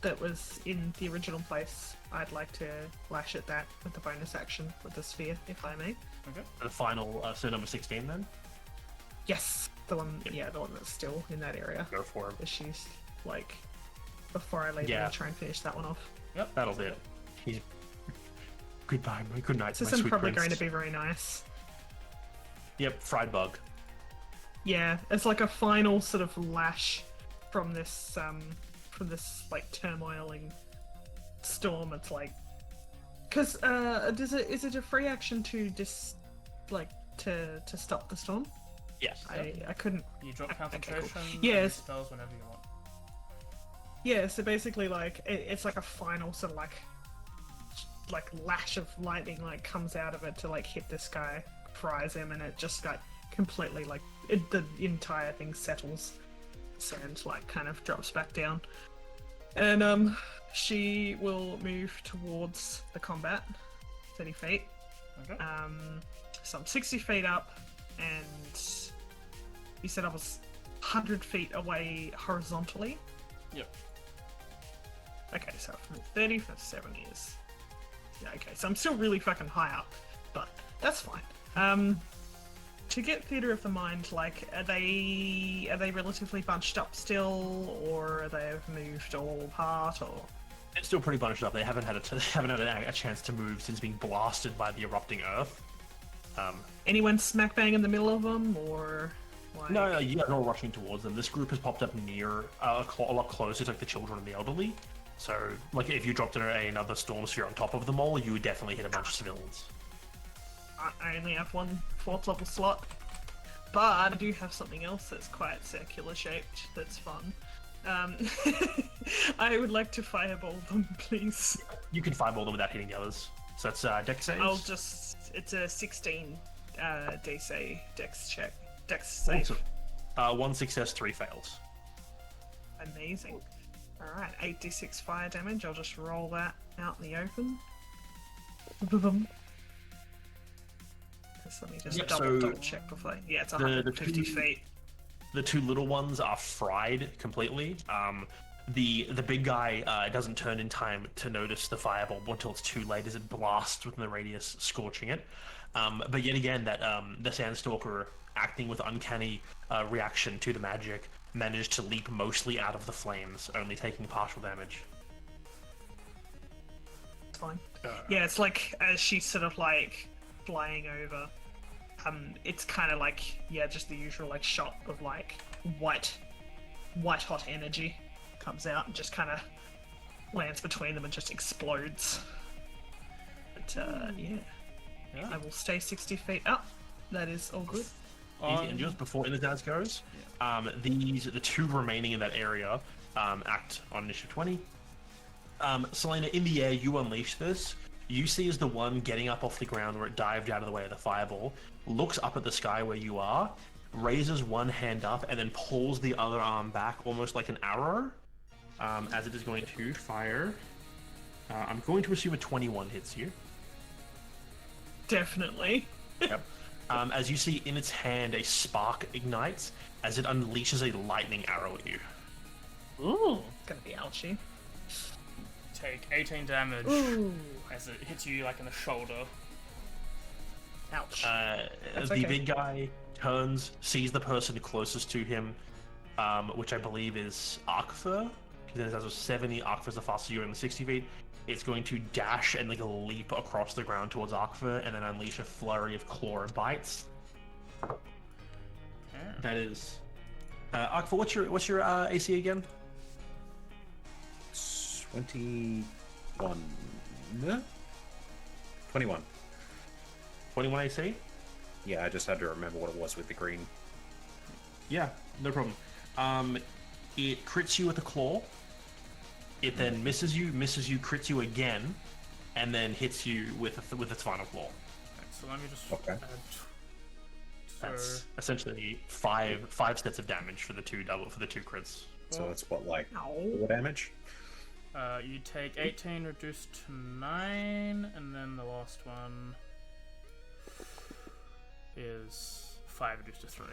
that was in the original place, I'd like to lash at that with the bonus action with the sphere, if I may. Okay. The final, so number 16 then? Yes, the one, the one that's still in that area. Go for him. She's like, before I leave, Yeah. I'll try and finish that one off. That'll do it. He's... Goodbye, good night, This my isn't sweet probably prince. going to be very nice. Yep, fried bug. Yeah, it's like a final sort of lash from this like turmoiling storm. It's like, because is it a free action to to stop the storm? Yes. I couldn't. You drop Okay, concentration. cool. and Yes. Spells whenever you want. Yeah, so basically like it's like a final sort of like lash of lightning like comes out of it to like hit this guy, fries him, and it just like completely like the entire thing settles, sand like kind of drops back down, and she will move towards the combat, 30 feet. Okay. So I'm 60 feet up, and you said I was 100 feet away horizontally. Yep. Okay, so from 30 for 7 years. Yeah, okay, so I'm still really fucking high up, but that's fine. To get theater of the mind, like, are they relatively bunched up still, or are they moved all apart, or? It's still pretty bunched up. They haven't had a chance to move since being blasted by the erupting earth. Anyone smack bang in the middle of them, or? Like... No, you guys are all rushing towards them. This group has popped up near, a lot closer to like the children and the elderly. So, like, if you dropped another storm sphere on top of them all, you would definitely hit a bunch of civilians. I only have one 4th level slot, but I do have something else that's quite circular shaped that's fun. I would like to fireball them, please. You can fireball them without hitting the others. So that's dex saves? It's a 16 DC dex check. Dex save. Awesome. 1 success, 3 fails. Amazing. Alright, 8d6 fire damage. I'll just roll that out in the open. Let me just Yep, double check before. Yeah, it's 150 feet. The two little ones are fried completely. The big guy doesn't turn in time to notice the fireball until it's too late as it blasts within the radius, scorching it. But yet again, that the Sandstalker, acting with uncanny reaction to the magic, managed to leap mostly out of the flames, only taking partial damage. It's fine. Yeah, it's like as she's sort of like flying over, it's kind of like, yeah, just the usual like shot of like white hot energy comes out and just kind of lands between them and just explodes. But yeah, I will stay 60 feet up. That is all good. Easy. And just before Inazaz goes, the two remaining in that area act on initiative 20. Selena, in the air, you unleash this. You see as the one getting up off the ground where it dived out of the way of the fireball, looks up at the sky where you are, raises one hand up, and then pulls the other arm back, almost like an arrow, as it is going to fire. I'm going to assume a 21 hits you. Definitely. Yep. As you see in its hand, a spark ignites as it unleashes a lightning arrow at you. Ooh, it's gonna be ouchy. Take 18 damage Ooh, as it hits you like in the shoulder. ouch. The okay. big guy turns, sees the person closest to him, which I believe is Arkfur. Because as a 70, Arkfur's the fastest you're in the 60 feet. It's going to dash and like leap across the ground towards Arkfur and then unleash a flurry of claw and bites. That is... Arkfur, what's your AC again? 21. No? 21. 21 AC? Yeah, I just had to remember what it was with the green. Yeah, no problem. It crits you with a claw. It then misses you, crits you again, and then hits you with its final claw. Okay, so let me just Okay. add. That's essentially five sets of damage for the two crits. So that's what, like, Ow. 4 damage? You take 18 reduced to 9, and then the last one is 5 reduced to 3.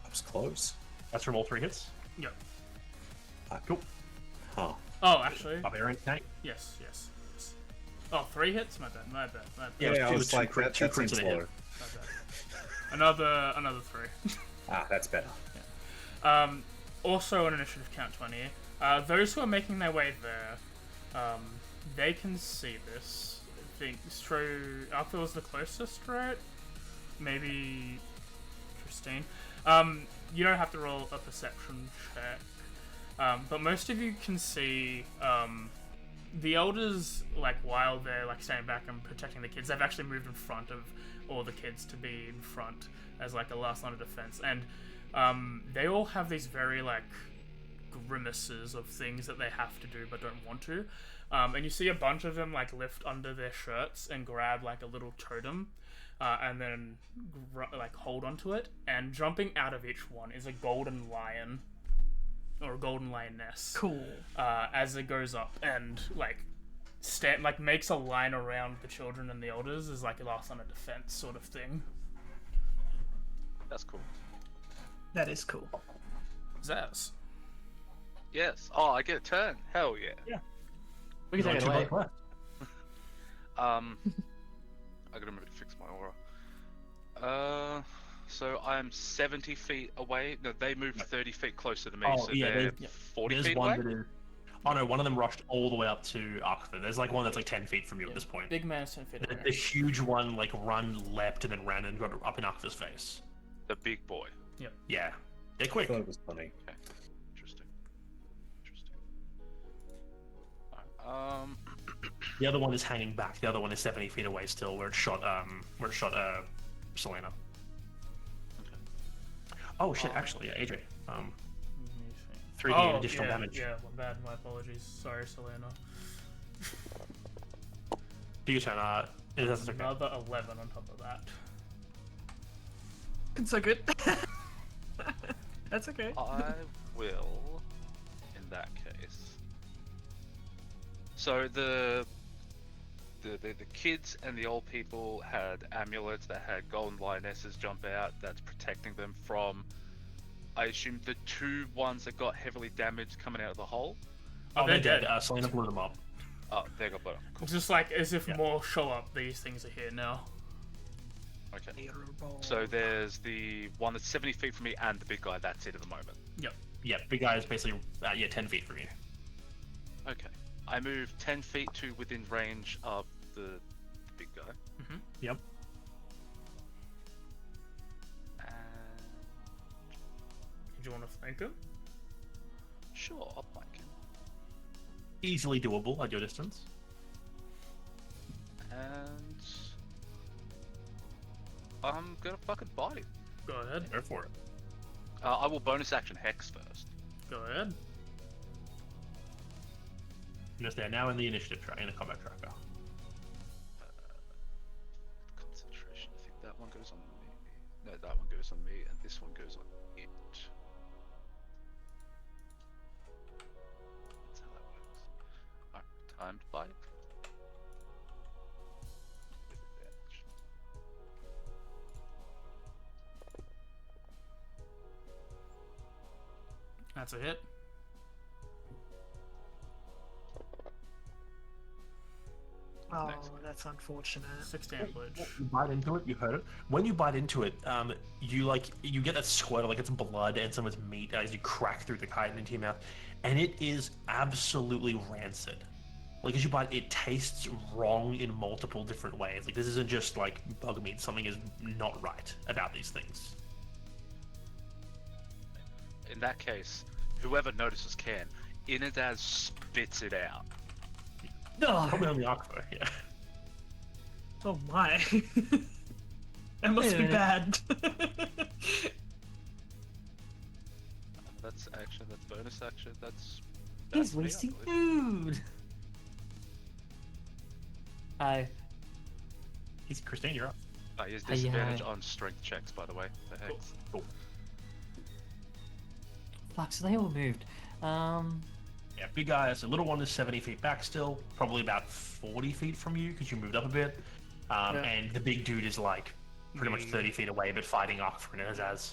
That was close. That's from all 3 hits. Yep. Cool. Huh. Oh, actually, Barbarian tank. yes. Oh, 3 hits? My bad. Yeah, Yeah, I two- was two like, crit- that, two that crits seems in a hit. low. Another 3. Ah, that's better. Also on initiative count 20, those who are making their way there, they can see this. I think Arthur was the closest, right? Maybe Christine. You don't have to roll a perception check, but most of you can see the elders, like, while they're like standing back and protecting the kids, they've actually moved in front of all the kids to be in front as like a last line of defense, and they all have these very like grimaces of things that they have to do but don't want to, and you see a bunch of them like lift under their shirts and grab like a little totem, and then like hold onto it, and jumping out of each one is a golden lion or a golden lioness. Cool. As it goes up and like makes a line around the children and the elders as like a last line of defense sort of thing. That's cool. That is cool. Zaz. Yes. Oh, I get a turn. Hell yeah. We can Only take it 2 away. bucks left. I gotta remember to fix my aura. So I'm 70 feet away. No, they moved 30 feet closer to me, Oh, so yeah, they're there's- 40 There's feet one away. that is. Oh no, one of them rushed all the way up to Arthur. There's like one that's like 10 feet from you at this point. Big man is 10 feet The away. huge one like leapt and then ran and got up in Arthur's face. The big boy. Yeah, they're I quick. thought it was funny. Interesting. Alright, The other one is hanging back. The other one is 70 feet away still, where it shot Selena. Oh shit! Actually, yeah, AJ. 3d additional damage. Yeah, my bad. My apologies. Sorry, Selena. Do your turn. That's okay. Another 11 on top of that. It's so good. That's okay. I will, in that case. So the kids and the old people had amulets that had golden lionesses jump out. That's protecting them from, I assume, the 2 ones that got heavily damaged coming out of the hole. Oh, they're they're dead. Selena blew them up. Oh, they got better. Cool. Just like as if Yeah. more show up, these things are here now. Okay. So there's the one that's 70 feet from me and the big guy. That's it at the moment. Yeah, big guy is basically 10 feet from you. Okay. I move 10 feet to within range of the big guy. Yep. And Did you want to thank him? sure, I'll flank him. Easily doable at your distance. And I'm gonna fucking bite him. Go ahead. Go for it. I will bonus action Hex first. Go ahead. Just there now in the initiative track, in the combat tracker. Concentration. I think that one goes on me. No, that one goes on me, and this one goes on it. That's how that works. Alright, timed bite. With advantage. That's a hit. Oh, Next. that's unfortunate. 6 damage. You bite into it, you hurt it. When you bite into it, you get that squirt of like it's blood and some of its meat as you crack through the chitin into your mouth, and it is absolutely rancid. Like as you bite, it tastes wrong in multiple different ways. Like this isn't just like bug meat. Something is not right about these things. In that case, whoever notices can. Inadaz spits it out. Probably on the Aqua, yeah. Oh my. That must be Yeah. bad. That's action, that's bonus action, that's He's me, I wasting believe. food. Hi. He's Christine, you're up. He has Hi, disadvantage hi. on strength checks, by the way. The Hex. Cool. Fuck, so they all moved. Yeah, big guy. So little one is 70 feet back still, probably about 40 feet from you because you moved up a bit. And the big dude is like pretty much 30 feet away, but fighting off and Azaz.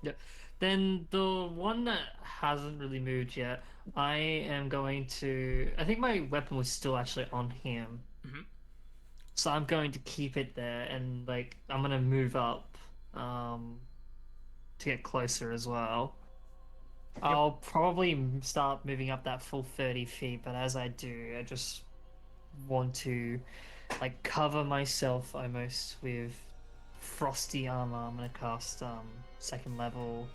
Yep. Then the one that hasn't really moved yet, I am going to. I think my weapon was still actually on him. Mhm. So I'm going to keep it there, and like I'm gonna move up, to get closer as well. I'll probably start moving up that full 30 feet, but as I do, I just want to like cover myself almost with frosty armor. I'm gonna cast second level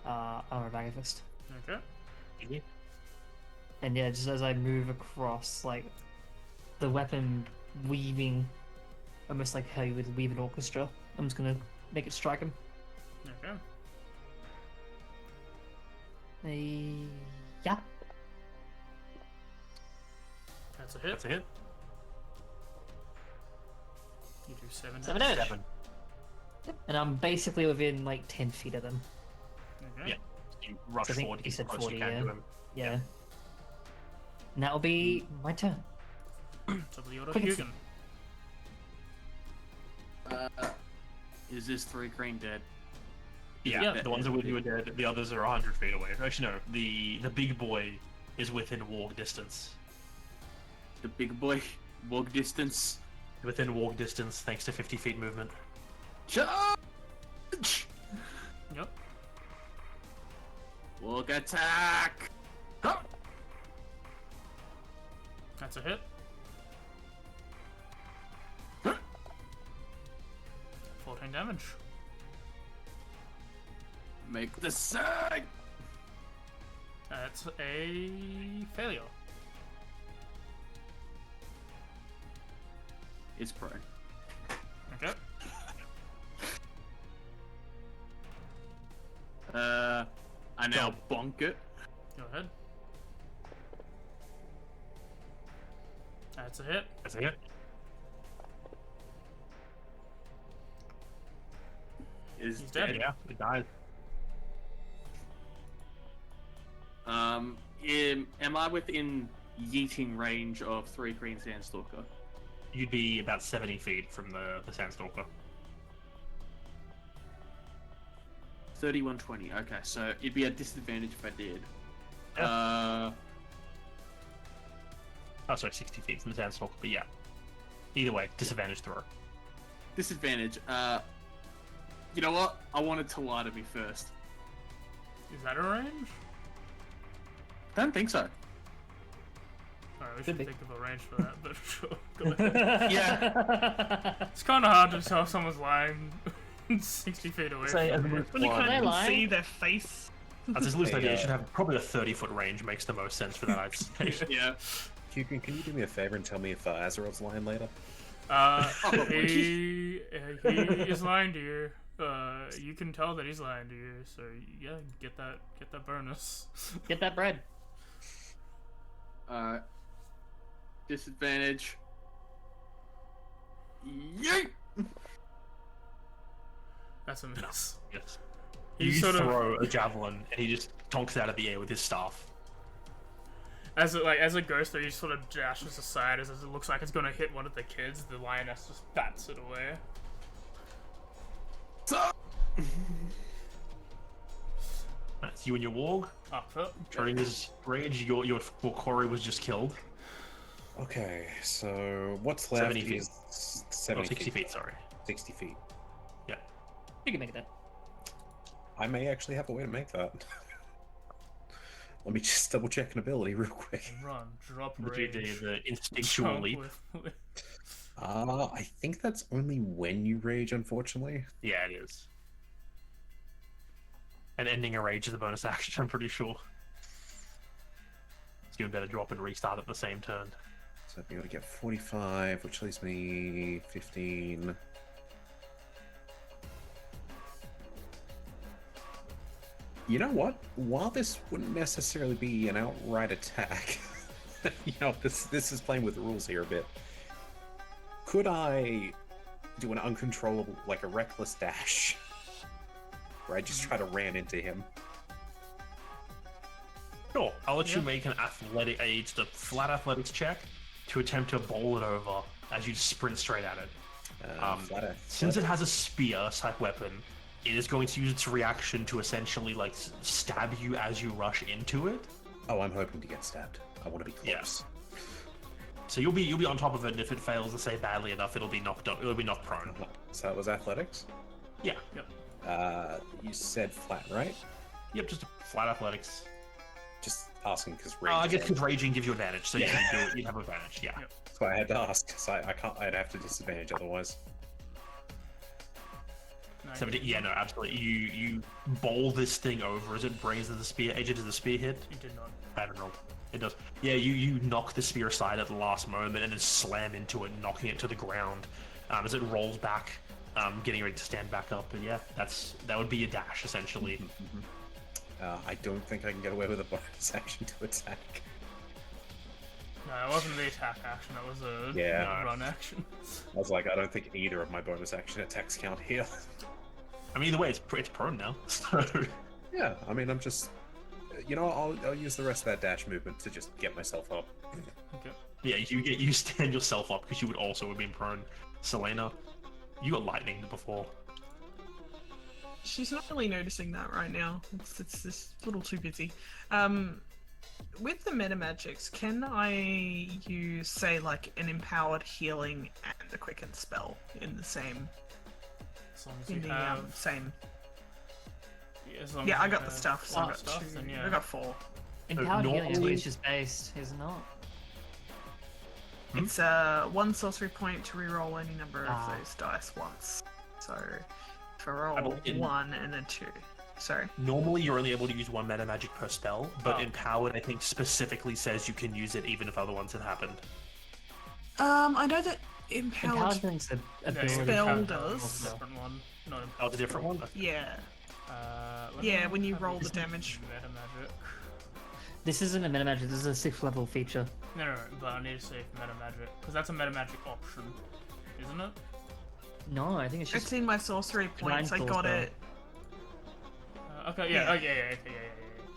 armor of Agatist. Okay. And yeah, just as I move across, like the weapon weaving, almost like how you would weave an orchestra. I'm just gonna make it strike him. Okay. Yeah. That's a hit. That's a hit. You do 7 7 damage. damage. Yep. And I'm basically within like 10 feet of them. Okay. Yeah. You rush So I think forward, he get as said close 40, you can yeah. to him. Yeah. And that'll be my turn. So the order Quick and Hugin. Is this 3 green dead? Yeah, Yeah. the ones that with you are dead. The others are 100 feet away. Actually, no. The big boy is within walk distance. The big boy, walk distance. Within walk distance, thanks to 50 feet movement. Charge! Yep. Walk attack! That's a hit. 14 damage. Make the sag! That's a failure. It's prone. Okay. I now bonk it. Go ahead. That's a hit. That's a hit. Is He's dead. Yeah, it died. Am I within yeeting range of 3 green sandstalker? You'd be about 70 feet from the Sandstalker. 3120. Okay, so it'd be a disadvantage if I did. Oh, sorry, 60 feet from the Sandstalker, but yeah. Either way, disadvantage throw. Disadvantage. You know what? I wanted to lie to me first. Is that a range? Don't think so. Alright, we Could should be. think of a range for that, but sure. Go ahead. Yeah. It's kind of hard to tell if someone's lying 60 feet away Say, from as you. a When you Well, can't they even lie? see their face. That's his loose Hey, idea. You should have probably a 30-foot range makes the most sense for that, I'd say. Yeah. Kugan, can you do me a favor and tell me if Azeroth's lying later? He is lying to you. You can tell that he's lying to you, so yeah, get that bonus. Get that bread. Disadvantage. Yeet! That's a miss. Yes. He You sort of, throw a javelin, and he just tonks out of the air with his staff. as it goes through, he sort of dashes aside as it looks like it's gonna hit one of the kids. The lioness just bats it away. That's you and your warg. Up it. During this rage, your Corey was just killed. Okay, so what's left 70 feet. is Oh, 70 60 feet, sorry. 60 feet. Yeah. You can make that. I may actually have a way to make that. Let me just double check an ability real quick. Run, drop Would you range. do the instinctual jump leap? with- I think that's only when you rage, unfortunately. Yeah, it is. And ending a rage is a bonus action, I'm pretty sure. So you better drop and restart at the same turn. So I've got to get 45, which leaves me 15. You know what? While this wouldn't necessarily be an outright attack, this is playing with the rules here a bit. Could I do an uncontrollable, like a reckless dash, where I just try to ram into him? Sure, I'll let you Yeah. make an athletic, just a flat athletics check to attempt to bowl it over as you sprint straight at it. Flatter. Since it has a spear type weapon, it is going to use its reaction to essentially like stab you as you rush into it. Oh, I'm hoping to get stabbed. I want to be close. Yeah. So you'll be on top of it, and if it fails to save badly enough, it'll be knocked prone. So that was athletics? Yeah. You said flat, right? Yep, just flat athletics. Just asking because rage. I guess because raging gives you advantage, so you can do it. You'd have advantage. Yeah. Yep. So I had to ask because I can't. I'd have to disadvantage otherwise. 70, yeah, no, absolutely. You bowl this thing over as it brings the spear edge. Does the spear hit? You did not. I don't know. It does. Yeah, you knock the spear aside at the last moment and then slam into it, knocking it to the ground as it rolls back, getting ready to stand back up. And yeah, that would be a dash essentially. I don't think I can get away with a bonus action to attack. No, it wasn't the attack action. It was a run action. I was like, I don't think either of my bonus action attacks count here. I mean, either way, it's prone now. So Yeah, I mean, I'm just, I'll use the rest of that dash movement to just get myself up. Okay. yeah, you stand yourself up because you would also have been prone. Selena, you got lightning before. She's not really noticing that right now. It's just a little too busy. With the meta magics, can I use, say, like an empowered healing and a quicken spell in the same? As long as you have... same. Yeah, as long Yeah, as I you got the have stuff. So I got stuff, two. then yeah. I got 4. Empowered healing is normally- just based, is it not? It's 1 sorcery point to reroll any number of those dice once. So if I roll believe- 1 and then 2. Sorry. Normally, you're only able to use 1 meta magic per spell, but Oh. Empowered, I think, specifically says you can use it even if other ones have happened. I know that Empowered empowered. healing's a Yeah, ability. Spell empowered does. was a different one. Not Oh, it's a different one? Yeah. let me Yeah, when you have roll a the look damage. at Meta magic. This isn't a meta magic, this is a 6th level feature. No, but I need to say meta magic because that's a meta magic option, isn't it? No, I think it's It's just in my sorcery points. I Divine got Soul it. Okay, Yeah. yeah.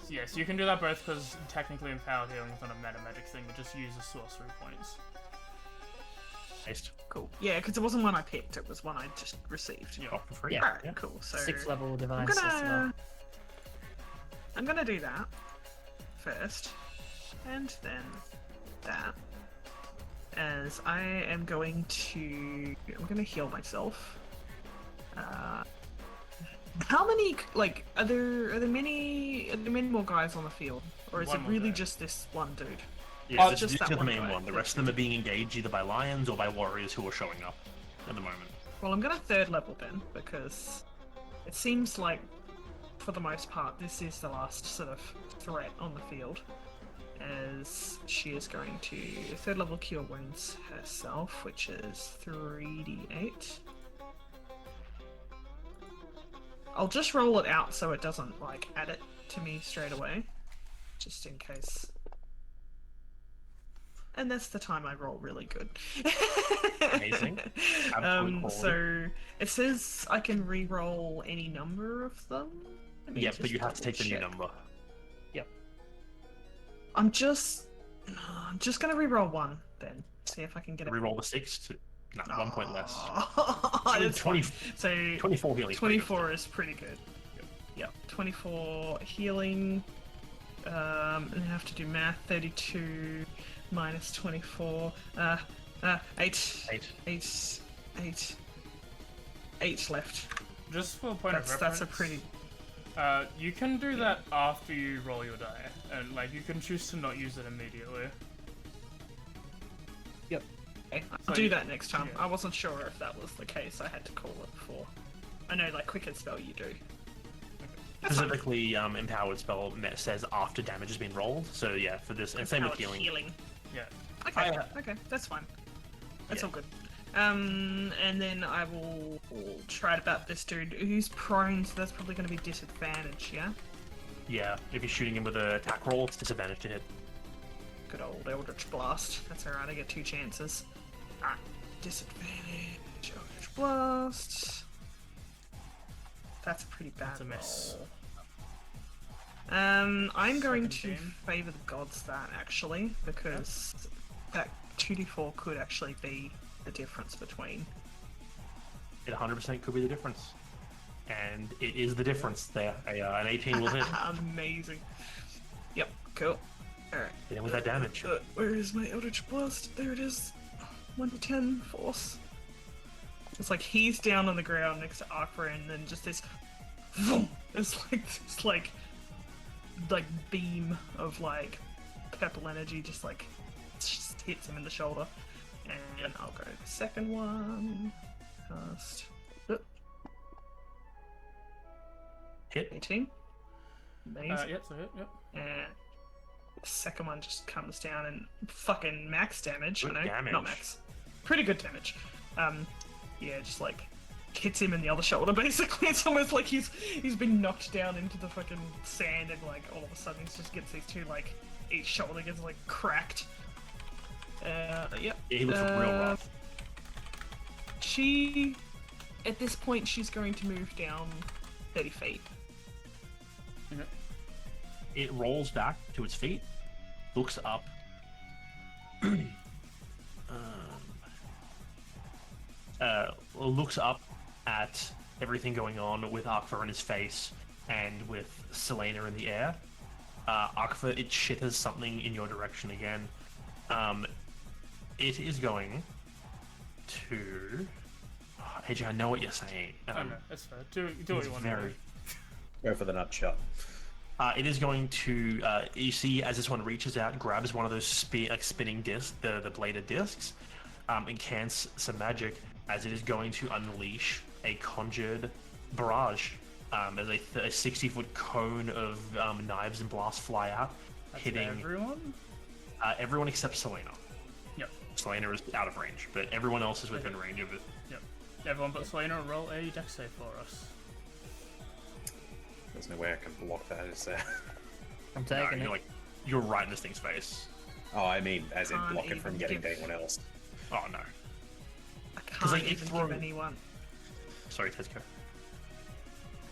Yes, you can do that both because technically empowered healing is not a meta magic thing. It just uses sorcery points. Nice. Cool. Yeah, because it wasn't one I picked. It was one I just received. Yeah. Oh, for free. Yeah. Alright, cool. So 6th level divine I'm gonna do that first, and then that. As I am going to, I'm gonna heal myself. How many are there many more guys on the field, or is One it more really guy. just this one dude? Yeah, Oh, this just is that the one main guy. one. The rest of them are being engaged either by lions or by warriors who are showing up at the moment. Well, I'm gonna 3rd level then, because it seems like, for the most part, this is the last sort of threat on the field. As she is going to 3rd level cure wounds herself, which is 3d8. I'll just roll it out so it doesn't add it to me straight away, just in case. And that's the time I roll really good. Amazing. Absolute quality. So it says I can re-roll any number of them. Let me Yep, but just you have to take the new double-check. number. I'm just gonna re-roll 1 then. See if I can get it. Reroll the 6 to 1 point less. That's 20, fine. So 24 healing. 24 is pretty good. Yep. 24 healing. And I have to do math. 32 minus 24. 8 left. Just for a point of reference. That's a pretty. You can do that after you roll your die, and you can choose to not use it immediately. Okay, I'll So do you- that next time. yeah. I wasn't sure if that was the case. I had to call it before. I know, quicken spell you do. That's fine. Specifically, empowered spell says after damage has been rolled. So yeah, for this, and same with Empowered healing. Yeah. Okay, okay, that's fine. That's Yeah. all good. And then I will try it about this dude who's prone, so that's probably going to be disadvantage, yeah? Yeah, if you're shooting him with an attack roll, it's disadvantage to hit. Good old Eldritch Blast. That's alright, I get 2 chances. Alright, disadvantage, Eldritch Blast. That's a pretty bad That's a miss. roll. I'm going to Second game. favor the gods that, actually, because that 2d4 could actually be the difference between. It 100% could be the difference. And it is the difference there. An 18 will hit. Amazing. Yep, cool. Alright. Hit him with that damage. Where is my Eldritch Blast? There it is. 1d10 force. It's like he's down on the ground next to Akra, and then just this. It's like this, like beam of like purple energy just hits him in the shoulder. And I'll go the second one. Cast. Hit. 18. Amazing. Yep, so hit, yep. And the second one just comes down and fucking max damage. Good I know, damage. not max. Pretty good damage. Yeah, just like hits him in the other shoulder. Basically, it's almost like he's been knocked down into the fucking sand, and like all of a sudden he just gets these two, like each shoulder gets like cracked. Yep. Yeah, he looks real rough. She, at this point, she's going to move down 30 feet. Okay. It rolls back to its feet, looks up. Looks up at everything going on with Akfa in his face and with Selena in the air. Akfa, it shitters something in your direction again. It is going to... AJ, I know what you're saying. Oh, no, that's fair. Do what you want to do. Go for the nutshell. It is going to, you see, as this one reaches out, grabs one of those spinning discs, the bladed discs, and casts some magic, as it is going to unleash a conjured barrage. As a 60-foot cone of knives and blasts fly out, That's hitting everyone? Everyone except Selena. Yep. Selena is out of range, but everyone else is within range of it. Yep. Everyone but Selena, roll a dex save for us. There's no way I can block that, is there? I'm No, taking it. you're right in this thing's face. Oh, I mean, as in Can't block it from even getting to give- anyone else. Oh no. I can't like, it even throw- give anyone. Sorry, Tezco.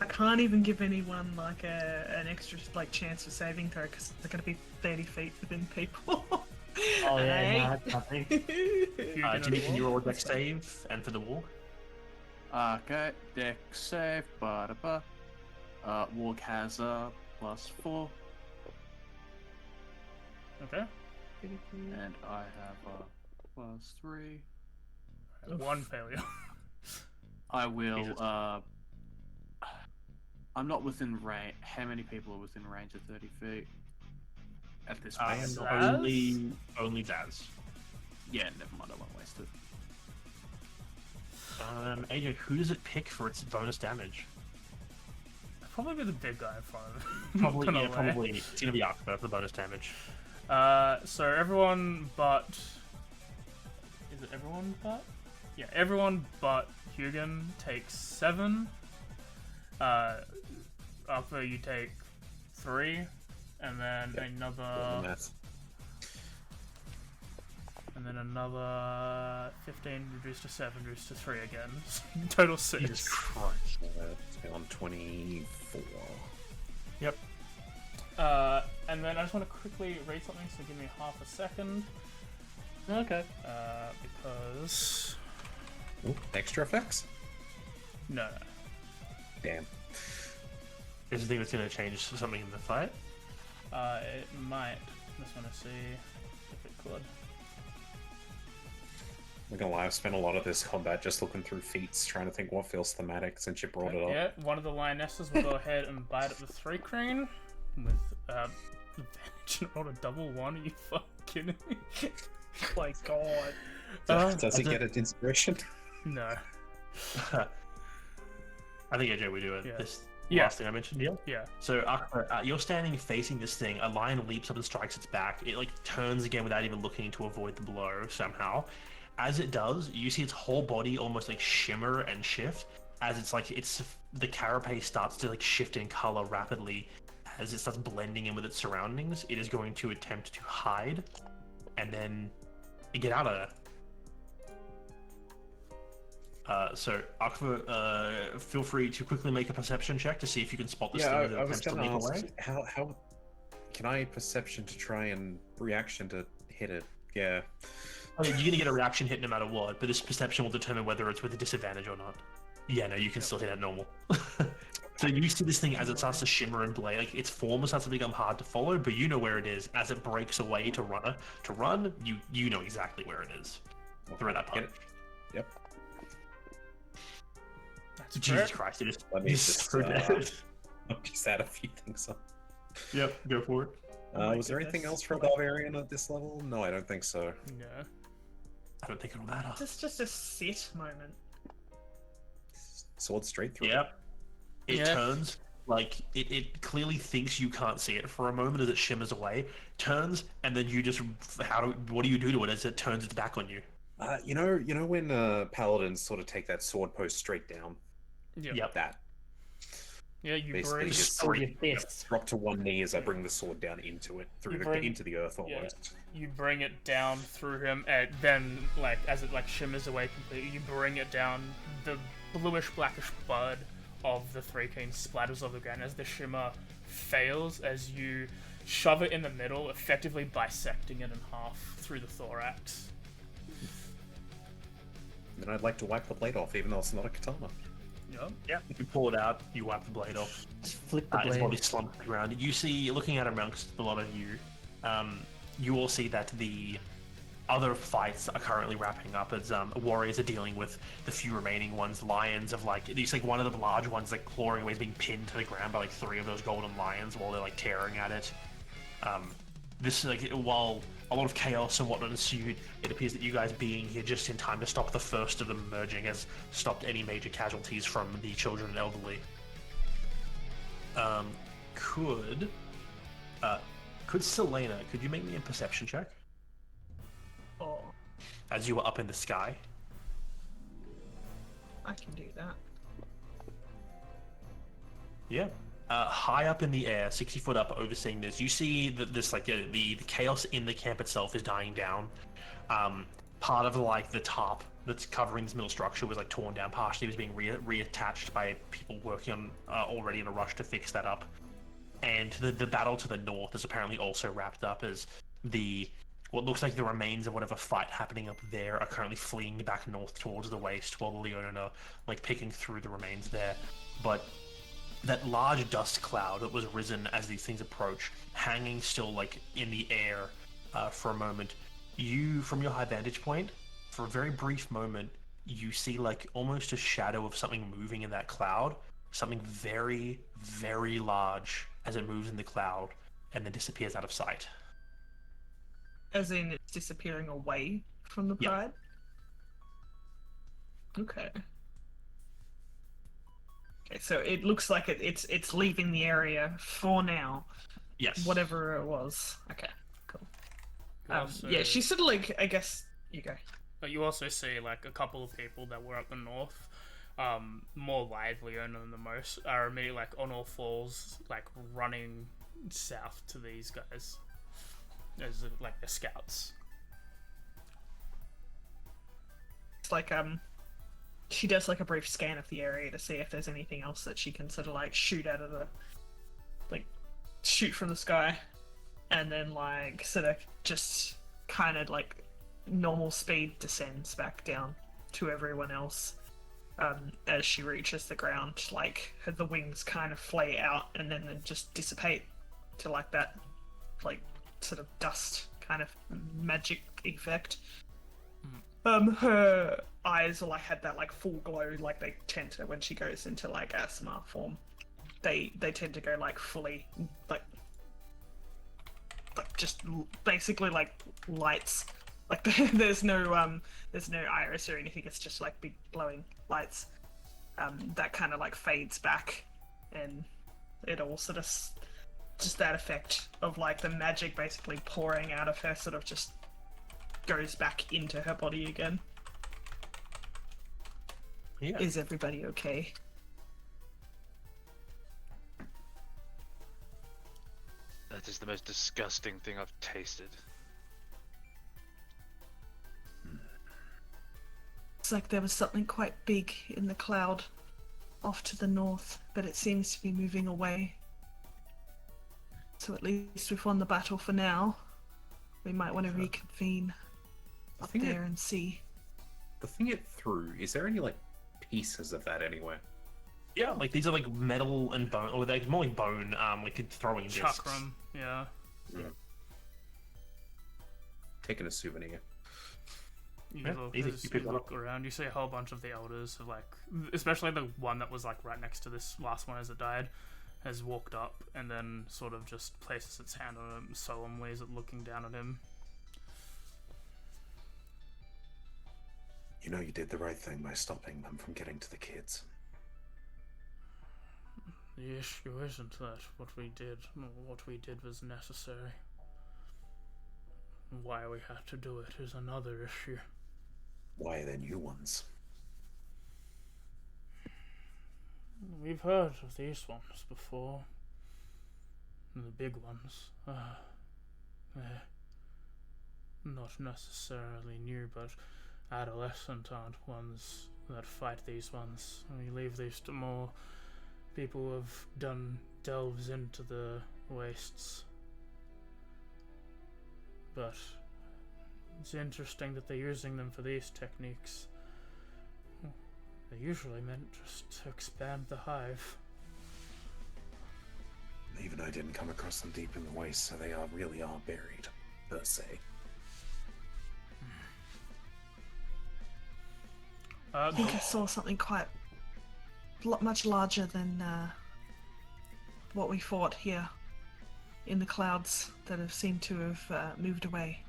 I can't even give anyone like an extra like chance for saving throw because they're going to be 30 feet within people. Oh yeah, Hey. no, that's nothing. Jimmy, can you roll a dex save? And for the wall? Okay, deck save, ba-da-ba. Walk has a +4, Okay. and I have a +3. One failure. I will, Jesus. I'm not within range. How many people are within range of 30 feet? At this point? Zaz? Only Zaz. Yeah, never mind, I won't waste it. AJ, who does it pick for its bonus damage? Probably be the big guy in front of him. Probably, Not yeah, gonna lie. probably. It's gonna be Akbar for the bonus damage. So everyone but... Is it everyone but? Yeah, everyone but Hugin takes 7. Alpha, you take 3. And then Yep. another... Math. And then another 15 reduced to 7, reduced to 3 again. Total 6. Jesus Christ. It's on 24. Yep. And then I just want to quickly read something, so give me half a second. Okay. Because... Ooh, extra effects? No. Damn. Is the thing that's gonna change something in the fight? It might. Just want to see if it could. I'm not gonna lie, I've spent a lot of this combat just looking through feats, trying to think what feels thematic since you brought it up. Yeah, one of the lionesses will go ahead and bite at the 3 crane with advantage and roll a double 1. Are you fucking kidding me? Oh my god. Does he I get an inspiration? No. I think AJ would do it. Yeah. This Yeah. last thing I mentioned, yeah. Yeah. So Akbar, you're standing facing this thing. A lion leaps up and strikes its back. It like turns again without even looking to avoid the blow somehow. As it does, you see its whole body almost like shimmer and shift as the carapace starts to like shift in color rapidly as it starts blending in with its surroundings. It is going to attempt to hide and then get out of there. So Akbar, feel free to quickly make a perception check to see if you can spot this thing Yeah, as it I was attempts to gonna leap ask, away. how can I perception to try and reaction to hit it? Yeah. I mean, you're gonna get a reaction hit no matter what, but this perception will determine whether it's with a disadvantage or not. Yeah, no, you can still hit at normal. So you see this thing as it starts to shimmer and blade, like its form starts to become hard to follow, but you know where it is. As it breaks away to run, you know exactly where it is. Through that punch. Yep. That's Jesus fair. Christ, it is. Let me It's just, so dead. I'll just add a few things up. Yep, go for it. my Was there anything goodness. else for a barbarian at this level? No, I don't think so. No. I don't think it'll matter. This is just a sit moment. Sword straight through. Yep. It Yeah. turns, like, it clearly thinks you can't see it for a moment as it shimmers away, turns, and then you just, what do you do to it as it turns its back on you? You know when paladins sort of take that sword post straight down? Yeah. Yep. That. Yeah, you Basically bring. just Sword your yep, fists. drop to one knee as I bring the sword down into it, into the earth Yeah. almost. You bring it down through him, and then, like, as it like shimmers away completely, you bring it down. The bluish blackish blood of the Three Kings splatters on the ground as the shimmer fails, as you shove it in the middle, effectively bisecting it in half through the thorax. And then I'd like to wipe the blade off, even though it's not a katana. Yeah. Yeah. You pull it out, you wipe the blade off. Just flick the Its blade. body slumped to the ground. You see, looking at amongst a lot of you, you all see that the other fights are currently wrapping up as warriors are dealing with the few remaining ones. Lions of like, it's like one of the large ones like clawing away is being pinned to the ground by like 3 of those golden lions while they're like tearing at it. This like while a lot of chaos and whatnot ensued, it appears that you guys being here just in time to stop the first of them emerging has stopped any major casualties from the children and elderly. Could Selena, could you make me a perception check Oh, as you were up in the sky? I can do that. Yeah. High up in the air, 60 foot up, overseeing this, you see that this like the chaos in the camp itself is dying down. Part of like the top that's covering this middle structure was like torn down partially. It was being reattached by people working on already in a rush to fix that up. And the battle to the north is apparently also wrapped up as what looks like the remains of whatever fight happening up there are currently fleeing back north towards the waste, while the Leonin are like picking through the remains there. But that large dust cloud that was risen as these things approach, hanging still like in the air for a moment, you, from your high vantage point, for a very brief moment, you see like almost a shadow of something moving in that cloud, something very, very large as it moves in the cloud and then disappears out of sight. As in, it's disappearing away from the Yeah. pride? Okay. Okay, so it looks like it's leaving the area for now. Yes. Whatever it was. Okay, cool. You also- Yeah, she's sort of like, I guess, you go. But you also see like a couple of people that were up the north, more livelier than the most, are immediately like on all fours, like running south to these guys as like the scouts. It's like, she does like a brief scan of the area to see if there's anything else that she can sort of like shoot out of the, like, shoot from the sky, and then like sort of just kind of like normal speed descends back down to everyone else. As she reaches the ground, like the wings kind of flay out and then just dissipate to like that, like sort of dust kind of magic effect. Her eyes are like had that like full glow, like they tend to when she goes into like ASMR form. They tend to go like fully like just basically like lights. Like there's no iris or anything. It's just like big glowing lights. That kind of like fades back, and it all sort of just that effect of like the magic basically pouring out of her sort of just goes back into her body again. Yeah. Is everybody okay? That is the most disgusting thing I've tasted. It's like there was something quite big in the cloud off to the north, but it seems to be moving away. So at least we've won the battle for now. We might want to reconvene. up think there and see. The thing it threw, is there any, like, pieces of that anywhere? Yeah, like these are like metal and bone, or like more like bone, like throwing discs. Chakram, yeah. Taking a souvenir. You Yeah, look, easy. as You pick you one look around, you see a whole bunch of the elders, of like, especially the one that was like right next to this last one as it died, has walked up and then sort of just places its hand on him solemnly as it looking down at him. You know you did the right thing by stopping them from getting to the kids. The issue isn't that what we did was necessary. Why we had to do it is another issue. Why are there new ones? We've heard of these ones before. The big ones. They're not necessarily new, but adolescent aren't ones that fight these ones. We leave these to more people who have done delves into the wastes. But it's interesting that they're using them for these techniques. They're usually meant just to expand the hive. Even I didn't come across them deep in the waste, so they really are buried, per se. I think I saw something quite much larger than what we fought here in the clouds that have seemed to have moved away.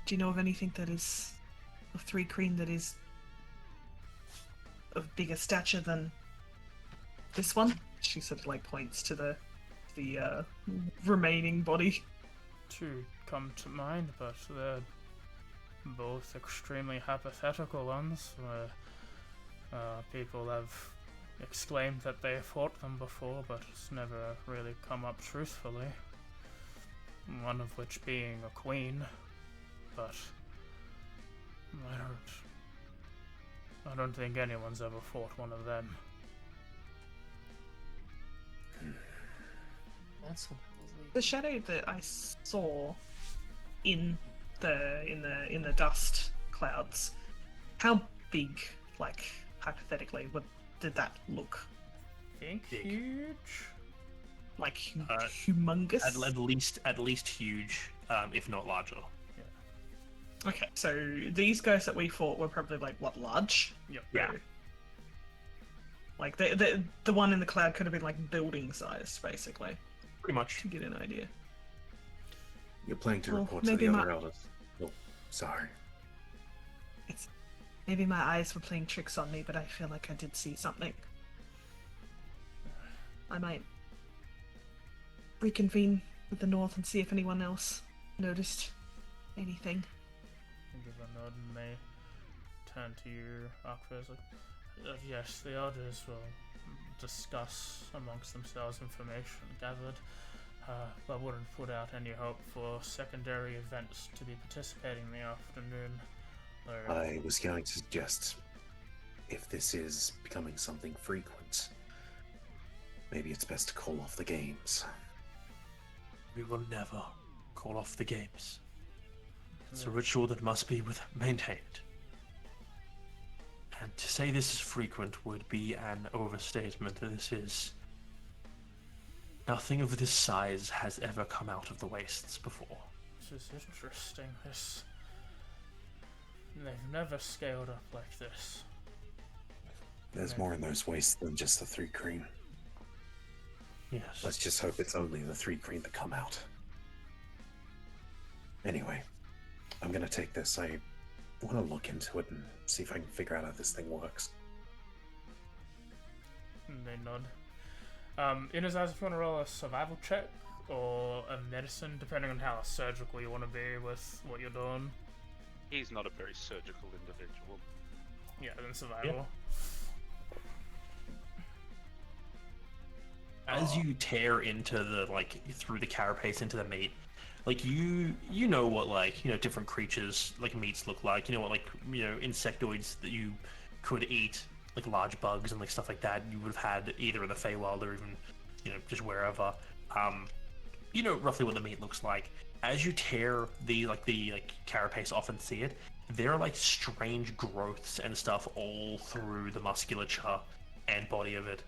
Do you know of anything that is of 3 Kreen that is of bigger stature than this one? She sort of like points to the remaining body. 2 come to mind, but they're both extremely hypothetical ones, where people have exclaimed that they fought them before, but it's never really come up truthfully. One of which being a queen, but I don't think anyone's ever fought one of them. That's The shadow that I saw in the dust clouds, how big, like hypothetically, did that look? Think Big. huge? Like humongous? At least huge, if not larger. Okay, so these ghosts that we fought were probably like what, large? Yep. Yeah. Like the one in the cloud could have been like building sized, basically, Pretty much. to get an idea. You're planning to Well, report to maybe the other elders. Oh, sorry. Maybe my eyes were playing tricks on me, but I feel like I did see something. I might reconvene with the North and see if anyone else noticed anything. Give a nod and they turn to you, Arcfers. Yes, the others will discuss amongst themselves information gathered, but wouldn't put out any hope for secondary events to be participating in the afternoon. I was going to suggest, if this is becoming something frequent, maybe it's best to call off the games. We will never call off the games. It's a ritual that must be maintained. And to say this is frequent would be an overstatement. This is... Nothing of this size has ever come out of the wastes before. This is interesting. They've never scaled up like this. There's more in those wastes than just the 3 Kreen. Yes. Let's just hope it's only the 3 Kreen that come out. Anyway, I'm gonna take this. I want to look into it and see if I can figure out how this thing works. And they nod. Inazaz, if you want to roll a survival check or a medicine, depending on how surgical you want to be with what you're doing. He's not a very surgical individual. Yeah, then survival. As you tear into the, like, through the carapace into the meat, like, you know what, like, different creatures, like, meats look like. You know what, like, insectoids that you could eat, like, large bugs and, like, stuff like that you would have had either in the Feywild or even, just wherever. you know roughly what the meat looks like. As you tear the carapace off and see it, there are like strange growths and stuff all through the musculature and body of it.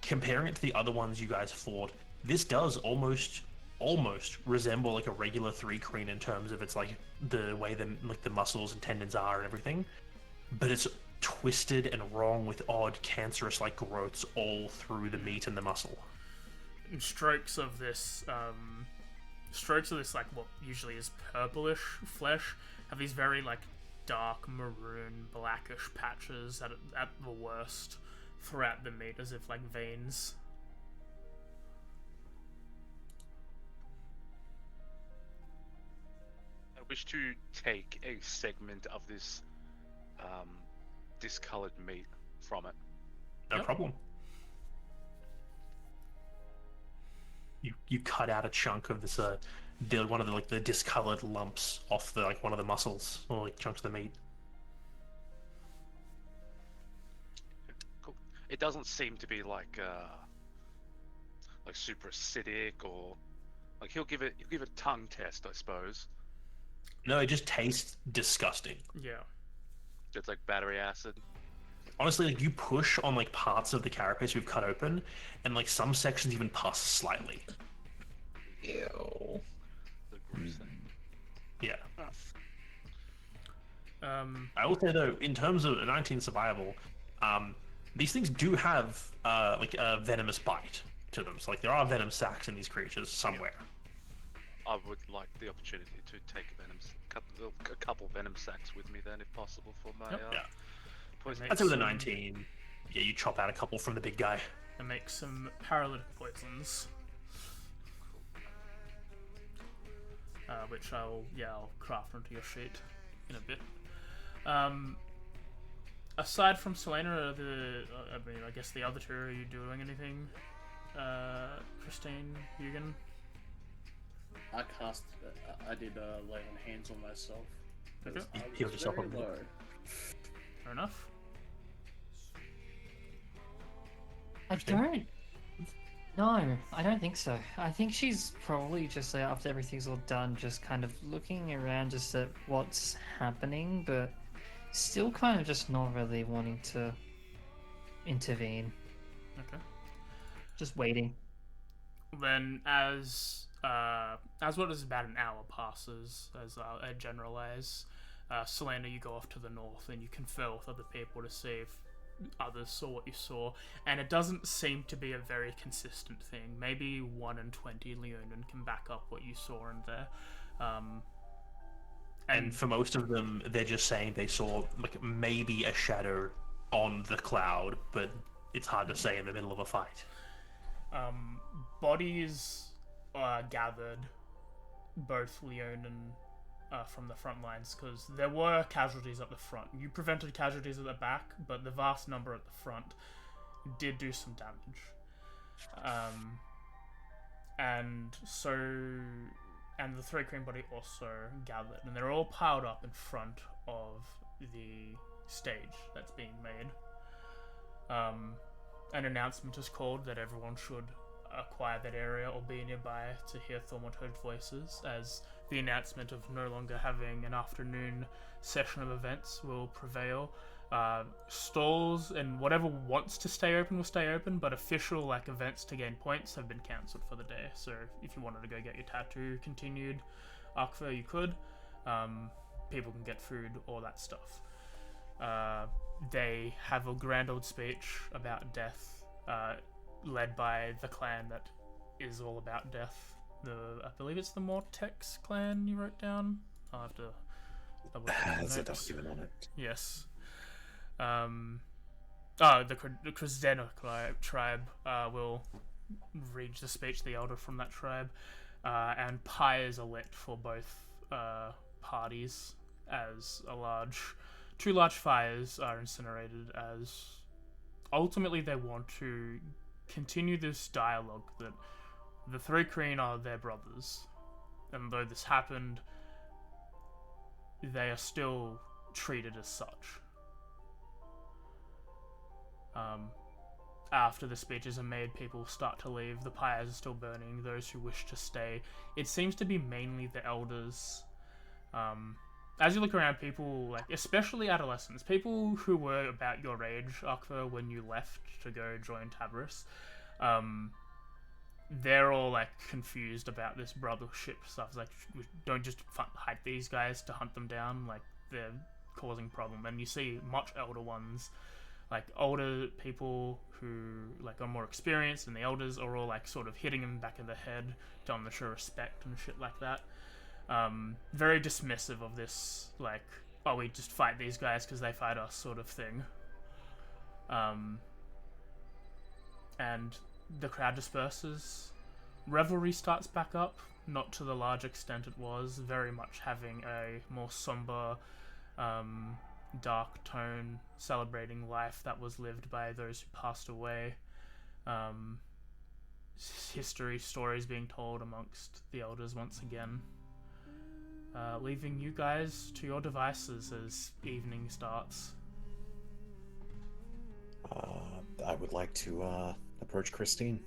Comparing it to the other ones you guys fought, this does almost resemble like a regular 3-creen in terms of its like the way the muscles and tendons are and everything, but it's twisted and wrong with odd cancerous like growths all through the meat and the muscle. And strokes of this like what usually is purplish flesh have these very like dark maroon blackish patches at the worst throughout the meat, as if like veins. I wish to take a segment of this discolored meat from it. No problem. You cut out a chunk of this one of the discolored lumps off the one of the muscles or like chunks of the meat. Cool. It doesn't seem to be like super acidic, or like he'll give it a tongue test, I suppose. No, it just tastes disgusting. Yeah. It's like battery acid. Honestly, like you push on like parts of the carapace we've cut open, and like some sections even pus slightly. Ew. The gross thing. Yeah. I will say though, in terms of 19 survival, these things do have like a venomous bite to them. So like there are venom sacs in these creatures somewhere. I would like the opportunity to take a couple venom sacs with me then, if possible, for my Yeah. poison. I'd say with a 19, yeah, you chop out a couple from the big guy. and make some paralytic poisons. Which I'll craft onto your sheet in a bit. Aside from Selena, I guess the other two, are you doing anything? Christine, Eugen? I did lay on hands on myself. Okay. I You healed was yourself very up a bit. low. Fair enough. I don't think so. I think she's probably just after everything's all done, just kind of looking around just at what's happening, but still kind of just not really wanting to intervene. Okay. Just waiting. Then, as what is about an hour passes, as I generalize, Selena, you go off to the north and you confer with other people to see if others saw what you saw, and it doesn't seem to be a very consistent thing. Maybe 1 in 20 Leonin can back up what you saw in there. And for most of them, they're just saying they saw like maybe a shadow on the cloud, but it's hard to say in the middle of a fight. Bodies gathered, both Leonin from the front lines, because there were casualties at the front. You prevented casualties at the back, but the vast number at the front did do some damage. And the 3-creen body also gathered, and they're all piled up in front of the stage that's being made. An announcement is called that everyone should acquire that area or be nearby to hear thaumaturge voices, as the announcement of no longer having an afternoon session of events will prevail. Stalls and whatever wants to stay open will stay open, but official events to gain points have been cancelled for the day. So if you wanted to go get your tattoo continued, Akva, you could. People can get food, all that stuff. They have a grand old speech about death, led by the clan that is all about death. I believe it's the Mortex clan you wrote down. I'll have to double check the There's a notes. document on it. Yes. The Krzdena tribe will read the speech, the elder from that tribe, and pyres are lit for both parties, as two large fires are incinerated, as ultimately they want to continue this dialogue that the 3-creen are their brothers, and though this happened, they are still treated as such. after the speeches are made, people start to leave. The pyres are still burning. Those who wish to stay, it seems to be mainly the elders. As you look around, people, like, especially adolescents, people who were about your age, Akva, when you left to go join Tabris, they're all, like, confused about this brothership stuff. It's like, we don't just hype these guys to hunt them down, like, they're causing problem. And you see much elder ones, like, older people who, like, are more experienced, and the elders are all, like, sort of hitting them back of the head, telling them to show respect and shit like that. Very dismissive of this, like, oh, we just fight these guys because they fight us sort of thing. And the crowd disperses. Revelry starts back up, not to the large extent it was, very much having a more somber, dark tone, celebrating life that was lived by those who passed away. History, stories being told amongst the elders once again. Leaving you guys to your devices as evening starts. I would like to approach Christine.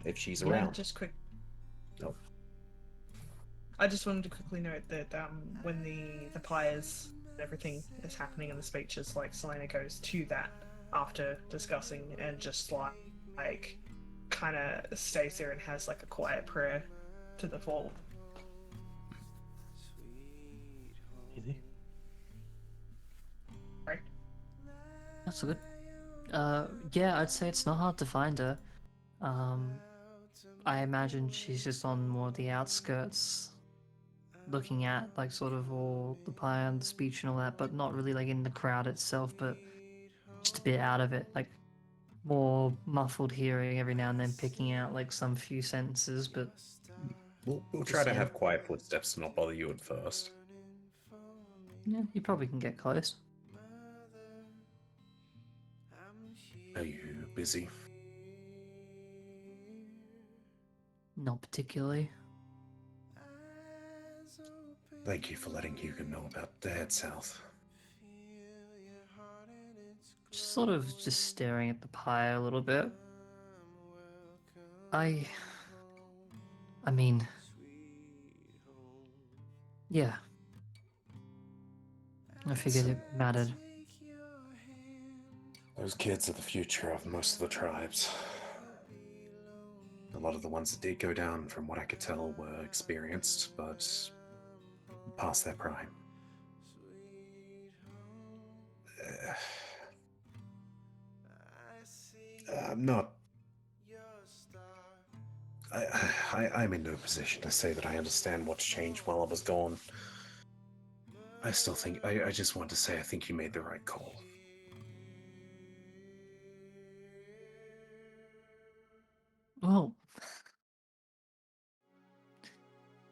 If she's Yeah, around. just quick. Oh. I just wanted to quickly note that when the pyres and everything is happening in the speeches, like, Selena goes to that after discussing and just like kind of stays there and has like a quiet prayer to the fall. Easy. Right? That's good. Yeah, I'd say it's not hard to find her. I imagine she's just on more of the outskirts, looking at, like, sort of all the pie and the speech and all that, but not really, like, in the crowd itself, but just a bit out of it, like, more muffled hearing every now and then, picking out, like, some few sentences, but... We'll try to have quiet footsteps to not bother you at first. Yeah, you probably can get close. Are you busy? Not particularly. Thank you for letting Hugo know about the head south. Just sort of just staring at the pie a little bit. I mean... Yeah. I figured it mattered. Those kids are the future of most of the tribes. A lot of the ones that did go down, from what I could tell, were experienced, but past their prime. I'm not... I'm in no position to say that I understand what's changed while I was gone. I still think... I just want to say I think you made the right call. Well...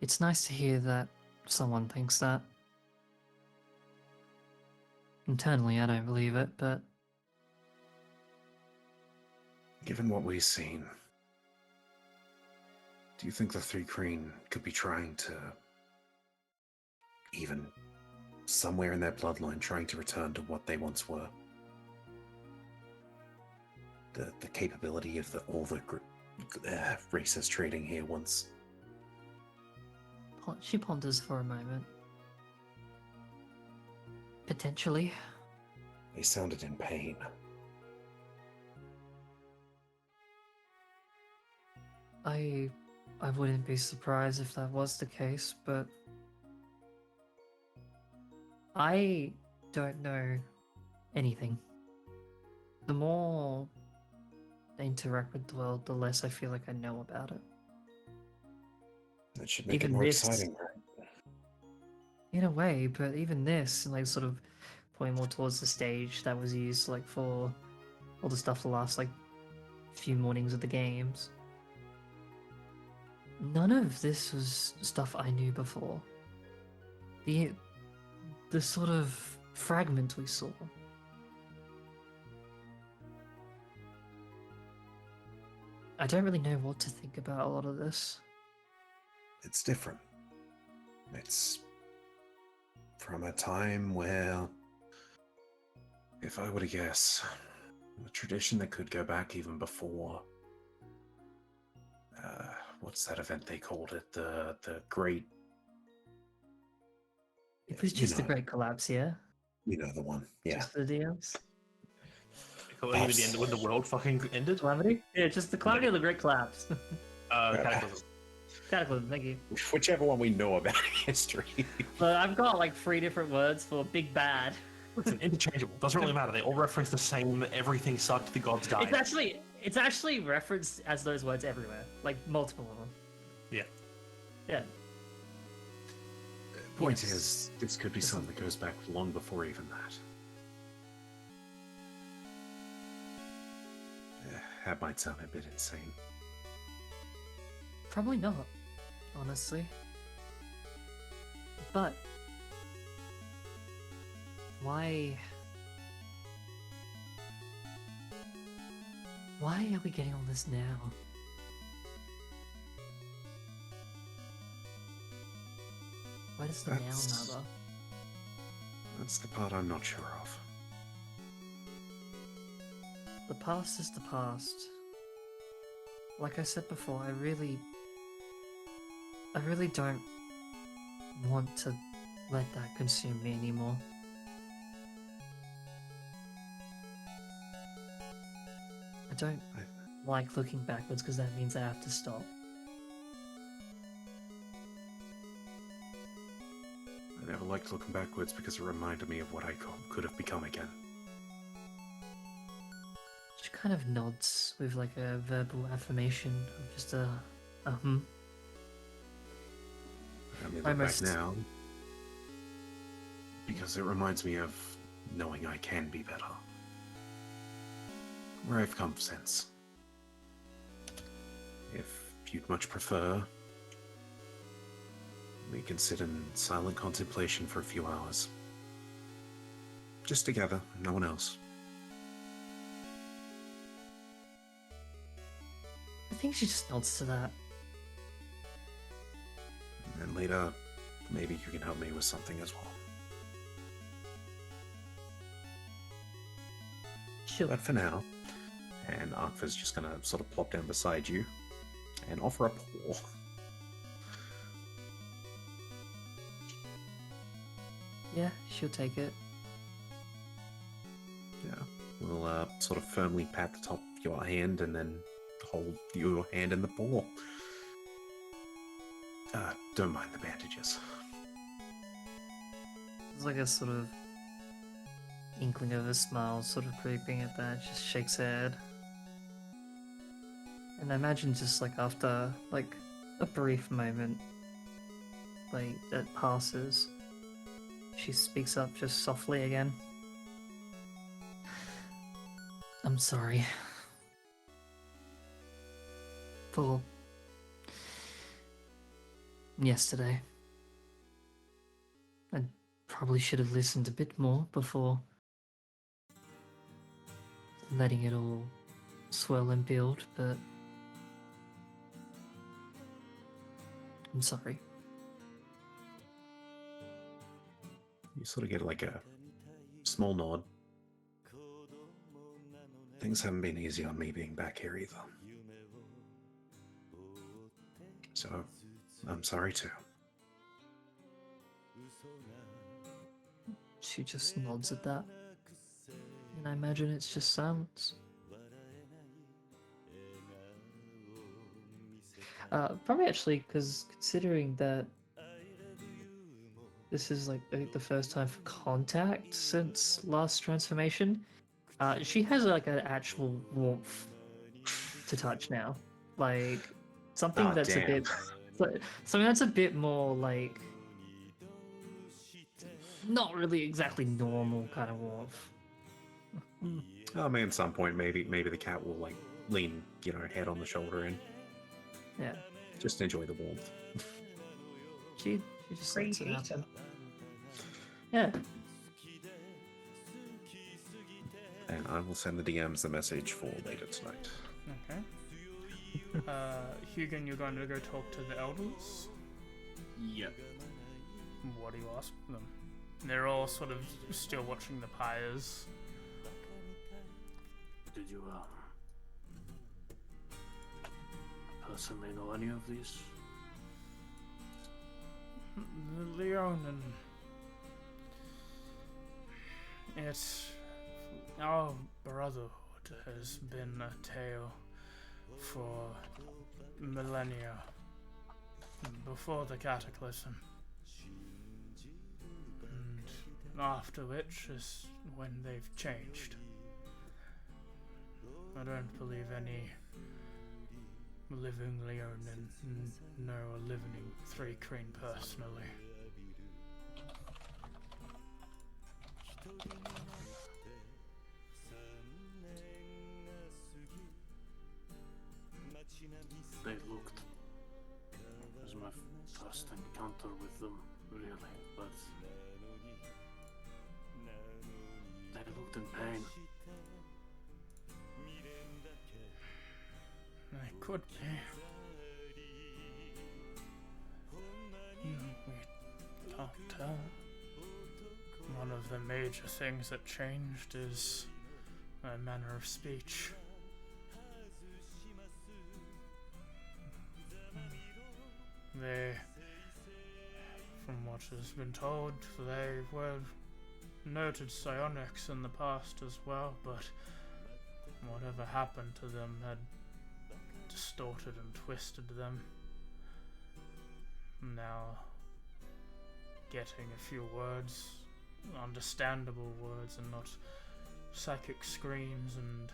It's nice to hear that someone thinks that. Internally, I don't believe it, but... Given what we've seen, do you think the Three Kreen could be trying to... even somewhere in their bloodline, trying to return to what they once were? The capability of all the races trading here once. She ponders for a moment. Potentially. They sounded in pain. I wouldn't be surprised if that was the case, but I don't know anything. The more I interact with the world, the less I feel like I know about it. That should make Even it more this- exciting, right? In a way, but even this, like, sort of pointing more towards the stage that was used, like, for all the stuff the last, like, few mornings of the games. None of this was stuff I knew before. The sort of fragment we saw. I don't really know what to think about a lot of this. It's different. It's from a time where If I were to guess, a tradition that could go back even before. What's that event they called it? The Great. It was You just the know. Great Collapse, yeah? You know the one. Yeah. Just the DMs? Calling it the end when the world fucking ended. Calamity? Yeah, just the Calamity or the Great Collapse. Cataclysm. Cataclysm, thank you. Whichever one we know about in history. But I've got like 3 different words for big bad. Listen, interchangeable. Doesn't really matter. They all reference the same. Everything sucked. The gods died. It's actually referenced as those words everywhere, like multiple of them. Yeah. Yeah. Point Yes. is, this could be something that goes back long before even that. That might sound a bit insane. Probably not, honestly. But why are we getting all this now? Why does the now matter? That's the part I'm not sure of. The past is the past. Like I said before, I really don't want to let that consume me anymore. I don't like looking backwards because that means I have to stop. I never liked looking backwards because it reminded me of what I could have become again. She kind of nods with like a verbal affirmation of just a hmm. I mean, I look back must- now because it reminds me of knowing I can be better. Where I've come since. If you'd much prefer, we can sit in silent contemplation for a few hours. Just together, no one else. I think she just nods to that. And later, maybe you can help me with something as well. Sure. But for now, and Arkva's just gonna sort of plop down beside you and offer a paw. Yeah, she'll take it. Yeah, we'll sort of firmly pat the top of your hand and then hold your hand in the paw. Don't mind the bandages. There's like a sort of inkling of a smile sort of creeping at that, just shakes her head. And I imagine just like after like a brief moment like that passes, she speaks up just softly again. I'm sorry for yesterday. I probably should have listened a bit more before letting it all swell and build, but I'm sorry. You sort of get like a small nod. Things haven't been easy on me being back here either. So, I'm sorry too. She just nods at that. And I imagine it's just silence. Probably actually, because considering that this is like the first time for contact since last transformation, she has like an actual warmth to touch now. Like something Ah, that's damn. a bit, something that's a bit more like not really exactly normal kind of warmth. I mean, at some point, maybe the cat will like lean, head on the shoulder and Yeah, just enjoy the warmth. she just lets it Preheater. happen. Yeah. And I will send the DMs the message for later tonight. Okay. Hugo, you're going to go talk to the elders? Yep. What do you ask them? They're all sort of still watching the pyres. Did you personally know any of these? Leonin. It's our brotherhood has been a tale for millennia before the cataclysm, and after which is when they've changed. I don't believe any living Leonin know a living Three Crane personally. They looked as my first encounter with them, really, but they looked in pain. They could be. We can't tell. One of the major things that changed is my manner of speech. They, from what has been told, they were noted psionics in the past as well, but whatever happened to them had distorted and twisted them. Now, getting a few words, understandable words, and not psychic screams and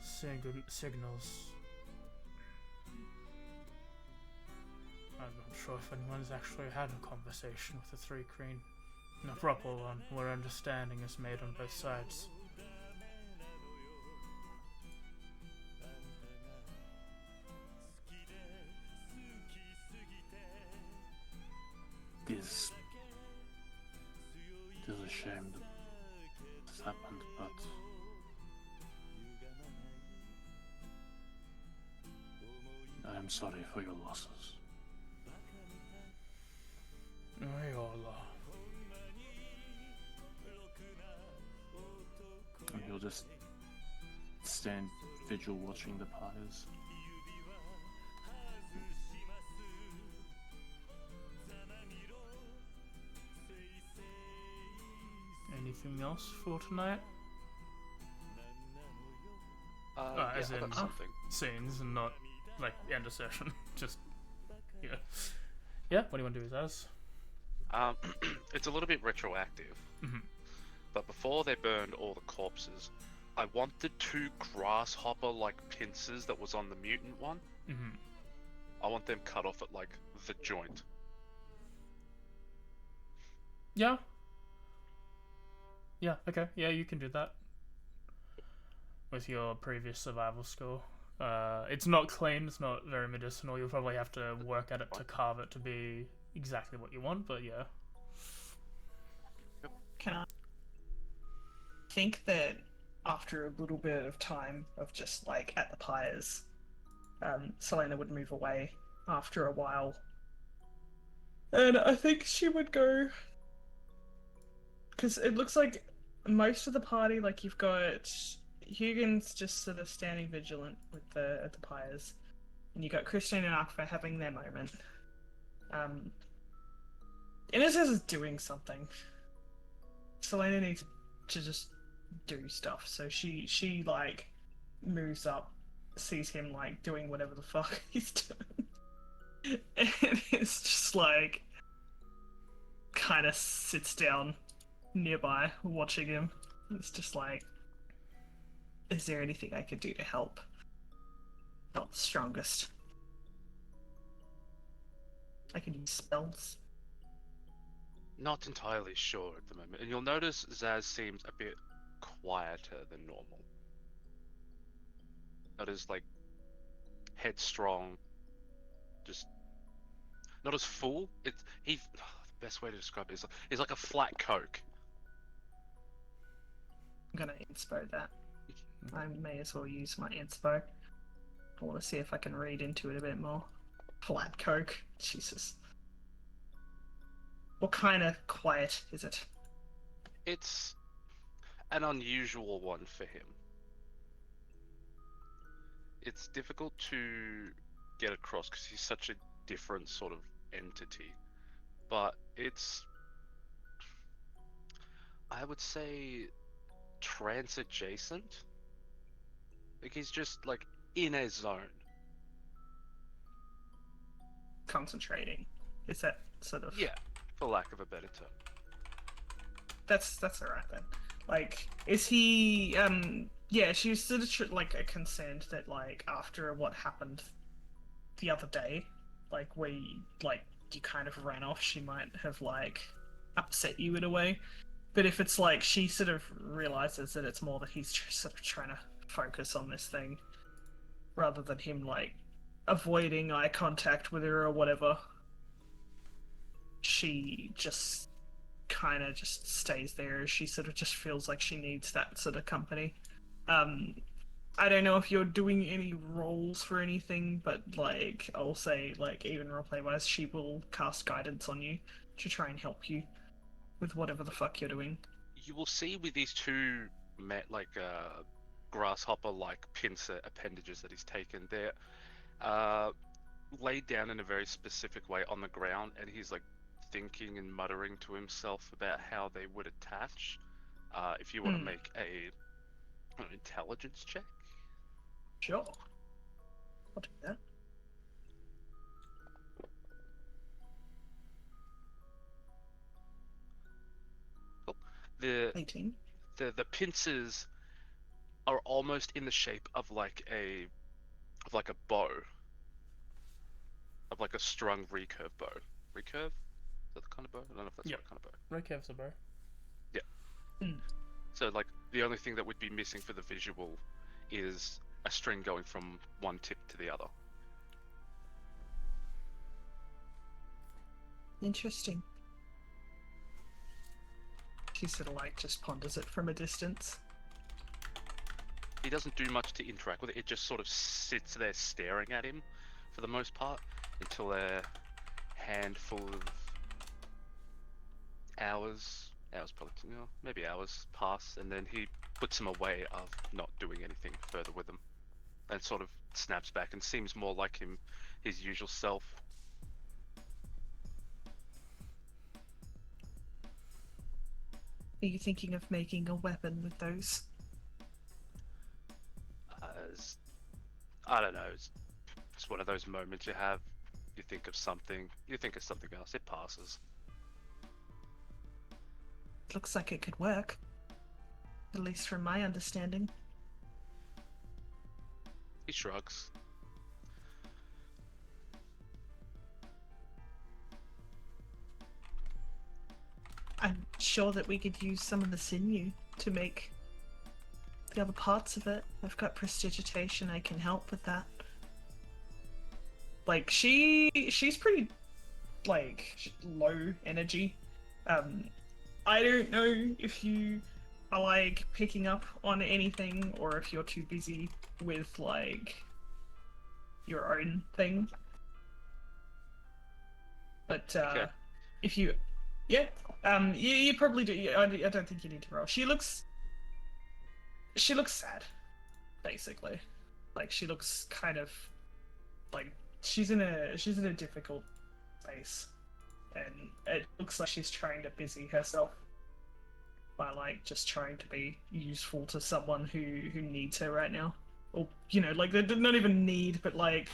signals. I'm not sure if anyone's actually had a conversation with the Three Crane. A proper one, where understanding is made on both sides. It is a shame that this happened, but I am sorry for your losses. We all are. And you'll just stand vigil watching the pyres. Anything else for tonight? As I in got something. scenes and not like end of session. Just yeah. Yeah, what do you want to do with us? It's a little bit retroactive, but before they burned all the corpses, I want the two grasshopper-like pincers that was on the mutant one. I want them cut off at like the joint. Yeah. Yeah, okay. Yeah, you can do that. With your previous survival score. It's not clean, it's not very medicinal. You'll probably have to work at it to carve it to be exactly what you want, but yeah. Can I think that after a little bit of time of just like at the pyres, Selena would move away after a while. And I think she would go, because it looks like most of the party, like you've got Hugin's just sort of standing vigilant with at the pyres, and you got Christine and Akfa having their moment. Inez is doing something. Selena needs to just do stuff, so she like moves up, sees him like doing whatever the fuck he's doing, and it's just like kind of sits down nearby watching him. It's just like, is there anything I could do to help? Not the strongest. I can use spells. Not entirely sure at the moment, and you'll notice Zaz seems a bit quieter than normal. Not as like headstrong, just not as full. The best way to describe it is he's like a flat Coke. I'm gonna inspo that. I may as well use my inspo. I want to see if I can read into it a bit more. Flat Coke. Jesus. What kind of quiet is it? It's an unusual one for him. it's difficult to get across because he's such a different sort of entity. But it's, I would say, trance adjacent. Like he's just like in a zone. Concentrating. Is that sort of? Yeah, for lack of a better term. That's alright then. Like, is he? Yeah, she was sort of like concerned that like after what happened the other day, like you kind of ran off, she might have like upset you in a way. But if it's like she sort of realizes that it's more that he's sort of trying to focus on this thing rather than him like avoiding eye contact with her or whatever, she just kind of just stays there. She sort of just feels like she needs that sort of company. I don't know if you're doing any roles for anything, but like I'll say, like even roleplay wise, she will cast guidance on you to try and help you with whatever the fuck you're doing. You will see with these two grasshopper-like pincer appendages that he's taken, they're laid down in a very specific way on the ground, and he's like thinking and muttering to himself about how they would attach. If you want to make an intelligence check. Sure. I'll do that. The 18. the pincers are almost in the shape of like a bow, of like a strung recurve bow. Recurve? Is that the kind of bow? I don't know if that's the right kind of bow. Right, Kev's a bear. So like the only thing that would be missing for the visual is a string going from one tip to the other. Interesting. She sort of like just ponders it from a distance. He doesn't do much to interact with it. It just sort of sits there staring at him for the most part until a handful of hours probably, maybe hours pass, and then he puts him away of not doing anything further with them and sort of snaps back and seems more like his usual self. Are you thinking of making a weapon with those? I don't know, it's one of those moments you have. You think of something else, it passes. Looks like it could work. At least from my understanding. He shrugs. I'm sure that we could use some of the sinew to make the other parts of it. I've got prestidigitation, I can help with that. Like, she's pretty, like, low energy. I don't know if you are, like, picking up on anything or if you're too busy with, like, your own thing. But, Okay. if you... Yeah, you probably do. I don't think you need to roll. She looks sad, basically. Like, she looks kind of like she's in a difficult place, and it looks like she's trying to busy herself by like just trying to be useful to someone who needs her right now, or like they not even need, but like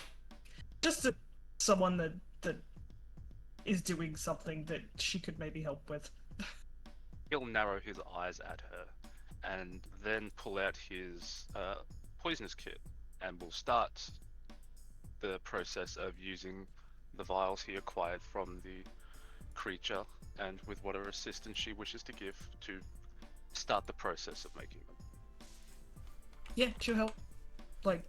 just someone that is doing something that she could maybe help with. He'll narrow his eyes at her and then pull out his poisonous kit, and will start the process of using the vials he acquired from the creature, and with whatever assistance she wishes to give, to start the process of making them. Yeah, she'll help. Like,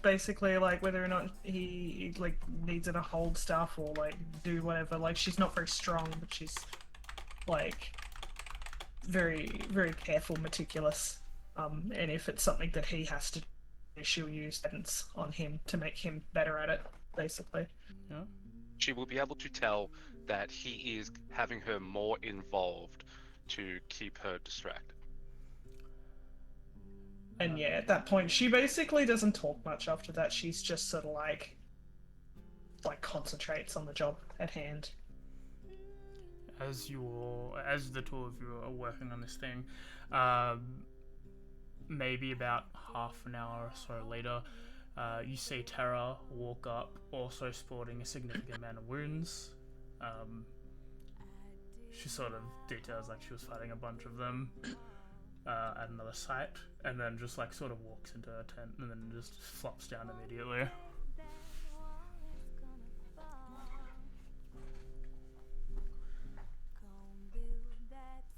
basically, like, whether or not he like needs her to hold stuff or like do whatever. Like, she's not very strong, but she's like very, very careful, meticulous. And if it's something that he has to do, she'll use guidance on him to make him better at it, basically. Yeah. She will be able to tell that he is having her more involved to keep her distracted. And yeah, at that point, she basically doesn't talk much after that. She's just sort of like concentrates on the job at hand. As the two of you are working on this thing, maybe about half an hour or so later, you see Terra walk up, also sporting a significant amount of wounds. She sort of details like she was fighting a bunch of them at another site, and then just like sort of walks into her tent and then just flops down immediately.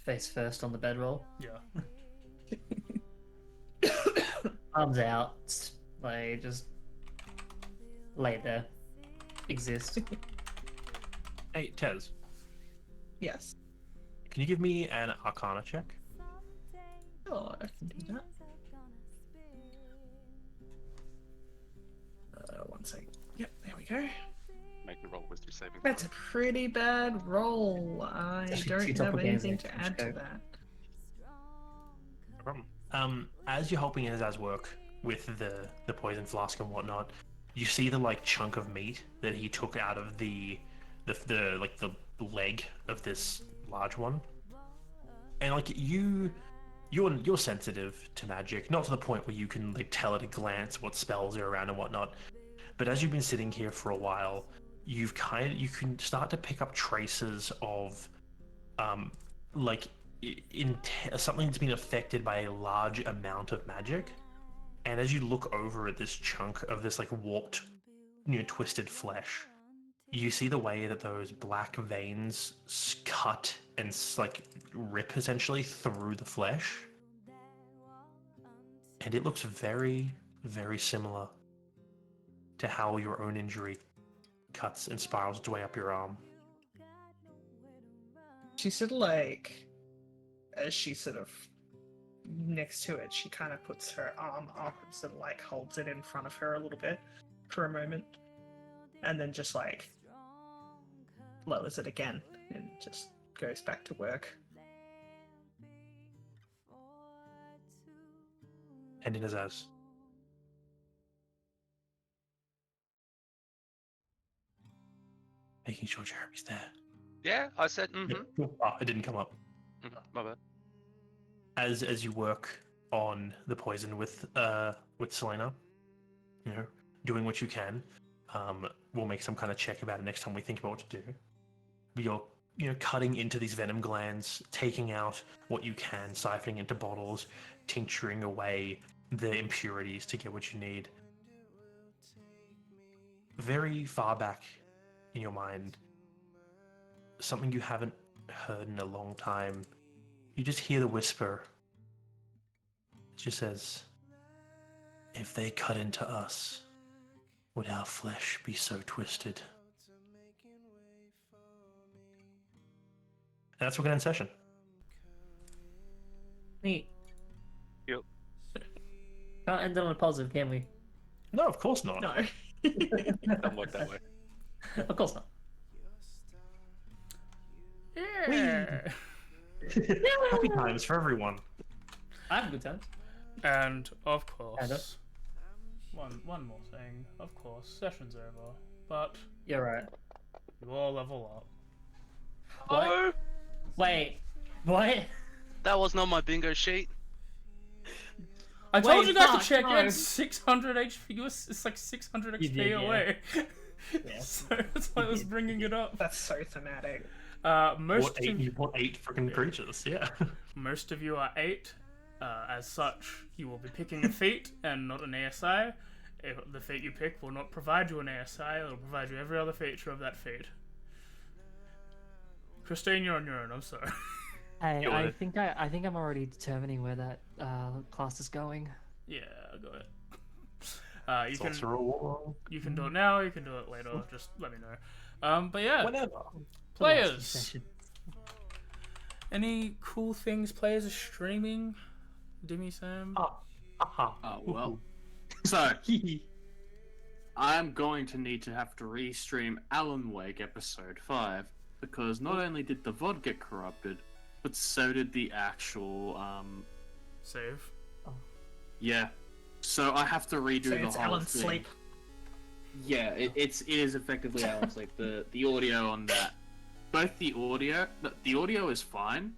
Face first on the bedroll. Yeah. Arms out. Like, just lay there. Exist. Hey, Tez, Yes. can you give me an Arcana check? Oh, I can do that. 1 second. Yep, there we go. Make me roll with your saving. That's a pretty bad roll. I don't She's have up against anything it. to add to that. No problem. As you're helping Azaz work with the poison flask and whatnot, you see the like chunk of meat that he took out of the leg of this large one, and like you're sensitive to magic, not to the point where you can like tell at a glance what spells are around and whatnot. But as you've been sitting here for a while, you can start to pick up traces of something that's been affected by a large amount of magic. And as you look over at this chunk of this like warped, twisted flesh, you see the way that those black veins cut and like rip essentially through the flesh. And it looks very, very similar to how your own injury cuts and spirals its way up your arm. She sort of like, as she sort of next to it, she kind of puts her arm up and sort of like holds it in front of her a little bit for a moment, and then just like lowers it again and just goes back to work. And in Azaz. Making sure Jeremy's there. Yeah, I said. It didn't come up. My bad. As you work on the poison with Selena, doing what you can, we'll make some kind of check about it next time we think about what to do. You're cutting into these venom glands, taking out what you can, siphoning into bottles, tincturing away the impurities to get what you need. Very far back in your mind, something you haven't heard in a long time, you just hear the whisper. It just says, "If they cut into us, would our flesh be so twisted?" And that's what we're going to end session. Neat. Yep. Can't end it on a positive, can we? No, of course not. No. Don't work that way. Of course not. Yeah. Happy times for everyone. I have a good time. And of Kinda. course, one more thing. Of course, session's over, but You're right. you all level up. What? Oh, Wait. What? that was not my bingo sheet. I told Wait, you guys fuck, to check. no. You had 600 HP. It's like 600 You XP did, yeah. away. Yeah. So that's why I was bringing it up. That's so thematic. You bought 8 freaking creatures, yeah. Most of you are 8. As such, you will be picking a feat and not an ASI. The feat you pick will not provide you an ASI. It will provide you every other feature of that feat. Christine, you're on your own. I'm sorry. Hey, Go I ahead. think I'm already determining where that class is going. Yeah, go ahead. You It's can also a war. you can do it now. You can do it later. Just let me know. But yeah, Whenever. players. Session. Any cool things players are streaming? Dimmy Sam. Aha. Oh, well. So, I'm going to need to have to restream Alan Wake episode 5 because not only did the VOD get corrupted, but so did the actual Save. Yeah. So I have to redo So the it's whole Alan's thing. sleep. Yeah, it is effectively Alan's sleep. The audio on that, both the audio is fine,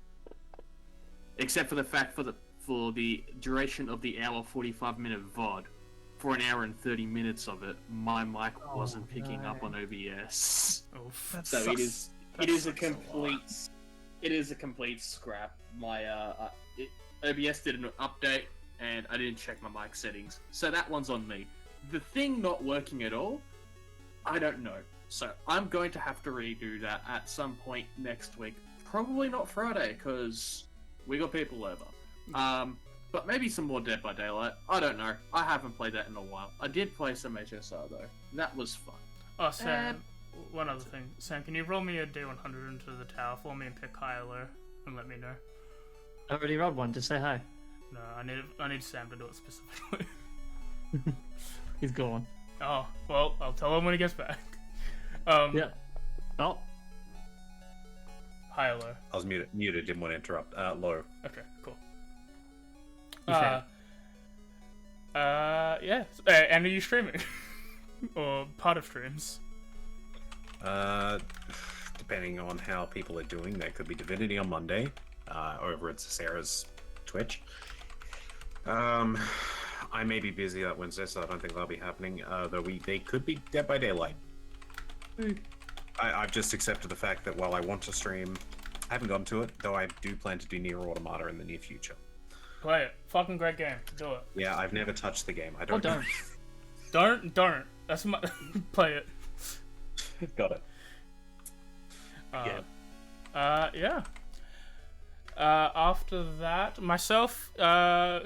except for the fact for the duration of the hour 45-minute VOD. For an hour and 30 minutes of it, my mic wasn't picking up on OBS. Oof. That So sucks. it is a complete scrap. My OBS did an update and I didn't check my mic settings, so that one's on me. The thing not working at all, I don't know. So I'm going to have to redo that at some point next week. Probably not Friday because we got people over. But maybe some more Dead by Daylight. I don't know. I haven't played that in a while. I did play some HSR though. That was fun. Oh, Sam, one other thing. Sam, can you roll me a D100 into the tower for me and pick high or low? And let me know. I already rolled one. Just say hi. No, I need Sam to do it specifically. He's gone. Oh, well, I'll tell him when he gets back. Yeah. Oh. High or low? I was muted, didn't want to interrupt. Low. Okay, cool. You fair. Yeah. And are you streaming? Or part of streams? Depending on how people are doing, there could be Divinity on Monday, over at Sarah's Twitch. I may be busy that Wednesday, so I don't think that'll be happening. Though they could be Dead by Daylight. I've just accepted the fact that while I want to stream, I haven't gotten to it, though I do plan to do Nier Automata in the near future. Play it. Fucking great game. Do it. Yeah, I've never touched the game. I Or don't. don't. Don't. That's my... Play it. Got it. Yeah. After that, myself,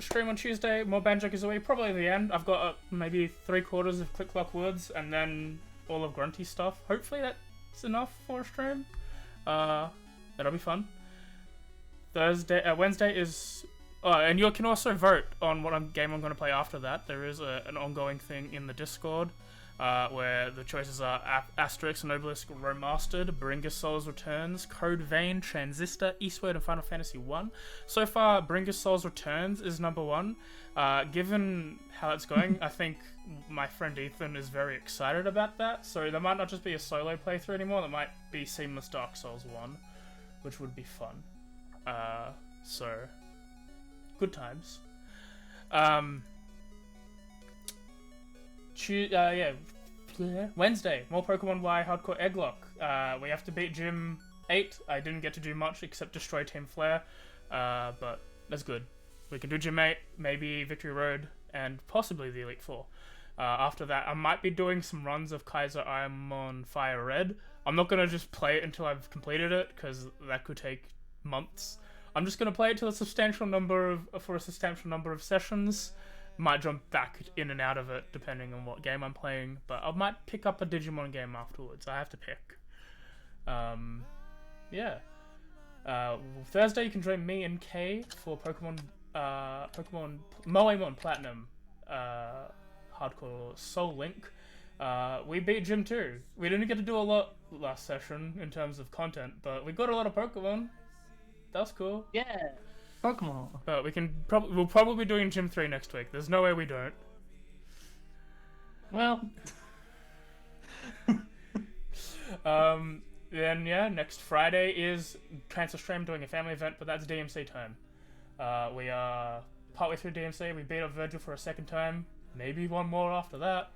stream on Tuesday, more Banjo-Kazooie, probably at the end. I've got maybe 3/4 of Click Clock Woods, and then all of Grunty stuff. Hopefully that's enough for a stream. That'll be fun. Wednesday is... and you can also vote on what game I'm going to play after that. There is an ongoing thing in the Discord, where the choices are Asterix and Obelisk Remastered, Bringus Souls Returns, Code Vein, Transistor, Eastward, and Final Fantasy 1. So far, Bringus Souls Returns is number 1. Given how it's going, I think my friend Ethan is very excited about that. So there might not just be a solo playthrough anymore, there might be Seamless Dark Souls 1, which would be fun. So, good times. Wednesday, more Pokemon Y Hardcore Egglock. We have to beat Gym 8. I didn't get to do much except destroy Team Flare, but that's good. We can do Gym 8, maybe Victory Road, and possibly the Elite Four. After that, I might be doing some runs of Kaiser I'm on Fire Red. I'm not going to just play it until I've completed it, because that could take months. I'm just going to play it for a substantial number of sessions. Might jump back in and out of it depending on what game I'm playing, but I might pick up a Digimon game afterwards. I have to pick. Yeah. Thursday you can join me and Kay for Pokemon Moemon Platinum Hardcore Soul Link. We beat Gym 2. We didn't get to do a lot last session in terms of content, but we got a lot of Pokemon. That's cool. Yeah. Pokemon. But we'll probably be doing Gym 3 next week. There's no way we don't. Well. Then yeah, next Friday is Transfer Stream doing a family event, but that's DMC time. We are partway through DMC. We beat up Virgil for a second time. Maybe one more after that.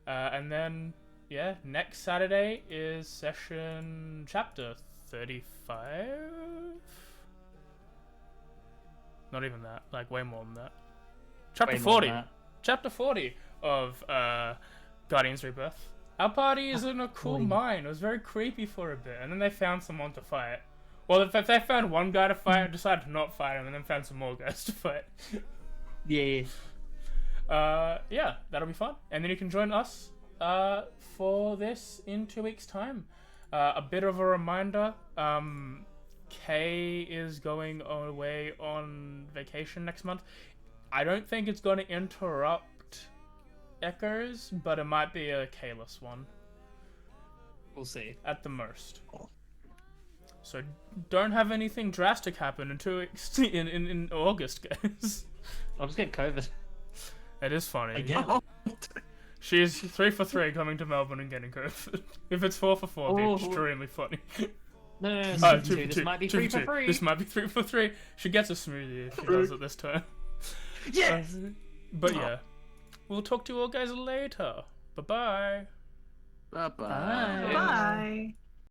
And then yeah, next Saturday is session chapter 35. Not even that, like way more than that. Chapter 40. Chapter 40 of Guardians Rebirth. Our party is in a cool mine. It was very creepy for a bit, and then they found someone to fight. Well, if they found one guy to fight, decided to not fight him, and then found some more guys to fight. Yeah. Yeah, that'll be fun. And then you can join us for this in 2 weeks' time. A bit of a reminder, Kay is going away on vacation next month. I don't think it's going to interrupt Echoes, but it might be a Kayless one. We'll see. At the most. So don't have anything drastic happen in 2 weeks in August, guys. I'll just get COVID. It is funny. Again. She's 3 for 3 coming to Melbourne and getting COVID. If it's 4 for 4, it'd be extremely funny. No, it's Oh, 2 for 2. This might be 3 for 3. This might be 3 for 3. She gets a smoothie if she does it this time. Yes! But yeah, we'll talk to you all guys later. Bye-bye. Bye-bye. Bye. Bye.